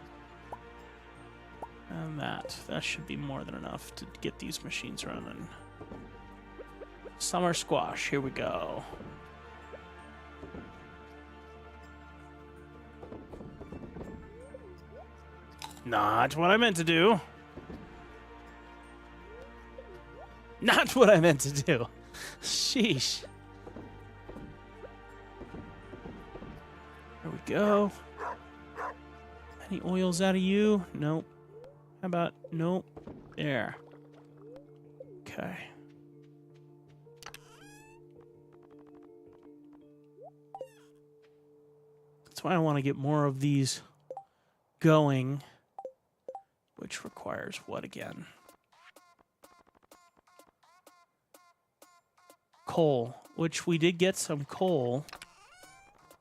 And that. That should be more than enough to get these machines running. Summer squash. Here we go. Not what I meant to do. Not what I meant to do. Sheesh. There we go. Any oils out of you? Nope. How about nope? There. Okay. That's why I want to get more of these going, which requires what again? Coal, which we did get some coal.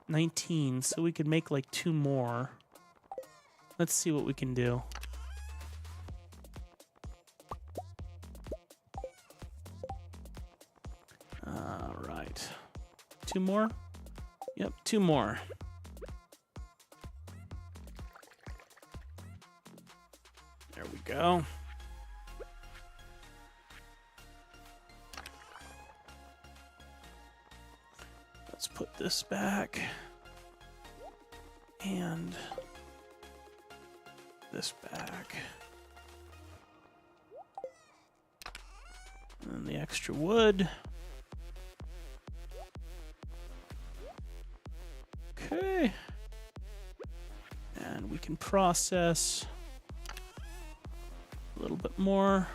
19, so we could make like 2 more. Let's see what we can do. All right. 2 more? Yep, 2 more. There we go. Let's put this back. And this back. And then the extra wood. Okay. And we can process a little bit more.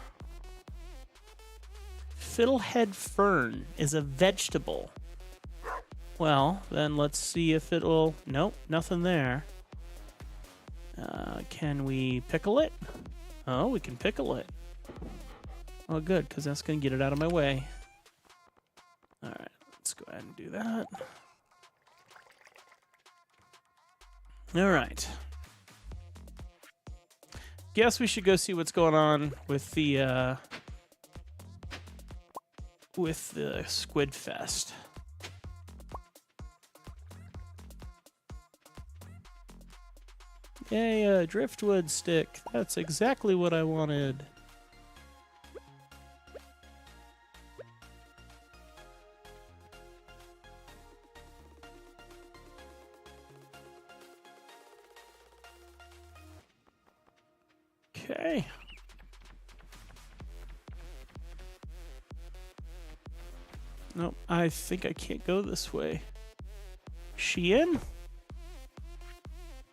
Fiddlehead fern is a vegetable. Well, then let's see if it will... Nope, nothing there. Can we pickle it? Oh, we can pickle it. Oh, good, because that's going to get it out of my way. All right, let's go ahead and do that. All right. Guess we should go see what's going on with the Squid Fest. Yay, a driftwood stick. That's exactly what I wanted. Okay. Nope, I think I can't go this way. She in?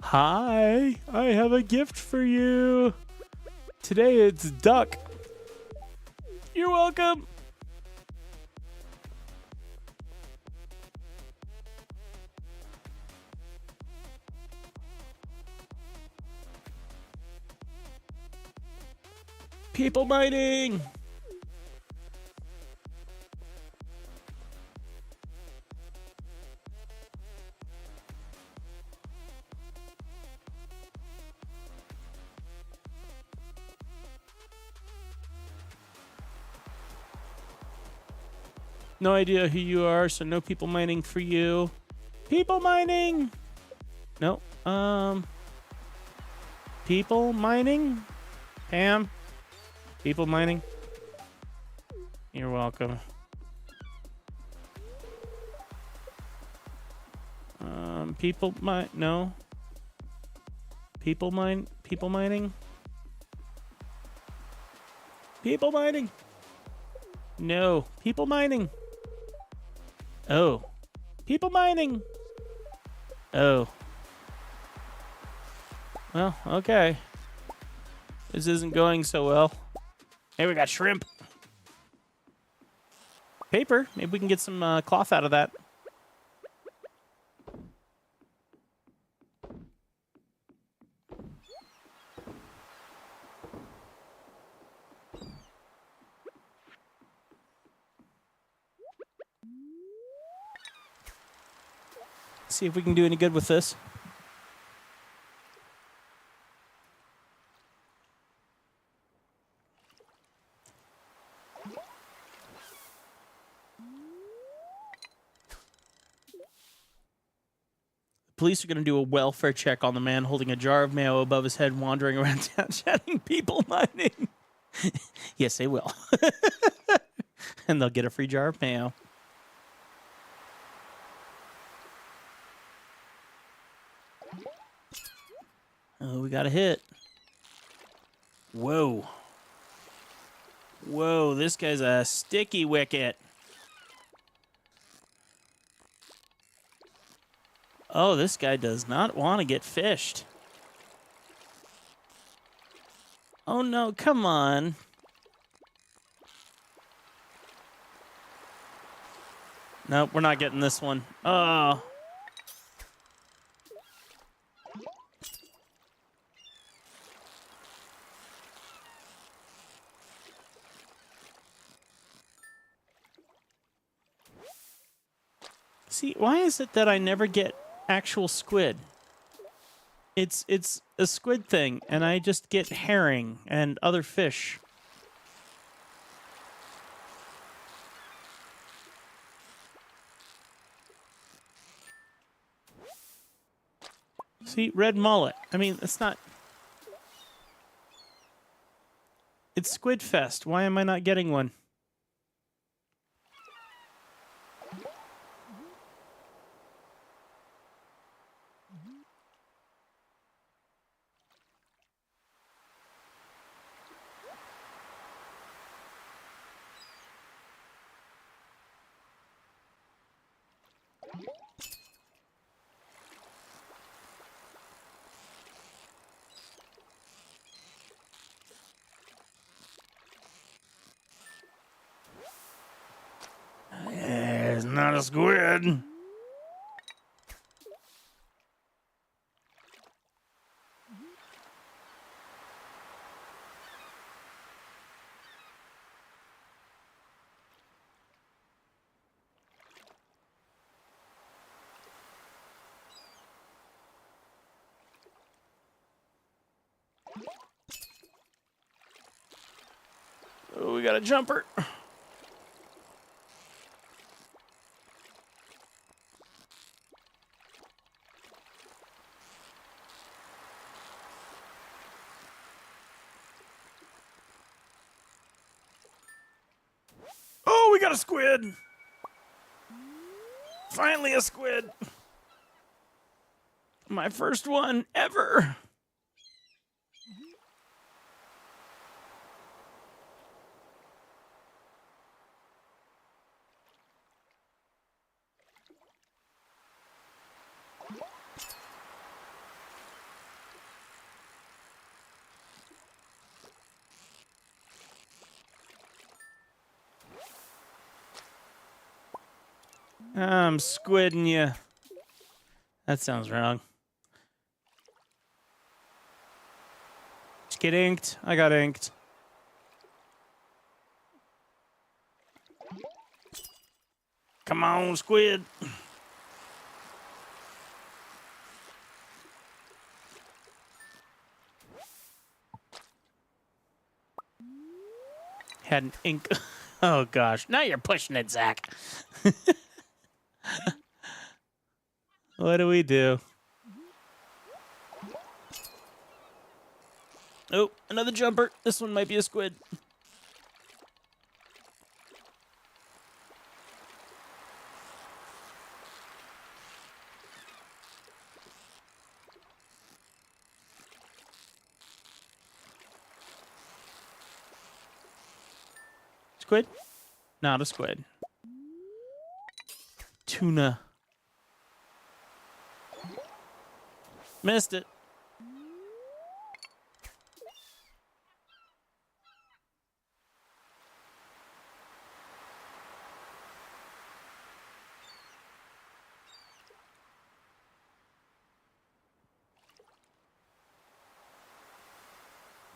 Hi, I have a gift for you. Today it's duck. You're welcome. People mining. No idea who you are, so no people mining for you. People mining. No. People mining. Pam. People mining. You're welcome. People mine. No. People mine. People mining. People mining. No. People mining. Oh. People mining. Oh. Well, okay. This isn't going so well. Hey, we got shrimp. Paper. Maybe we can get some cloth out of that. See if we can do any good with this. Police are going to do a welfare check on the man holding a jar of mayo above his head, wandering around town shouting, "People mining." Yes, they will. And they'll get a free jar of mayo. Oh, we got a hit. Whoa. Whoa, this guy's a sticky wicket. Oh, this guy does not want to get fished. Oh, no, come on. Nope, we're not getting this one. Oh. See, why is it that I never get actual squid? It's a squid thing, and I just get herring and other fish. See, red mullet. I mean, it's not... It's Squid Fest. Why am I not getting one? It's not a squid. we got a jumper. Oh, we got a squid. Finally a squid. My first one ever. I'm squidding you. That sounds wrong. Did you get inked? I got inked. Come on, squid. Had an ink. Oh, gosh. Now you're pushing it, Zach. What do we do? Oh, another jumper. This one might be a squid. Squid? Not a squid. Tuna. Missed it.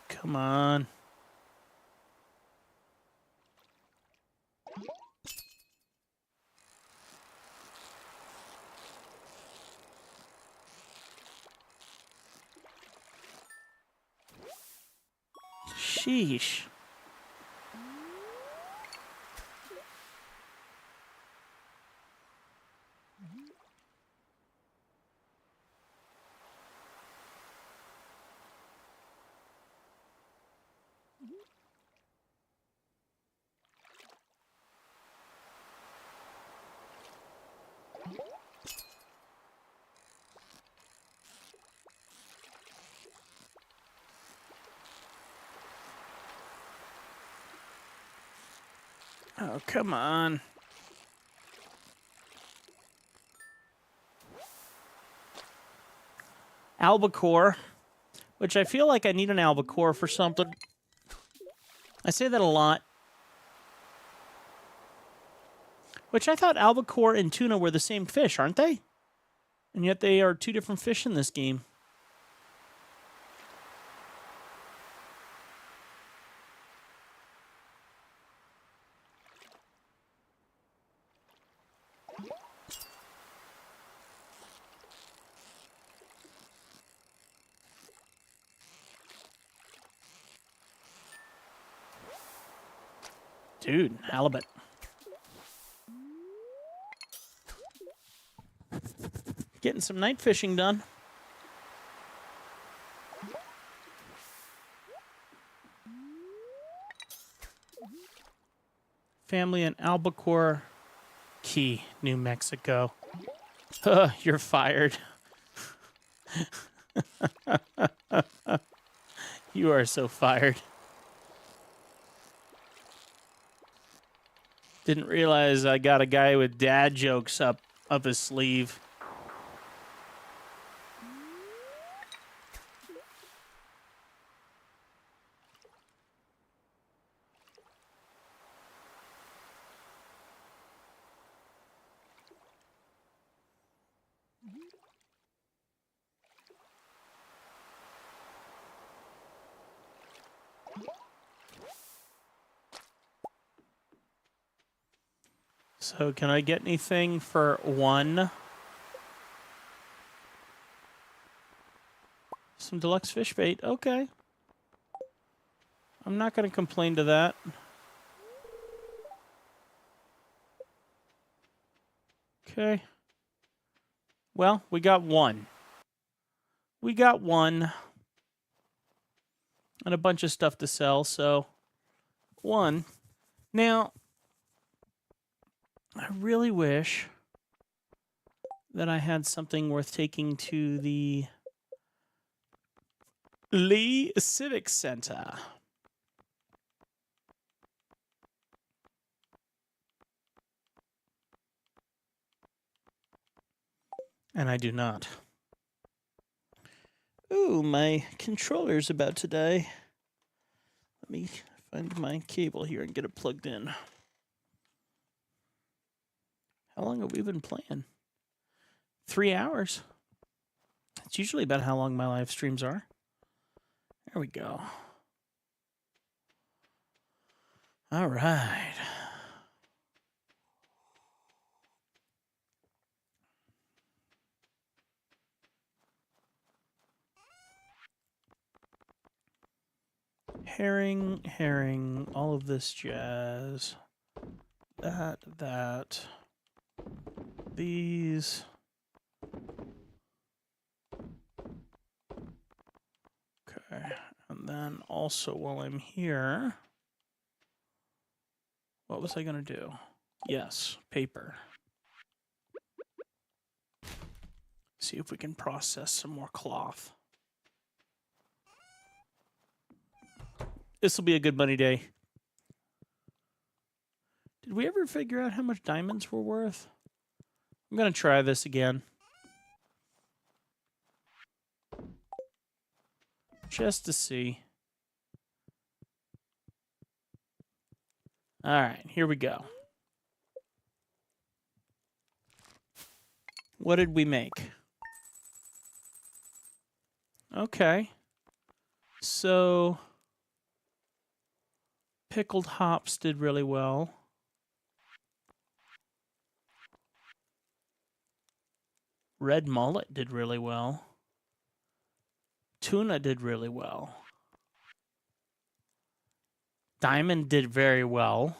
Come on. Sheesh. Oh, come on. Albacore, which I feel like I need an albacore for something. I say that a lot. Which I thought albacore and tuna were the same fish, aren't they? And yet they are two different fish in this game. Dude, halibut. Getting some night fishing done. Family in Albacore Key, New Mexico. You're fired. You are so fired. Didn't realize I got a guy with dad jokes up his sleeve. So can I get anything for one? Some deluxe fish bait. Okay. I'm not going to complain to that. Okay. Well, we got one. We got one. And a bunch of stuff to sell, so one. Now, I really wish that I had something worth taking to the Lee Civic Center. And I do not. Ooh, my controller's about to die. Let me find my cable here and get it plugged in. How long have we been playing? 3 hours. That's usually about how long my live streams are. There we go. All right. Herring, all of this jazz. That. These. Okay. And then also while I'm here, what was I going to do? Yes, paper. See if we can process some more cloth. This will be a good money day. Did we ever figure out how much diamonds were worth? I'm going to try this again. Just to see. All right, here we go. What did we make? Okay. So, pickled hops did really well. Red mullet did really well. Tuna did really well. Diamond did very well.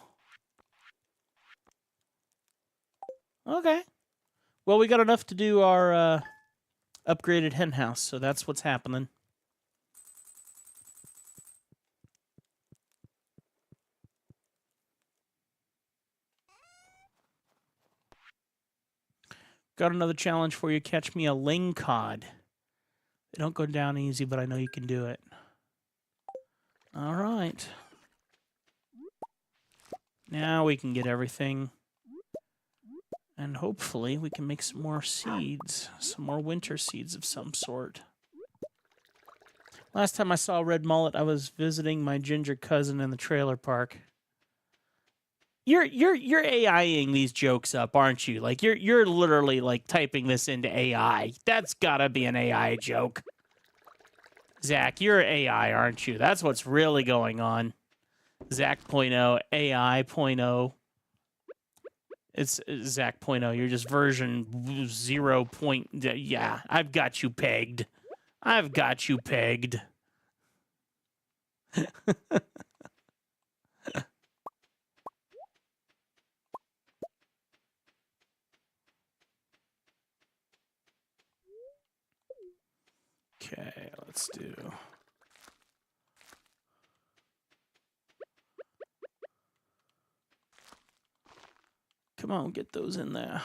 Okay. Well, we got enough to do our upgraded hen house, so that's what's happening. Got another challenge for you. Catch me a ling cod. They don't go down easy, but I know you can do it. All right. Now we can get everything. And hopefully we can make some more seeds. Some more winter seeds of some sort. Last time I saw red mullet, I was visiting my ginger cousin in the trailer park. You're AIing these jokes up, aren't you? Like you're literally like typing this into AI. That's gotta be an AI joke. Zach, you're AI, aren't you? That's what's really going on. Zach.0, AI.0. It's Zach.0. You're just version 0. Yeah, I've got you pegged. I've got you pegged. Okay, let's do... Come on, get those in there.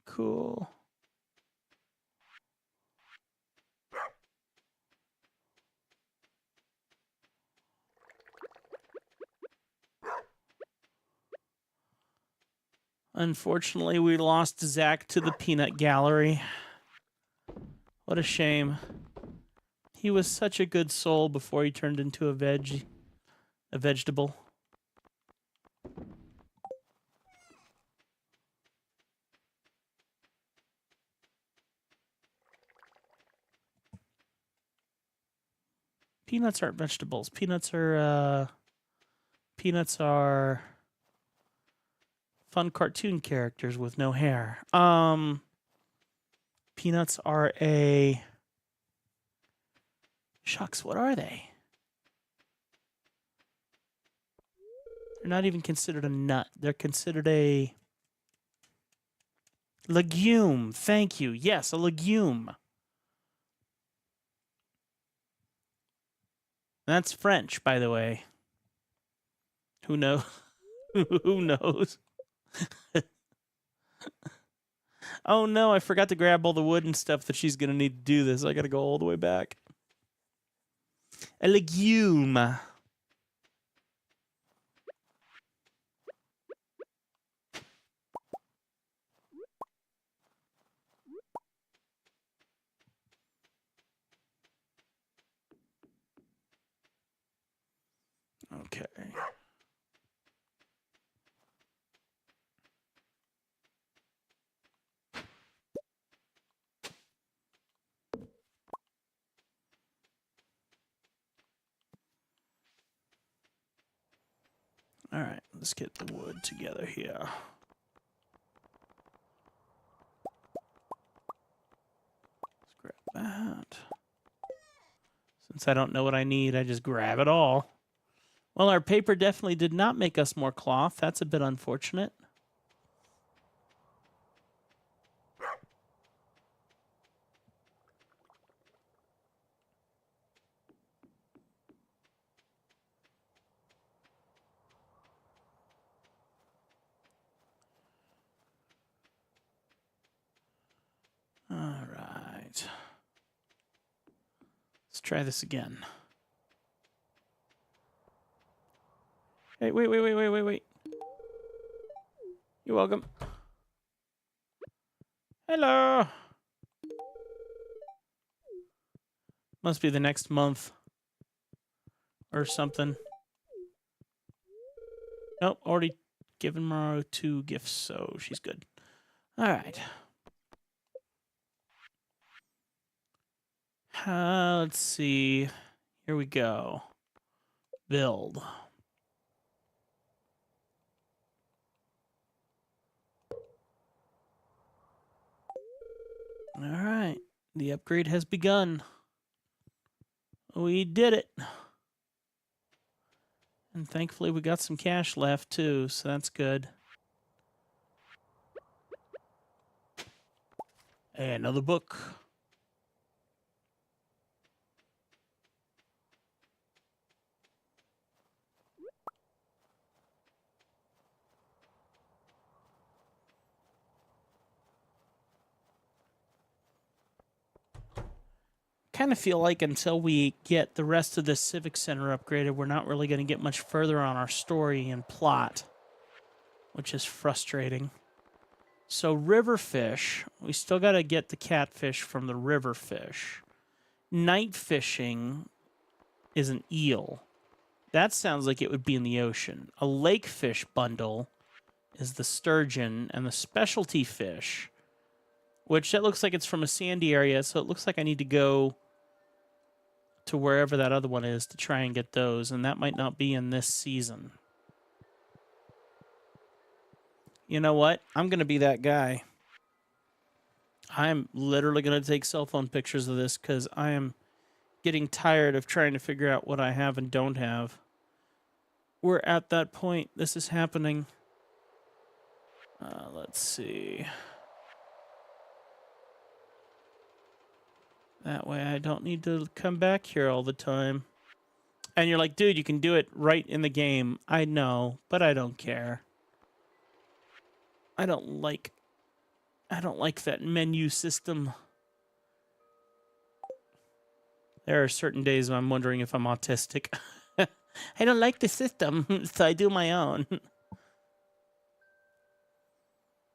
Cool. Unfortunately, we lost Zach to the peanut gallery. What a shame. He was such a good soul before he turned into a vegetable. Peanuts aren't vegetables. Peanuts are fun cartoon characters with no hair. Peanuts are a... Shucks, what are they? They're not even considered a nut. They're considered a legume. Thank you. Yes, a legume. That's French, by the way. Who knows? Who knows? Oh no, I forgot to grab all the wood and stuff that she's going to need to do this. I got to go all the way back. A legume. Okay. All right, let's get the wood together here. Let's grab that. Since I don't know what I need, I just grab it all. Well, our paper definitely did not make us more cloth. That's a bit unfortunate. All right. Let's try this again. Hey, wait. You're welcome. Hello. Must be the next month or something. Nope, already given Maro 2 gifts, so she's good. All right. Let's see. Here we go. Build. All right. The upgrade has begun. We did it. And thankfully we got some cash left too, so that's good. Hey, another book. Kind of feel like until we get the rest of the Civic Center upgraded, we're not really going to get much further on our story and plot, which is frustrating. So river fish, we still got to get the catfish from the river fish. Night fishing is an eel. That sounds like it would be in the ocean. A lake fish bundle is the sturgeon, and the specialty fish, which that looks like it's from a sandy area, so it looks like I need to go to wherever that other one is to try and get those, and that might not be in this season. You know what? I'm going to be that guy. I'm literally going to take cell phone pictures of this because I am getting tired of trying to figure out what I have and don't have. We're at that point. This is happening. Let's see. That way I don't need to come back here all the time. And you're like, dude, you can do it right in the game. I know, but I don't care. I don't like that menu system. There are certain days when I'm wondering if I'm autistic. I don't like the system, so I do my own.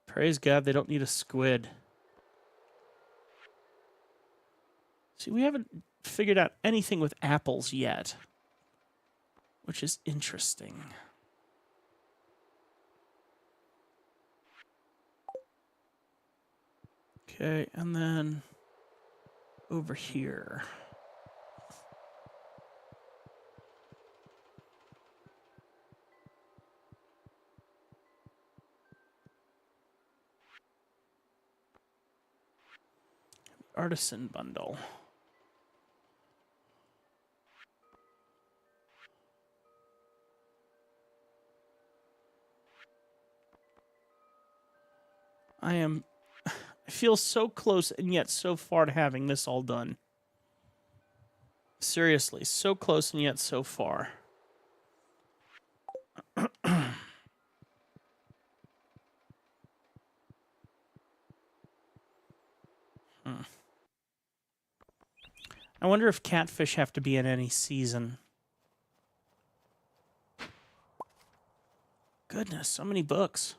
Praise God, they don't need a squid. See, we haven't figured out anything with apples yet, which is interesting. Okay, and then over here. Artisan bundle. I feel so close and yet so far to having this all done. Seriously, so close and yet so far. I wonder if catfish have to be in any season. Goodness, so many books.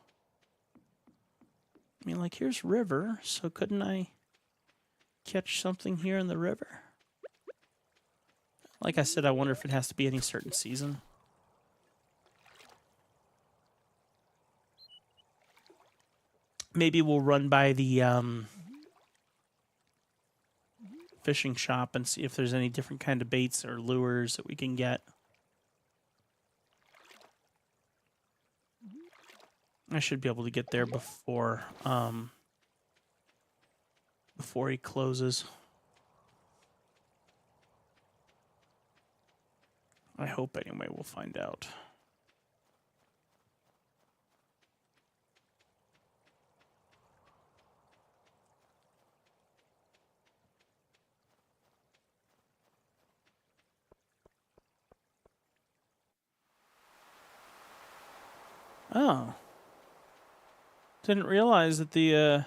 I mean, like, here's river, so couldn't I catch something here in the river? Like I said, I wonder if it has to be any certain season. Maybe we'll run by the fishing shop and see if there's any different kind of baits or lures that we can get. I should be able to get there before he closes. I hope anyway, we'll find out. Oh. Didn't realize that the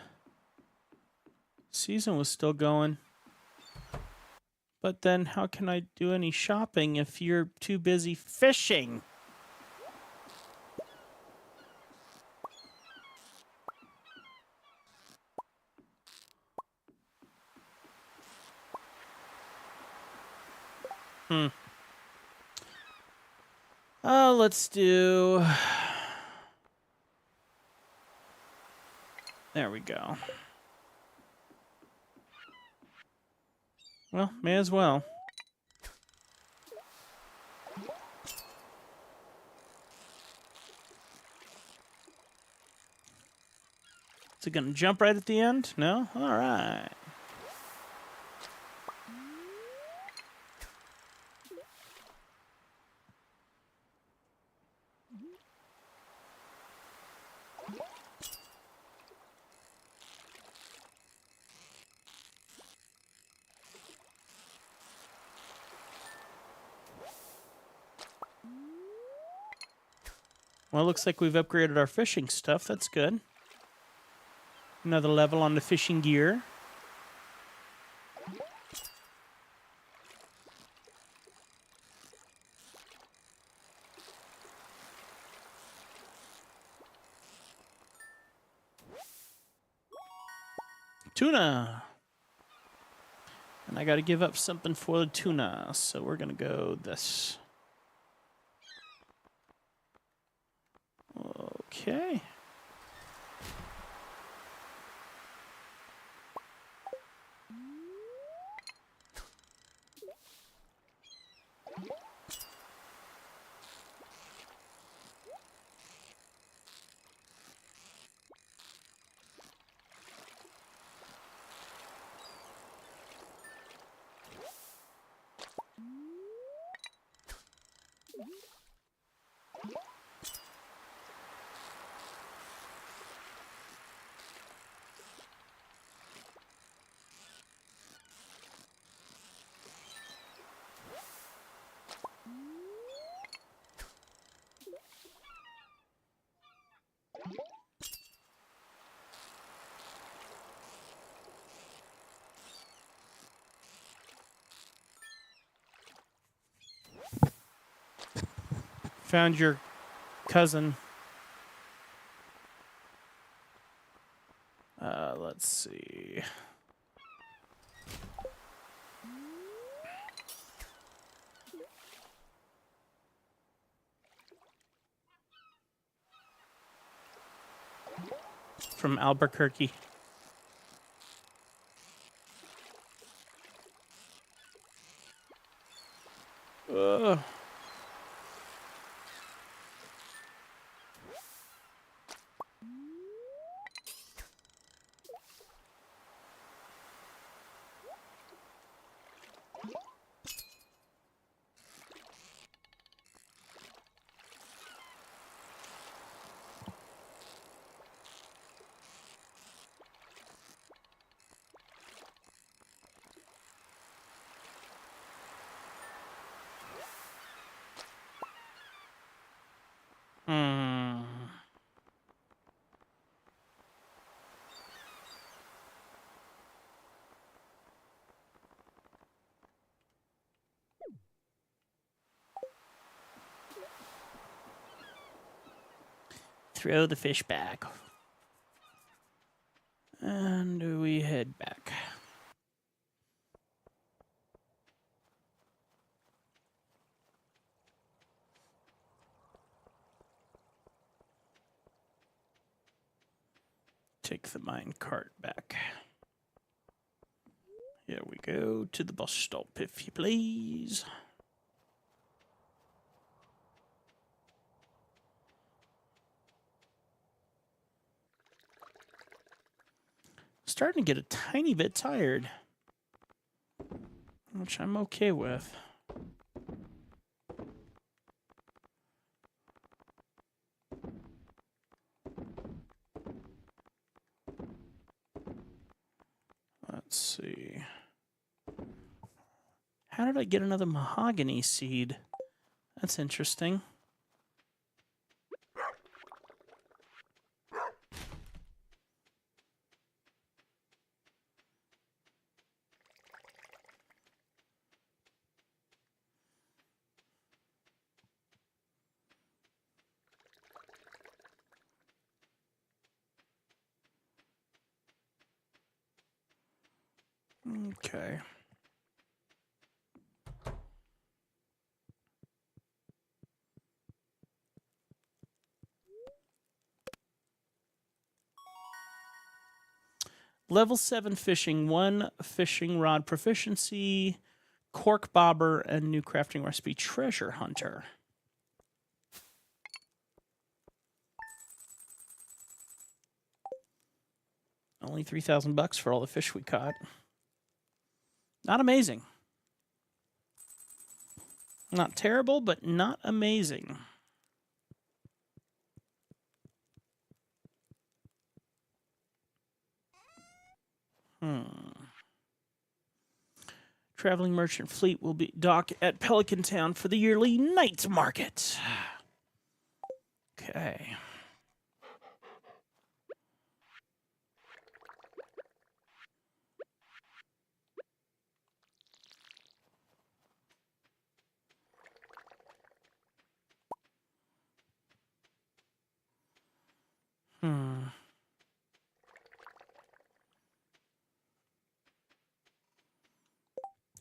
season was still going. But then how can I do any shopping if you're too busy fishing? Oh, let's do... There we go. Well, may as well. Is it gonna jump right at the end? No? Alright. Well, it looks like we've upgraded our fishing stuff. That's good. Another level on the fishing gear. Tuna! And I gotta give up something for the tuna, so we're gonna go this. Okay. Found your cousin. Let's see. From Albuquerque. Ugh. throw the fish back. And we head back. Take the mine cart back. Here we go to the bus stop, if you please. Starting to get a tiny bit tired, which I'm okay with. Let's see. How did I get another mahogany seed? That's interesting. Okay. Level 7 fishing, 1 fishing rod proficiency, cork bobber, and new crafting recipe, treasure hunter. Only $3,000 for all the fish we caught. Not amazing. Not terrible, but not amazing. Traveling merchant fleet will be dock at Pelican Town for the yearly night market. Okay.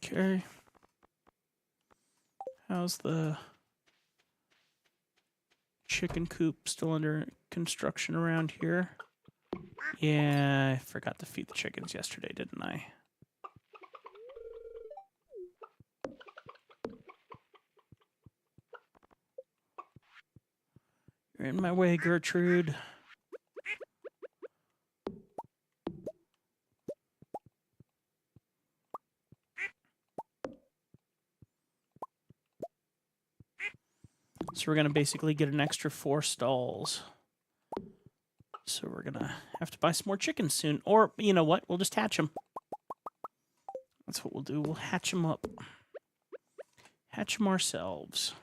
Okay. How's the chicken coop still under construction around here? Yeah, I forgot to feed the chickens yesterday, didn't I? You're in my way, Gertrude. So we're going to basically get an extra 4 stalls. So we're going to have to buy some more chickens soon. Or, you know what? We'll just hatch them. That's what we'll do. We'll hatch them up. Hatch them ourselves.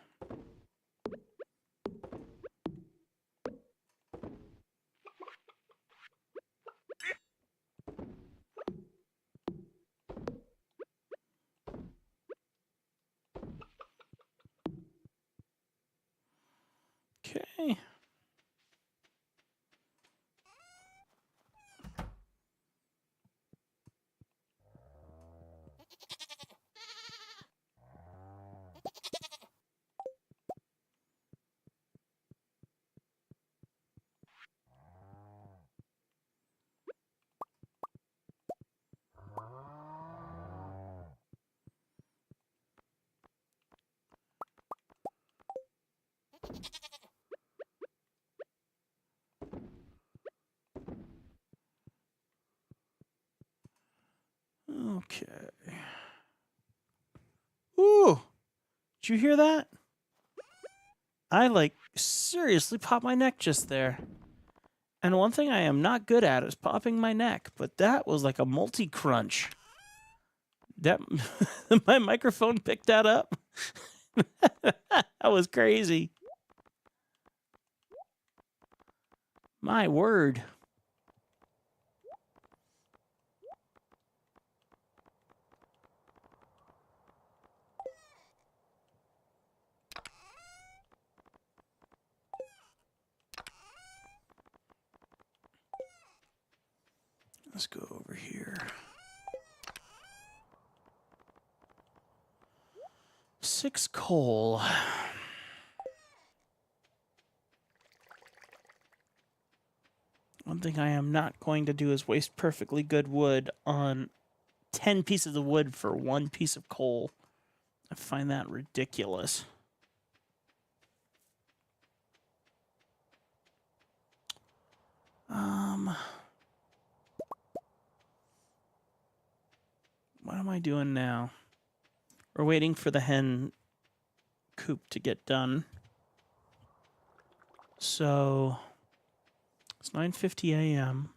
Okay. Okay. Ooh! Did you hear that? I, like, seriously popped my neck just there. And one thing I am not good at is popping my neck, but that was like a multi-crunch. That my microphone picked that up. That was crazy. My word. Let's go over here. 6 coal. One thing I am not going to do is waste perfectly good wood on 10 pieces of wood for 1 piece of coal. I find that ridiculous. What am I doing now? We're waiting for the hen coop to get done. So it's 9:50 a.m.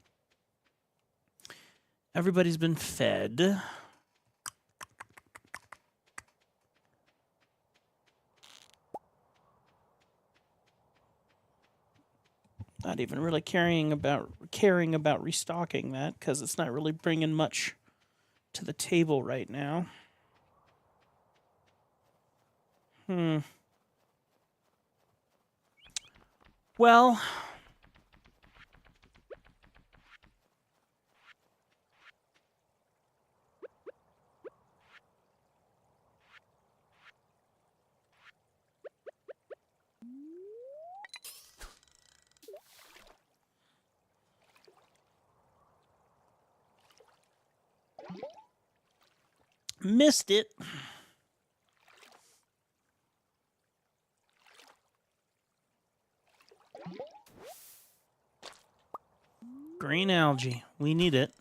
Everybody's been fed. Not even really caring about restocking that because it's not really bringing much to the table right now. Well, missed it. Green algae. We need it.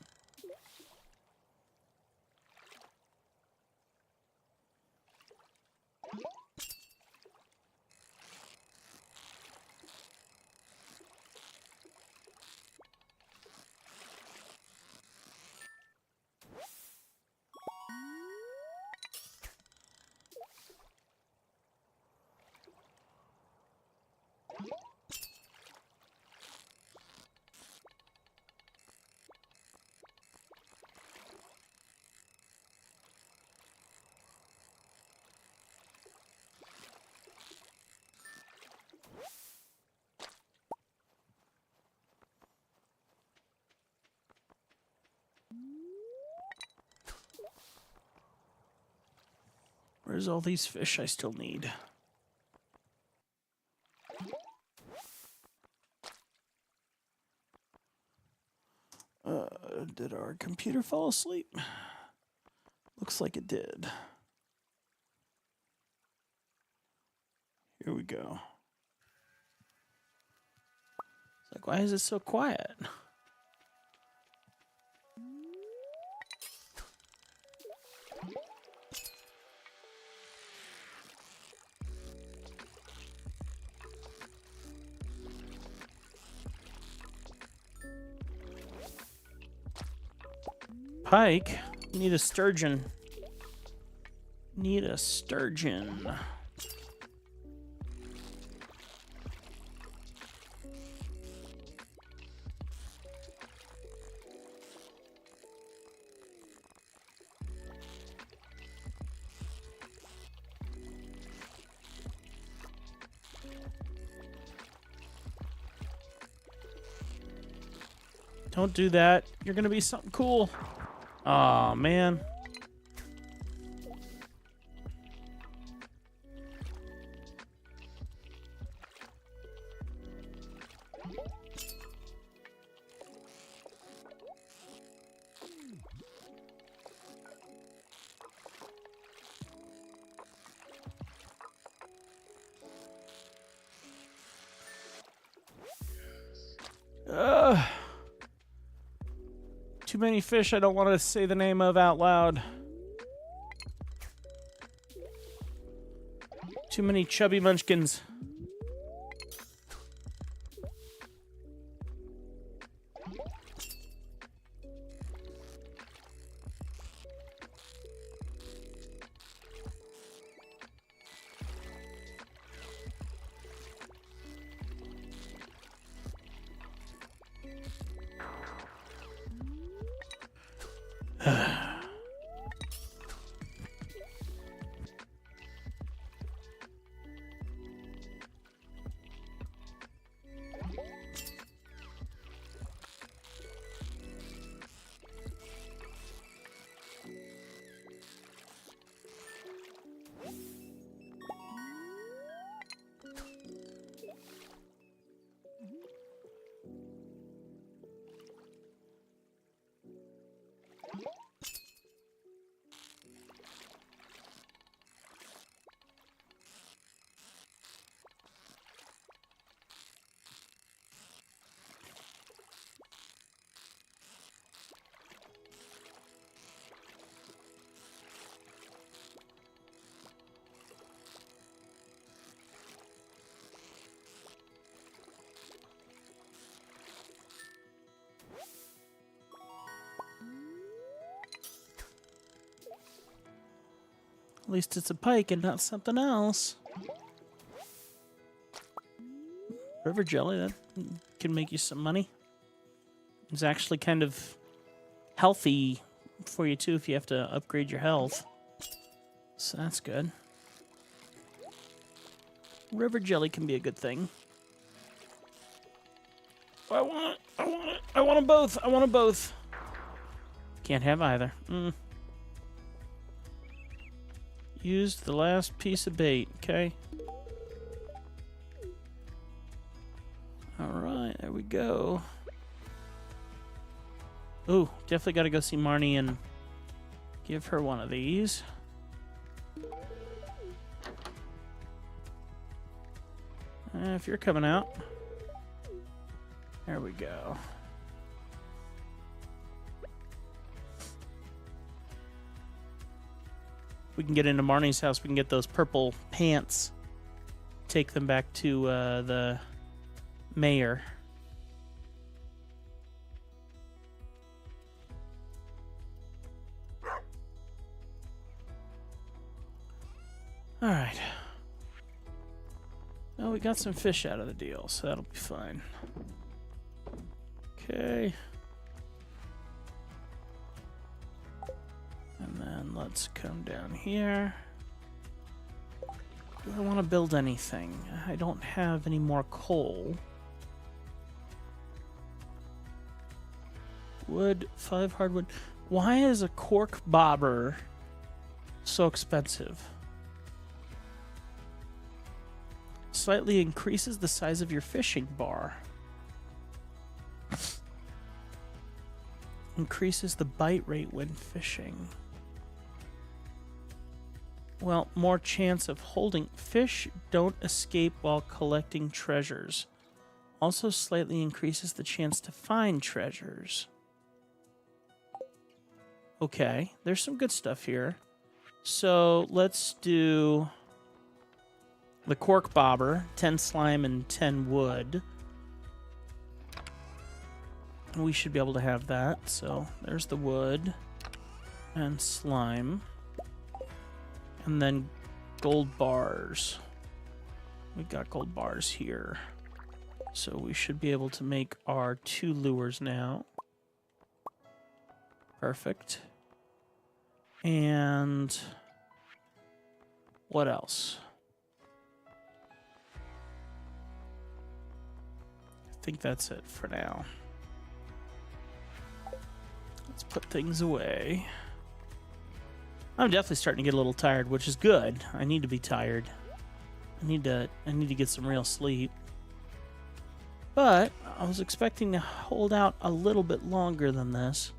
Where's all these fish I still need? Did our computer fall asleep? Looks like it did. Here we go. It's like, why is it so quiet? Pike? Need a sturgeon. Need a sturgeon. Don't do that. You're gonna be something cool. Aw, man. Too many fish I don't want to say the name of out loud. Too many chubby munchkins. least it's a pike and not something else. River jelly, that can make you some money. It's actually kind of healthy for you too if you have to upgrade your health. So that's good. River jelly can be a good thing. I want it. I want it. I want them both. I want them both. Can't have either. Used the last piece of bait. Okay. Alright, there we go. Ooh, definitely got to go see Marnie and give her one of these. If you're coming out. There we go. We can get into Marnie's house. We can get those purple pants. Take them back to the mayor. All right. Well, we got some fish out of the deal, so that'll be fine. Okay. And then let's come down here. Do I want to build anything? I don't have any more coal. Wood, 5 hardwood. Why is a cork bobber so expensive? Slightly increases the size of your fishing bar. Increases the bite rate when fishing. Well, more chance of holding. Fish don't escape while collecting treasures. Also slightly increases the chance to find treasures. Okay, there's some good stuff here. So let's do the cork bobber, 10 slime and 10 wood. We should be able to have that. So there's the wood and slime. And then gold bars. We got gold bars here. So we should be able to make our 2 lures now. Perfect. And what else? I think that's it for now. Let's put things away. I'm definitely starting to get a little tired, which is good. I need to be tired. I need to get some real sleep. But I was expecting to hold out a little bit longer than this.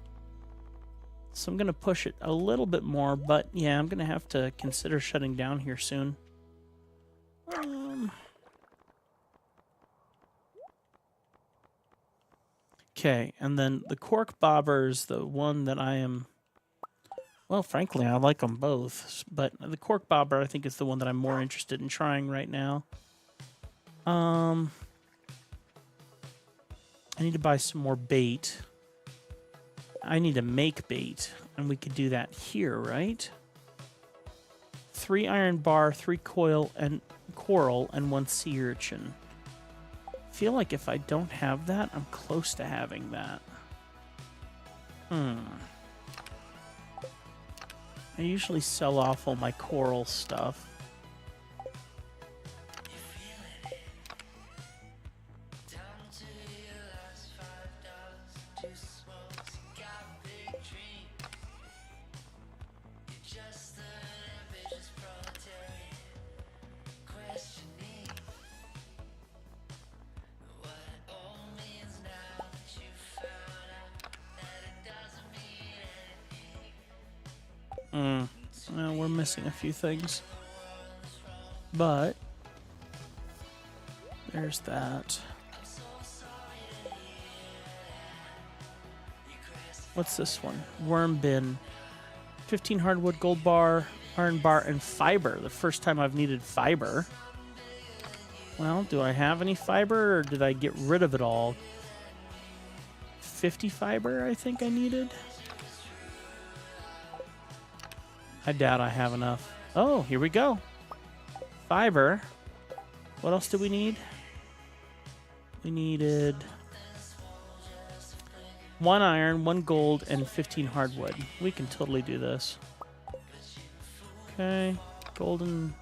So I'm going to push it a little bit more, but yeah, I'm going to have to consider shutting down here soon. Okay, and then the cork bobber is the one that I am... Well, frankly, I like them both, but the cork bobber I think is the one that I'm more interested in trying right now. I need to buy some more bait. I need to make bait, and we could do that here, right? 3 iron bar, 3 coral, and 1 sea urchin. I feel like if I don't have that, I'm close to having that. I usually sell off all my coral stuff. Well, we're missing a few things. But there's that. What's this one? Worm bin. 15 hardwood, gold bar, iron bar, and fiber. The first time I've needed fiber. Well, do I have any fiber, or did I get rid of it all? 50 fiber, I think I needed. I doubt I have enough. Oh, here we go. Fiber. What else do we need? We needed 1 iron, 1 gold, and 15 hardwood. We can totally do this. Okay. Golden,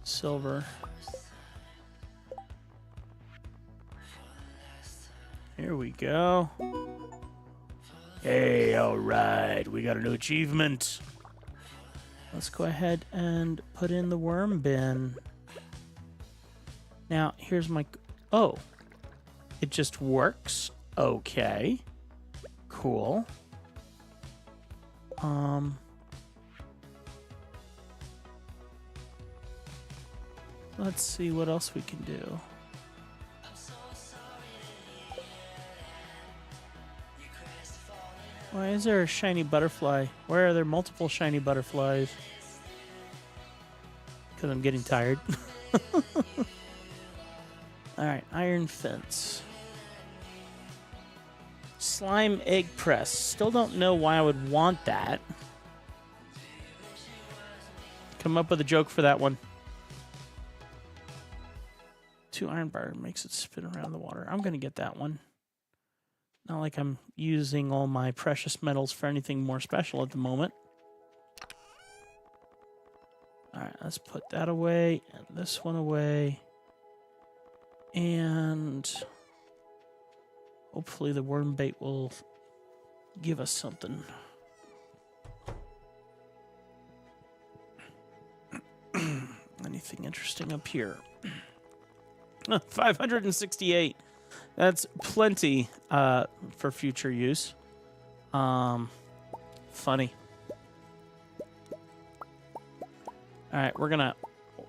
silver. Here we go. Hey, all right. We got a new achievement. Let's go ahead and put in the worm bin. Now, here's my... Oh. It just works? Okay. Cool. Let's see what else we can do. Why is there a shiny butterfly? Where are there multiple shiny butterflies? Because I'm getting tired. Alright, iron fence. Slime egg press. Still don't know why I would want that. Come up with a joke for that one. 2 iron bar makes it spin around the water. I'm going to get that one. Not like I'm using all my precious metals for anything more special at the moment. Alright, let's put that away and this one away. And hopefully the worm bait will give us something. Anything interesting up here? 568. That's plenty for future use. Funny. All right, we're gonna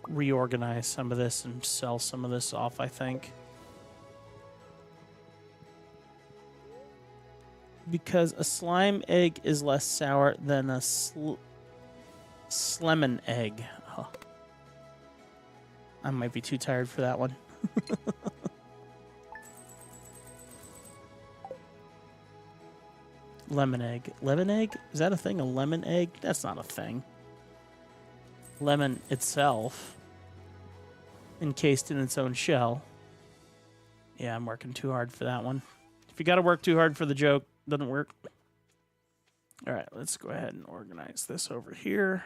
reorganize some of this and sell some of this off, I think. Because a slime egg is less sour than a slemon egg. Oh. I might be too tired for that one. Lemon egg. Lemon egg? Is that a thing? A lemon egg? That's not a thing. Lemon itself, encased in its own shell. Yeah, I'm working too hard for that one. If you got to work too hard for the joke, doesn't work. All right, let's go ahead and organize this over here.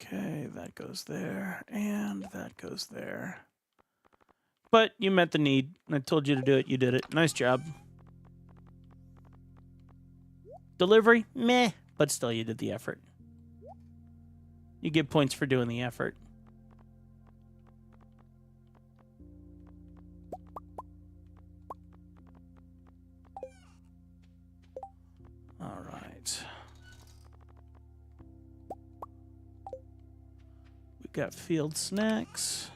Okay, that goes there, and that goes there. But you met the need. I told you to do it. You did it. Nice job. Delivery? Meh. But still, you did the effort. You get points for doing the effort. All right. We've got field snacks.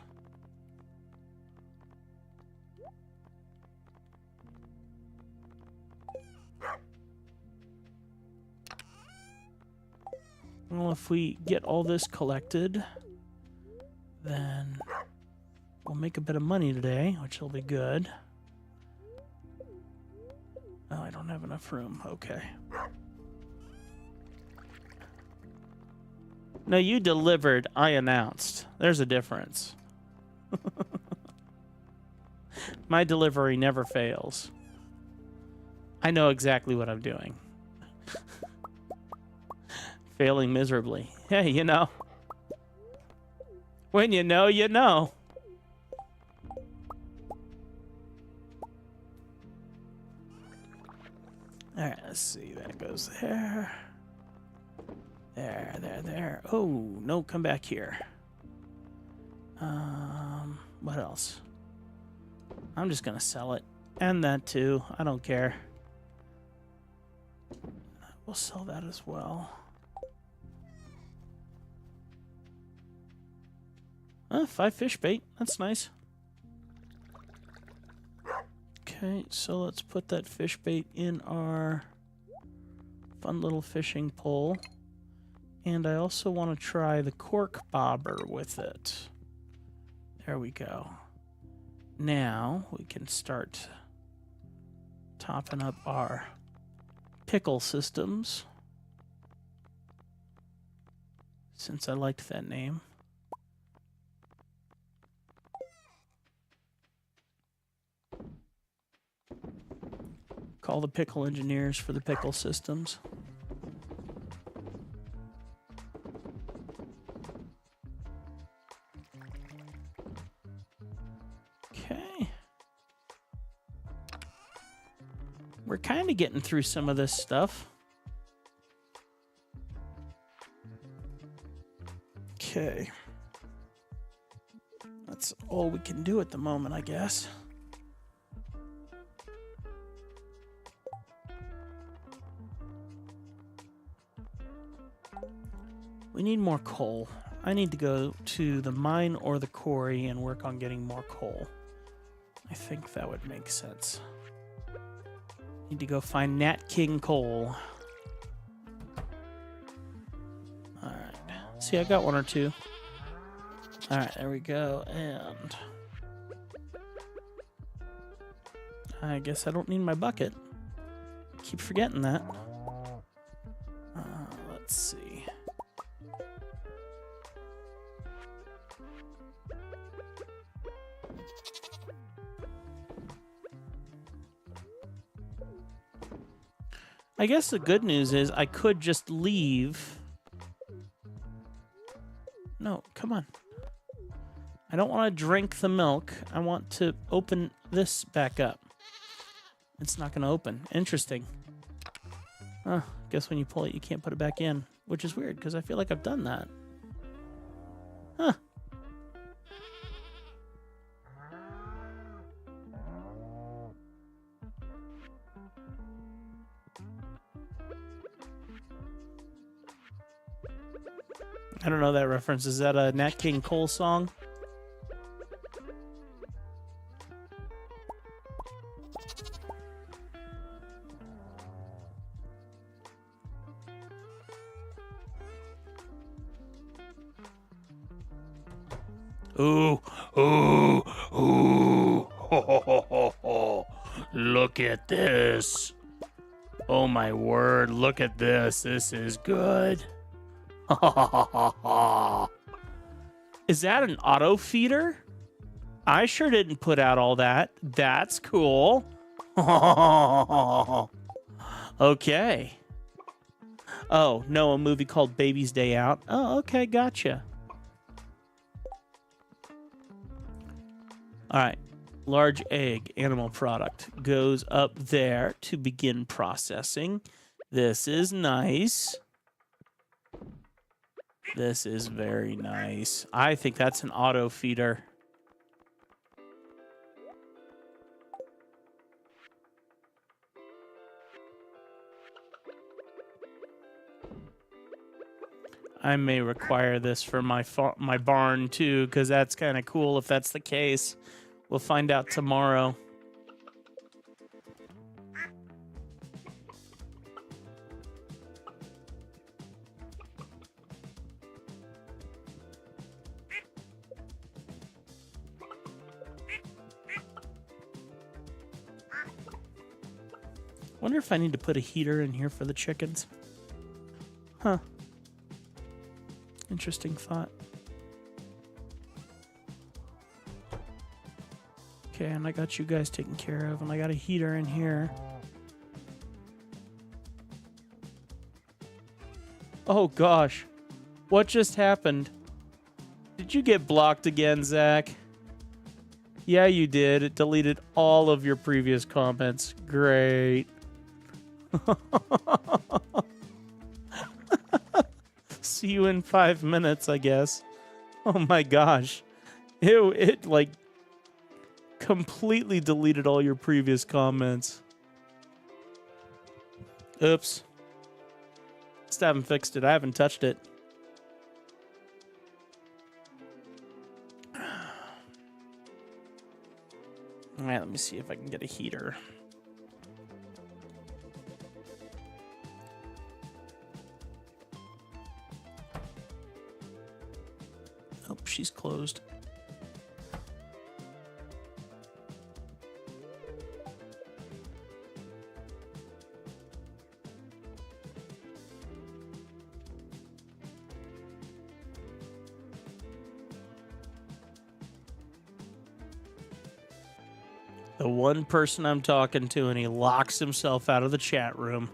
Well, if we get all this collected, then we'll make a bit of money today, which will be good. Oh, I don't have enough room. Okay. No, you delivered. I announced. There's a difference. My delivery never fails. I know exactly what I'm doing. Failing miserably. Hey, you know. When you know, you know. Alright, let's see. That goes there. There. Oh, no, come back here. What else? I'm just gonna sell it. And that too. I don't care. We'll sell that as well. 5 fish bait. That's nice. Okay, so let's put that fish bait in our fun little fishing pole. And I also want to try the cork bobber with it. There we go. Now we can start topping up our pickle systems. since I liked that name. Call the pickle engineers for the pickle systems. Okay. We're kind of getting through some of this stuff. Okay. That's all we can do at the moment, I guess. We need more coal. I need to go to the mine or the quarry and work on getting more coal. I think that would make sense. Need to go find Nat King coal. Alright. See, I got one or two. Alright, there we go. And I guess I don't need my bucket. Keep forgetting that. Let's see. I guess the good news is I could just leave. No, come on. I don't want to drink the milk. I want to open this back up. It's not going to open. Interesting. Guess when you pull it, you can't put it back in, which is weird because I feel like I've done that. Huh. I don't know that reference. Is that a Nat King Cole song? Ooh, ooh, ooh. Ho, ho, ho, ho, ho. Look at this. Oh my word, look at this. This is good. Is that an auto feeder? I sure didn't put out all that. That's cool. Okay. Oh, no, a movie called Baby's Day Out. Oh, okay, gotcha. All right. Large egg animal product goes up there to begin processing. This is nice. This is very nice. I think that's an auto feeder. I may require this for my barn too, because that's kind of cool if that's the case. We'll find out tomorrow. Wonder if I need to put a heater in here for the chickens. Huh. Interesting thought. Okay, and I got you guys taken care of, and I got a heater in here. Oh gosh. What just happened? Did you get blocked again, Zach? Yeah, you did. It deleted all of your previous comments. Great. See you in 5 minutes, I guess. Oh my gosh. Ew, it like completely deleted all your previous comments. Oops. Still haven't fixed it. I haven't touched it. All right, let me see if I can get a heater. Oh, she's closed. The one person I'm talking to, and he locks himself out of the chat room.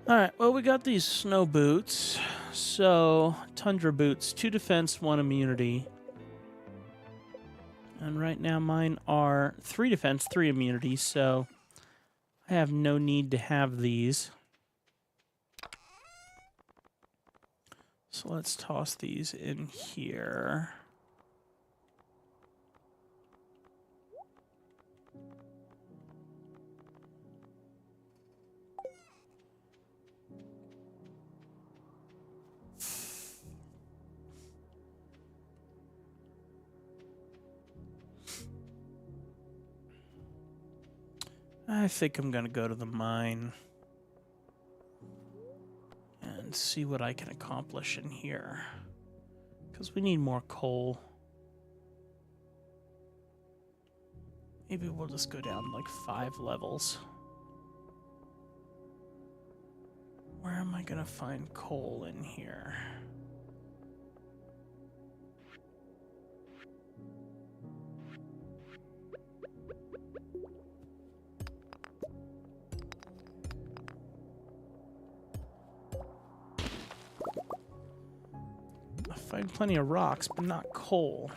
Alright, well, we got these snow boots. So, tundra boots, 2 defense, 1 immunity. And right now mine are 3 defense, 3 immunity, so I have no need to have these. So let's toss these in here. I think I'm going to go to the mine and see what I can accomplish in here. Because we need more coal. Maybe we'll just go down like 5 levels. Where am I going to find coal in here? I find plenty of rocks, but not coal.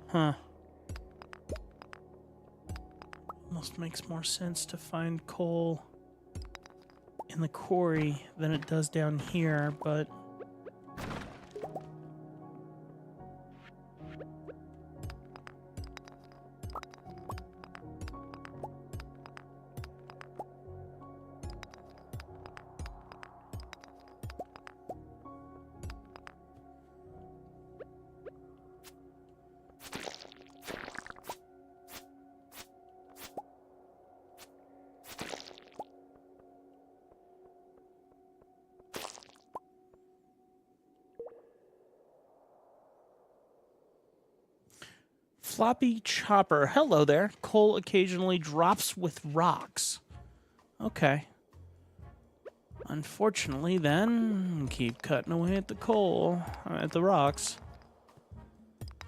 Huh. Almost makes more sense to find coal in the quarry than it does down here, but... Floppy Chopper. Hello there. Coal occasionally drops with rocks. Okay. Unfortunately, then, keep cutting away at the coal, at the rocks.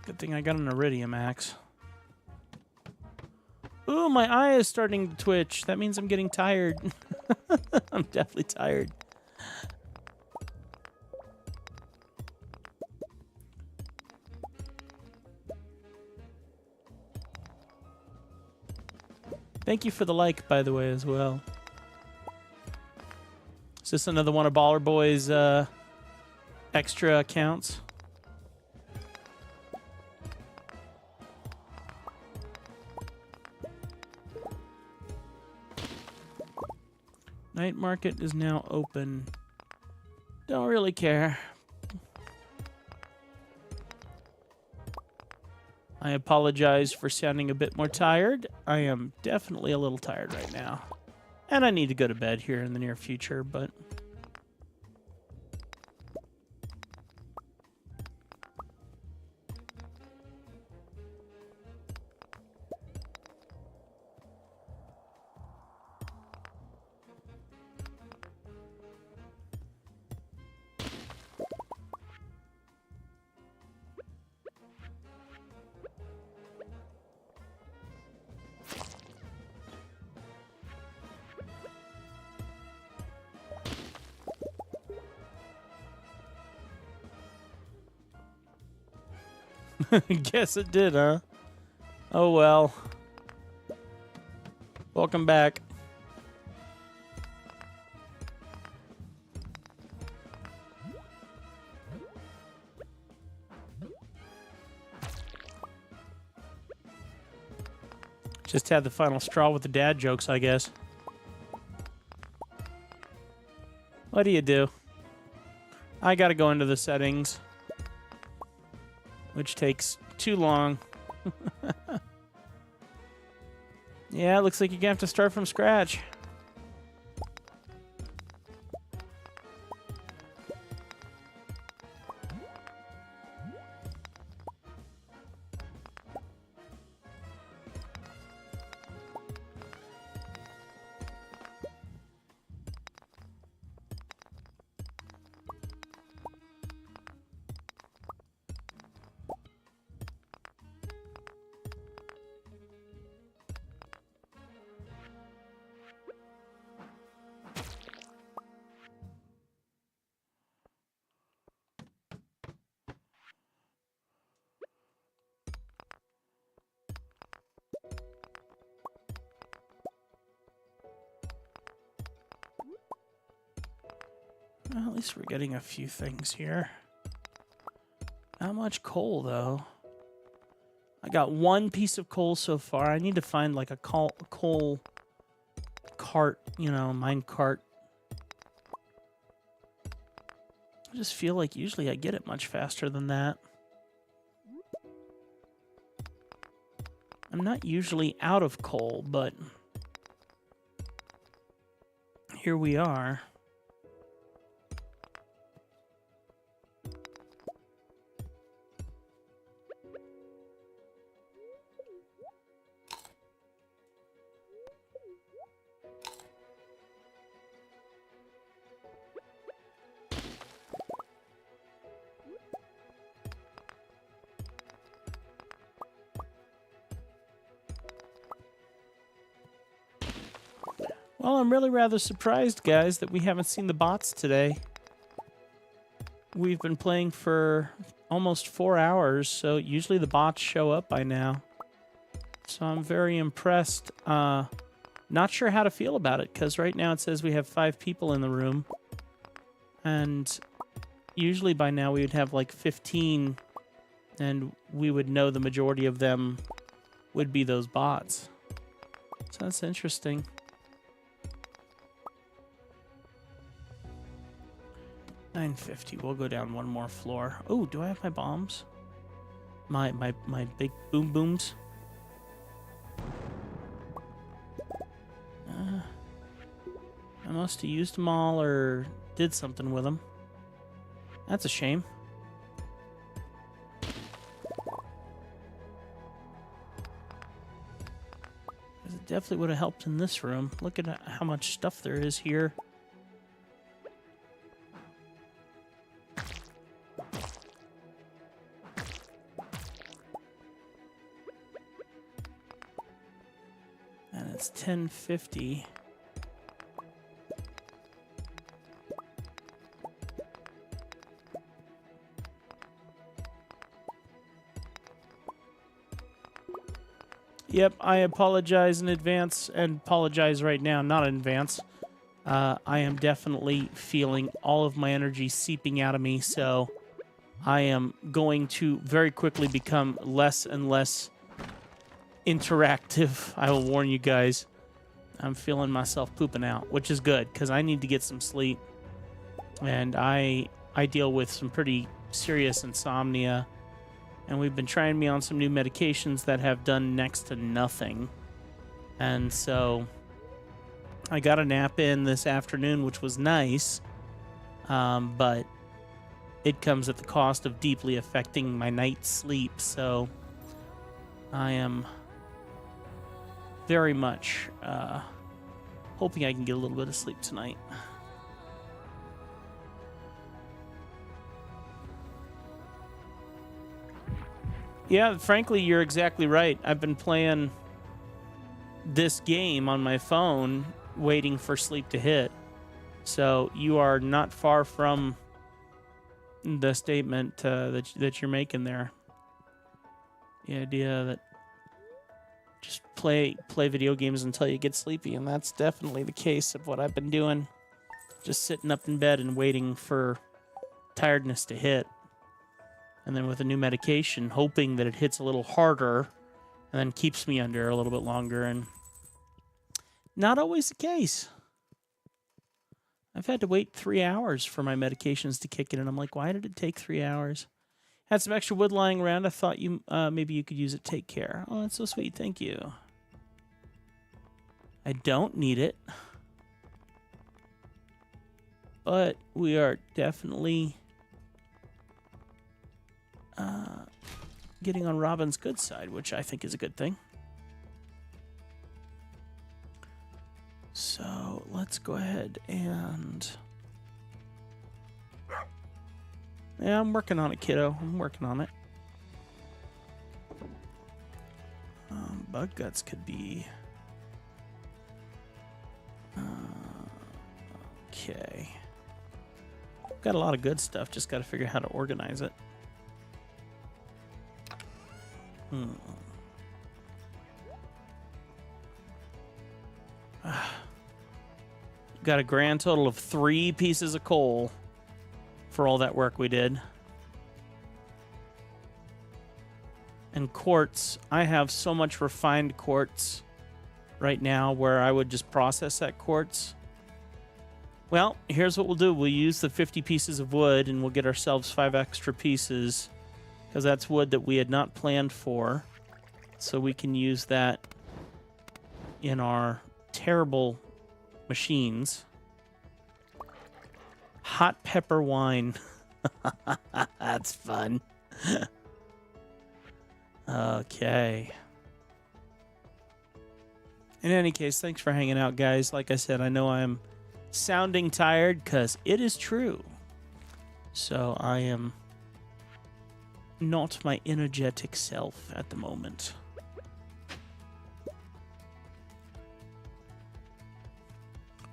Good thing I got an iridium axe. Ooh, my eye is starting to twitch. That means I'm getting tired. I'm definitely tired. Thank you for the like, by the way, as well. Is this another one of Baller Boy's extra accounts? Night market is now open. Don't really care. I apologize for sounding a bit more tired. I am definitely a little tired right now. And I need to go to bed here in the near future, but... Guess it did, huh? Oh well. Welcome back. Just had the final straw with the dad jokes, I guess. What do you do? I gotta go into the settings, which takes too long. Yeah, it looks like you're gonna have to start from scratch. Well, at least we're getting a few things here. Not much coal, though. I got one piece of coal so far. I need to find like a coal cart, you know, mine cart. I just feel like usually I get it much faster than that. I'm not usually out of coal, but here we are. Well, I'm really rather surprised, guys, that we haven't seen the bots today. We've been playing for almost 4 hours, so usually the bots show up by now. So I'm very impressed. Not sure how to feel about it, because right now it says we have 5 people in the room. And usually by now we would have like 15, and we would know the majority of them would be those bots. So that's interesting. $9.50. We'll go down one more floor. Oh, do I have my bombs? My big boom booms? I must have used them all or did something with them. That's a shame. It definitely would have helped in this room. Look at how much stuff there is here. And it's 10.50. Yep, I apologize in advance and apologize right now, not in advance. I am definitely feeling all of my energy seeping out of me, so I am going to very quickly become less and less interactive. I will warn you guys. I'm feeling myself pooping out, which is good, because I need to get some sleep. And I deal with some pretty serious insomnia. And we've been trying me on some new medications that have done next to nothing. And so I got a nap in this afternoon, which was nice. But it comes at the cost of deeply affecting my night's sleep. So I am very much hoping I can get a little bit of sleep tonight. Yeah, frankly, you're exactly right. I've been playing this game on my phone, waiting for sleep to hit. So you are not far from the statement that you're making there. The idea that just play video games until you get sleepy, and that's definitely the case of what I've been doing. Just sitting up in bed and waiting for tiredness to hit. And then with a new medication, hoping that it hits a little harder and then keeps me under a little bit longer. And not always the case. I've had to wait 3 hours for my medications to kick in, and I'm like, why did it take 3 hours? Had some extra wood lying around. I thought maybe you could use it. Take care. Oh, that's so sweet. Thank you. I don't need it. But we are definitely getting on Robin's good side, which I think is a good thing. So let's go ahead and... Yeah, I'm working on it, kiddo. I'm working on it. Bug guts could be... Okay. Got a lot of good stuff. Just got to figure out how to organize it. got a grand total of 3 pieces of coal for all that work we did. And quartz, I have so much refined quartz right now where I would just process that quartz. Well, here's what we'll do. We'll use the 50 pieces of wood and we'll get ourselves 5 extra pieces because that's wood that we had not planned for. So we can use that in our terrible machines. Hot pepper wine. That's fun. Okay. In any case, thanks for hanging out, guys. Like I said, I know I am sounding tired because it is true. So I am not my energetic self at the moment.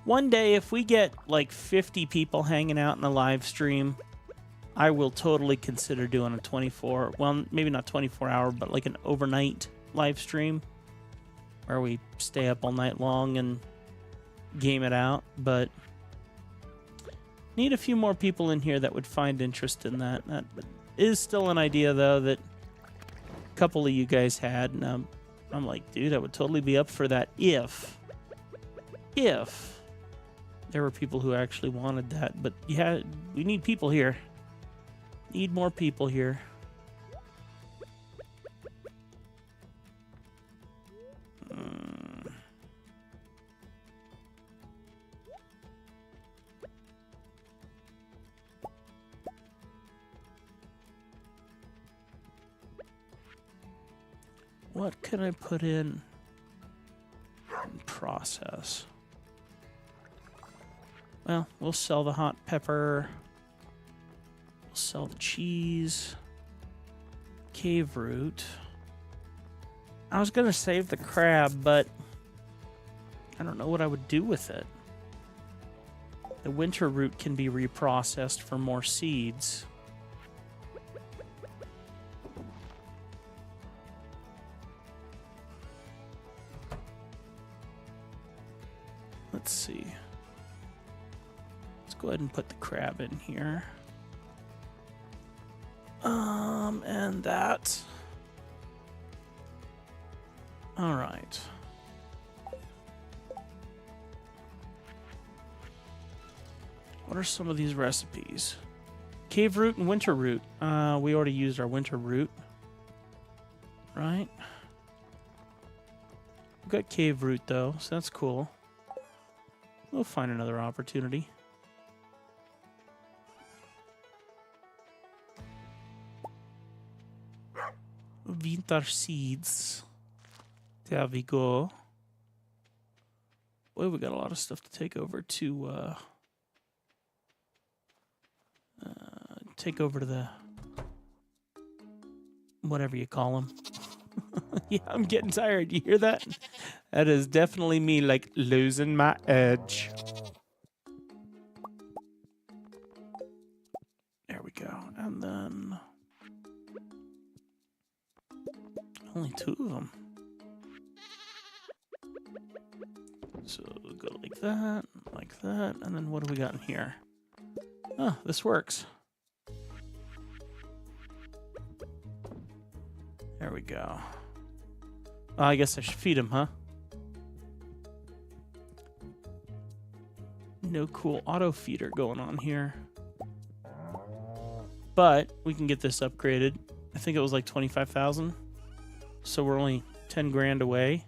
One day, if we get like 50 people hanging out in a live stream, I will totally consider doing a 24, well, maybe not 24 hour, but like an overnight live stream where we stay up all night long and game it out. But need a few more people in here that would find interest in that. That is still an idea, though, that a couple of you guys had. And I'm like, dude, I would totally be up for that if there were people who actually wanted that. But yeah, we need people here. Need more people here. What can I put in process? Well, we'll sell the hot pepper. We'll sell the cheese. Cave root. I was going to save the crab, but I don't know what I would do with it. The winter root can be reprocessed for more seeds. Let's see. Let's go ahead and put the crab in here. And that. All right. What are some of these recipes? Cave root and winter root. We already used our winter root. Right? We've got cave root, though, so that's cool. We'll find another opportunity. Winter seeds. There we go. Boy, we got a lot of stuff to take over to the whatever you call them. Yeah, I'm getting tired. You hear that? That is definitely me, like, losing my edge. There we go. And then only 2 of them. So we'll go like that, and then what do we got in here? Oh, this works. There we go. Oh, I guess I should feed him, huh? No cool auto feeder going on here. But we can get this upgraded. I think it was like 25,000. So we're only 10 grand away.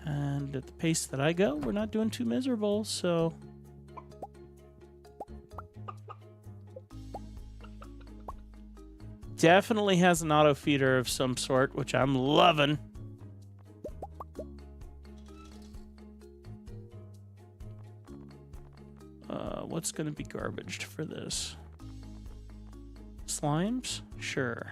And at the pace that I go, we're not doing too miserable, so definitely has an auto feeder of some sort, which I'm loving. What's going to be garbaged for this? Slimes? Sure.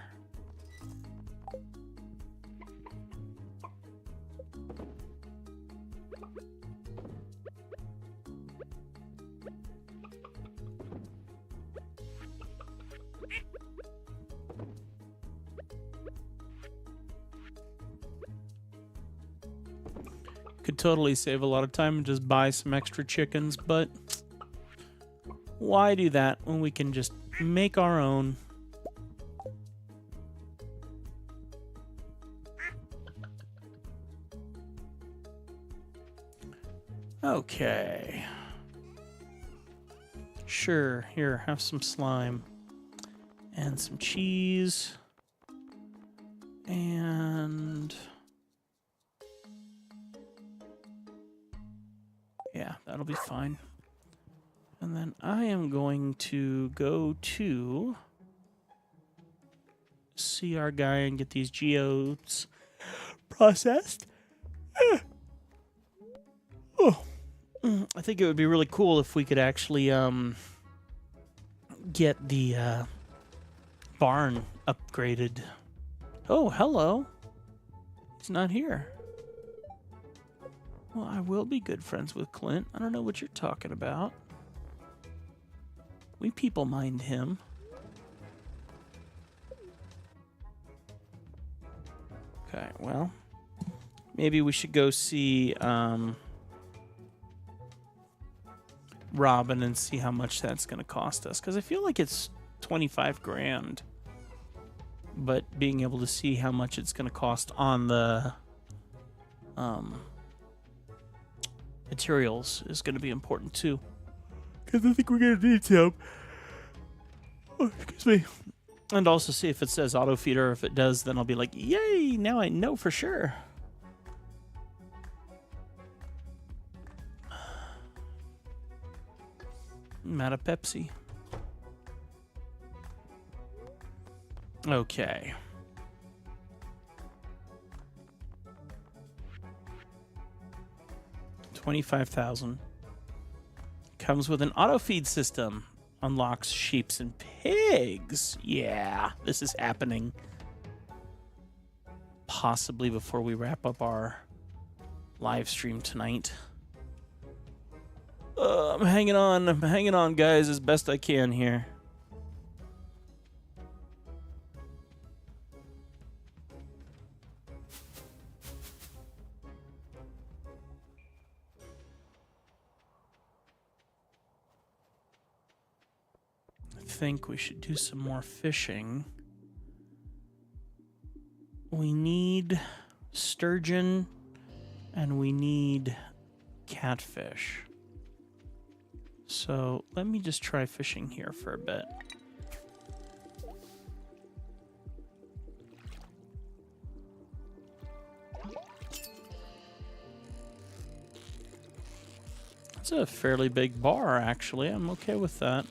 Could totally save a lot of time and just buy some extra chickens, but why do that when we can just make our own? Okay. Sure, here, have some slime. And some cheese. And... yeah, that'll be fine. And then I am going to go to see our guy and get these geodes processed. Oh. I think it would be really cool if we could actually get the barn upgraded. Oh, hello. He's not here. Well, I will be good friends with Clint. I don't know what you're talking about. We people mind him. Okay, well, maybe we should go see Robin and see how much that's going to cost us, because I feel like it's 25 grand. But being able to see how much it's going to cost on the materials is going to be important too, because I think we're going to need some. Oh, excuse me. And also see if it says auto feeder. If it does, then I'll be like, yay, now I know for sure. I'm out of Pepsi. Okay. $25,000. Comes with an auto feed system. Unlocks sheeps and pigs. Yeah, this is happening. Possibly before we wrap up our live stream tonight. I'm hanging on, guys, as best I can here. I think we should do some more fishing. We need sturgeon and we need catfish. So let me just try fishing here for a bit. It's a fairly big bar, actually. I'm okay with that.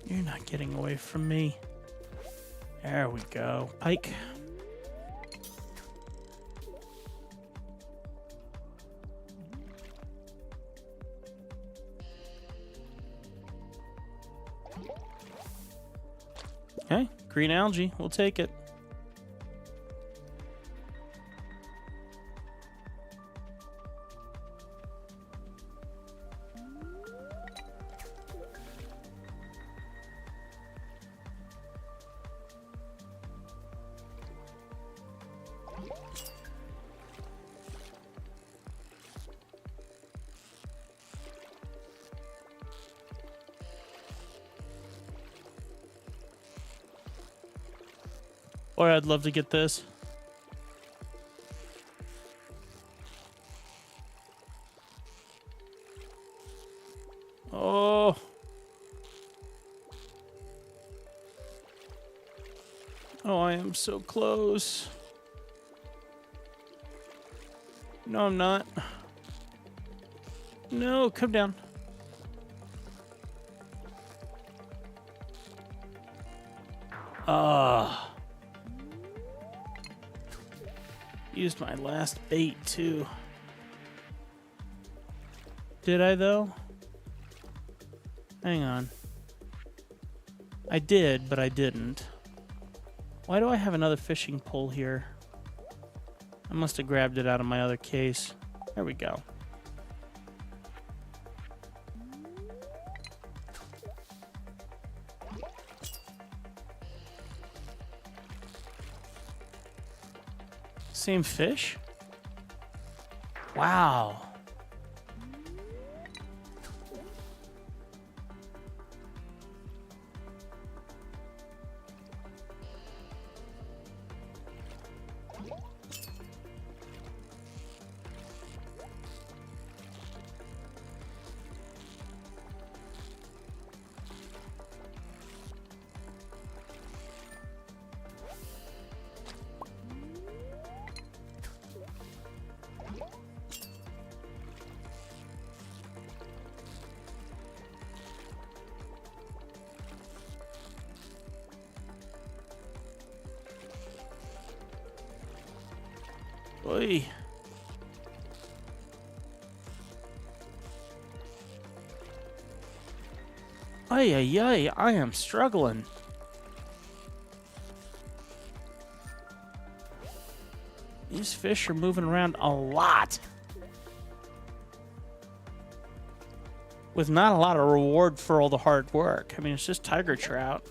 You're not getting away from me. There we go. Pike. Okay, green algae. We'll take it. Boy, I'd love to get this. Oh. Oh, I am so close. No, I'm not. No, come down. Used my last bait too. Did I though? Hang on. I did, but I didn't. Why do I have another fishing pole here? I must have grabbed it out of my other case. There we go. Same fish? Wow. Oy. Ay, ay, ay, I am struggling. These fish are moving around a lot. With not a lot of reward for all the hard work. I mean, it's just tiger trout.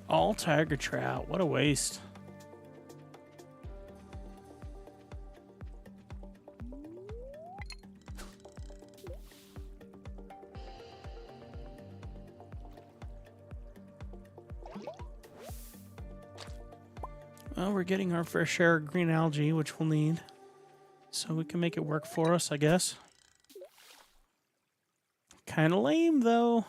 All tiger trout. What a waste. Well, we're getting our fair share of green algae, which we'll need. So we can make it work for us, I guess. Kind of lame, though.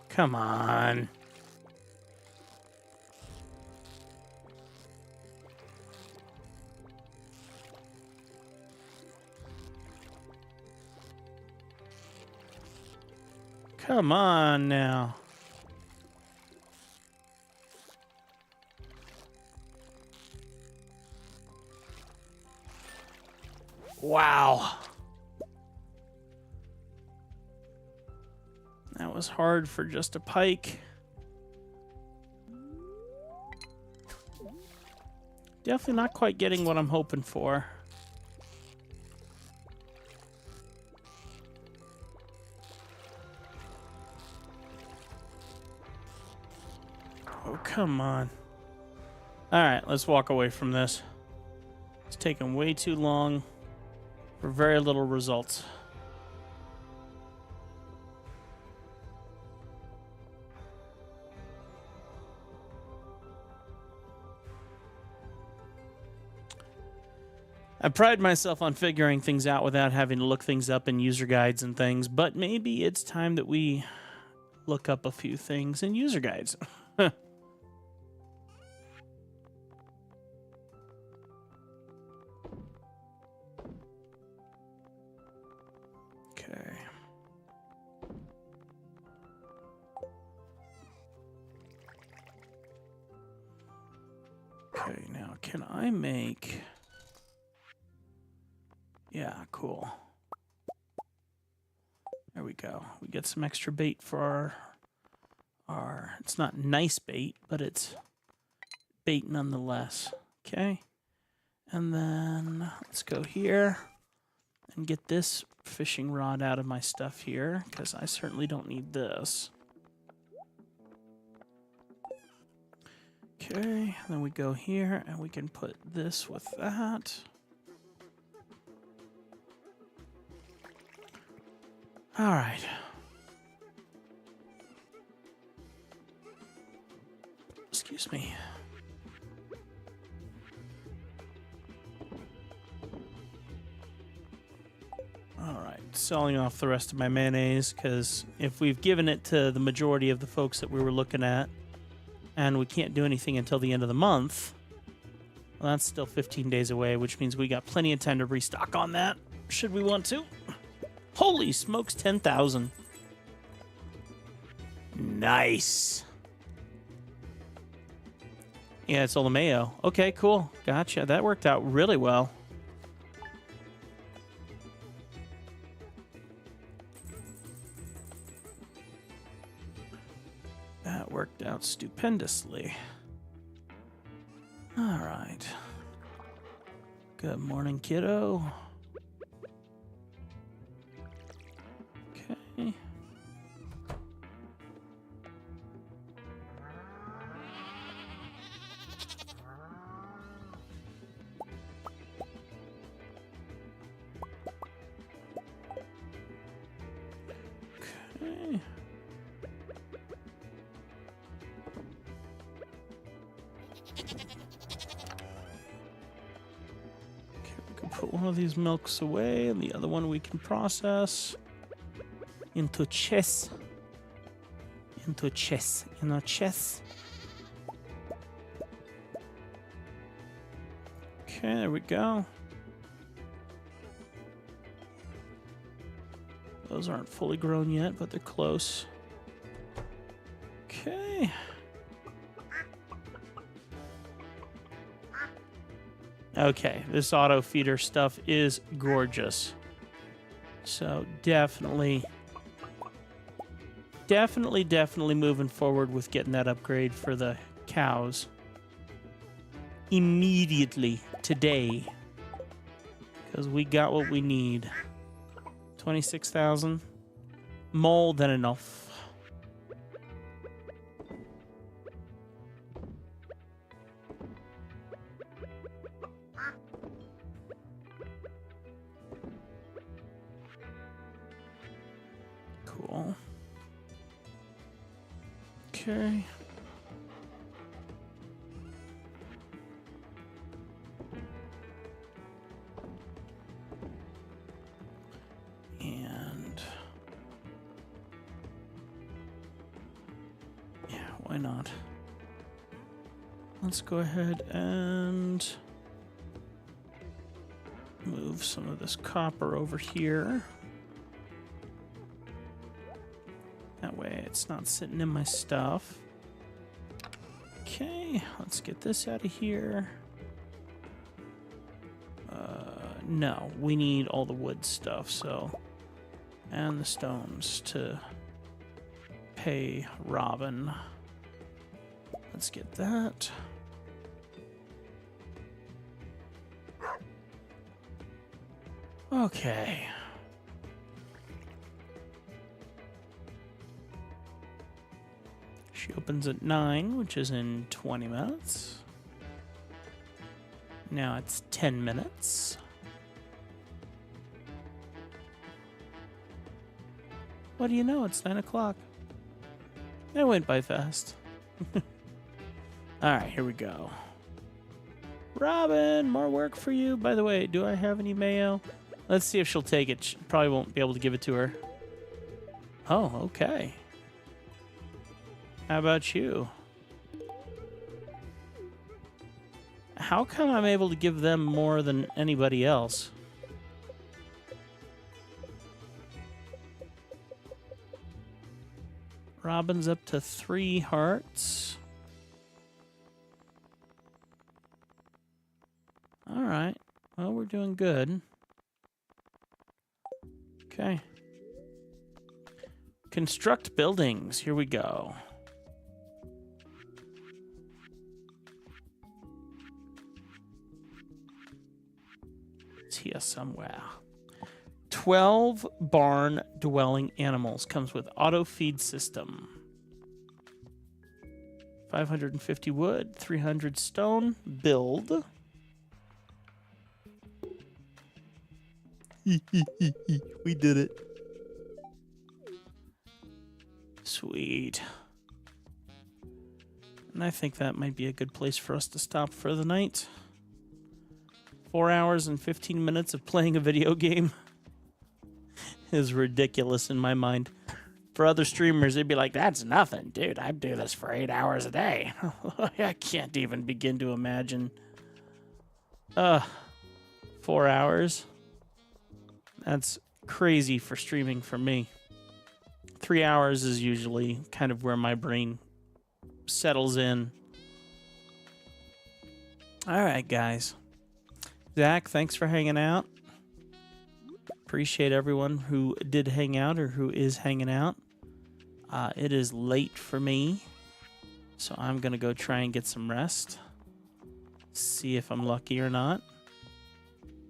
Come on. Come on now. Wow. That was hard for just a pike. Definitely not quite getting what I'm hoping for. Oh, come on. All right, let's walk away from this. It's taken way too long for very little results. I pride myself on figuring things out without having to look things up in user guides and things, but maybe it's time that we look up a few things in user guides. Okay, now can I make... Yeah, cool. There we go. We get some extra bait for our... It's not nice bait, but it's bait nonetheless. Okay. And then let's go here and get this fishing rod out of my stuff here, because I certainly don't need this. Okay, then we go here and we can put this with that. All right. Excuse me. All right, selling off the rest of my mayonnaise, because if we've given it to the majority of the folks that we were looking at, and we can't do anything until the end of the month, well, that's still 15 days away, which means we got plenty of time to restock on that, should we want to. Holy smokes, 10,000. Nice. Yeah, it's all the mayo. Okay, cool. Gotcha. That worked out really well. That worked out stupendously. All right. Good morning, kiddo. Okay. Okay. Put one of these milks away, and the other one we can process into chess. Into chess. In a chess. Okay, there we go. Those aren't fully grown yet, but they're close. Okay. Okay, this auto feeder stuff is gorgeous. So definitely moving forward with getting that upgrade for the cows. Immediately, today. Because we got what we need. 26,000. More than enough. Cool. Okay. And yeah, why not? Let's go ahead and move some of this copper over here. That way it's not sitting in my stuff. Okay, let's get this out of here. No, we need all the wood stuff, so... And the stones to pay Robin. Let's get that. Okay. She opens at 9, which is in 20 minutes. Now it's 10 minutes. What do you know? It's 9 o'clock. It went by fast. Alright, here we go. Robin, more work for you. By the way, do I have any mayo? Let's see if she'll take it. She probably won't be able to give it to her. Oh, okay. How about you? How come I'm able to give them more than anybody else? Robin's up to 3 hearts. right. Well, we're doing good. Okay. Construct buildings. Here we go. It's here somewhere. 12 barn dwelling animals. Comes with auto feed system. 550 wood, 300 stone. Build. We did it. Sweet. And I think that might be a good place for us to stop for the night. 4 hours and 15 minutes of playing a video game is ridiculous in my mind. For other streamers, they'd be like, that's nothing. Dude, I do this for 8 hours a day. I can't even begin to imagine. 4 hours. That's crazy for streaming for me. 3 hours is usually kind of where my brain settles in. All right, guys. Zach, thanks for hanging out. Appreciate everyone who did hang out or who is hanging out. It is late for me, so I'm going to go try and get some rest. See if I'm lucky or not.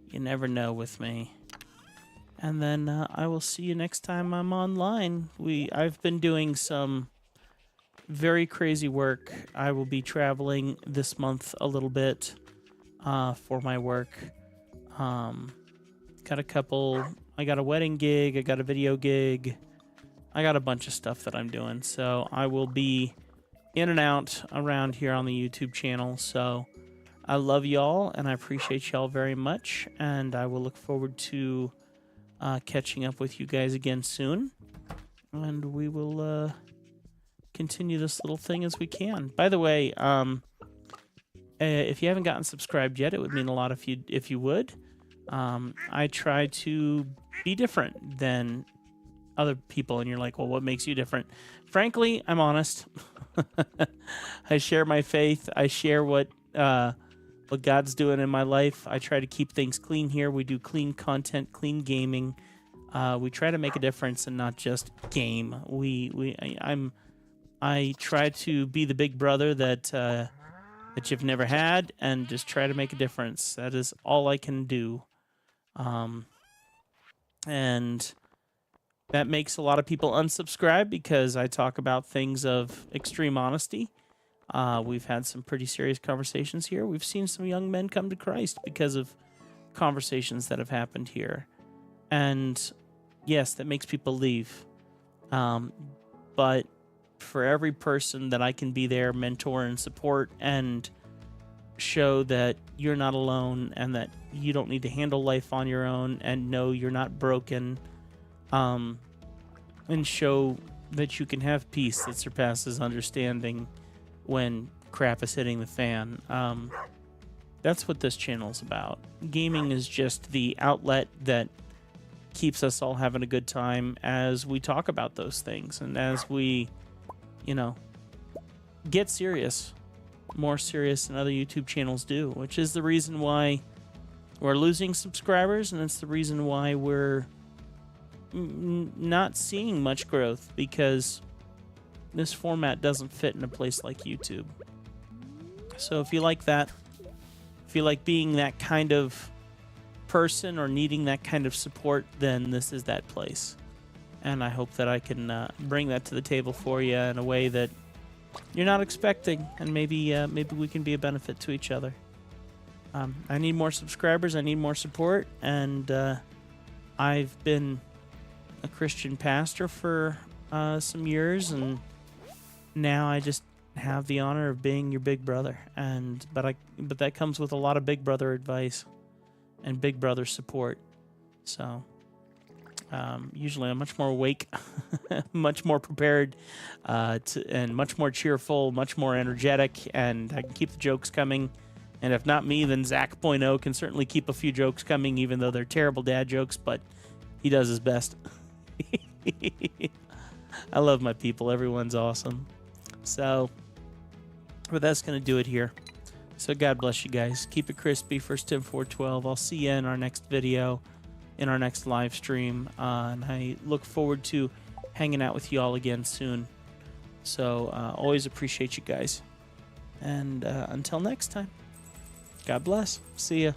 You never know with me. And then I will see you next time I'm online. I've been doing some very crazy work. I will be traveling this month a little bit for my work. Got a couple. I got a wedding gig. I got a video gig. I got a bunch of stuff that I'm doing. So I will be in and out around here on the YouTube channel. So I love y'all and I appreciate y'all very much. And I will look forward to catching up with you guys again soon. And we will continue this little thing as we can. By the way, if you haven't gotten subscribed yet, it would mean a lot if you would. I try to be different than other people, and you're like, well, what makes you different? Frankly, I'm honest. I share my faith. I share what God's doing in my life. I try to keep things clean here. We do clean content, clean gaming. We try to make a difference and not just game. I try to be the big brother that you've never had, and just try to make a difference. That is all I can do. And that makes a lot of people unsubscribe because I talk about things of extreme honesty. We've had some pretty serious conversations here. We've seen some young men come to Christ because of conversations that have happened here. And yes, that makes people leave. But for every person that I can be there, mentor and support and show that you're not alone and that you don't need to handle life on your own and know you're not broken, and show that you can have peace that surpasses understanding when crap is hitting the fan. That's what this channel's about. Gaming is just the outlet that keeps us all having a good time as we talk about those things and as we, get serious, more serious than other YouTube channels do, which is the reason why we're losing subscribers, and it's the reason why we're not seeing much growth, because this format doesn't fit in a place like YouTube. So if you like that, if you like being that kind of person or needing that kind of support, then this is that place. And I hope that I can bring that to the table for you in a way that you're not expecting, and maybe we can be a benefit to each other. I need more subscribers. I need more support, and I've been a Christian pastor for some years, and now I just have the honor of being your big brother. But that comes with a lot of big brother advice and big brother support. So usually I'm much more awake, much more prepared, and much more cheerful, much more energetic, and I can keep the jokes coming. And if not me, then Zach.0 can certainly keep a few jokes coming, even though they're terrible dad jokes, but he does his best. I love my people. Everyone's awesome. So, but that's going to do it here. So God bless you guys. Keep it crispy. First Tim 412. I'll see you in our next video, in our next live stream. And I look forward to hanging out with you all again soon. So always appreciate you guys. And until next time, God bless. See ya.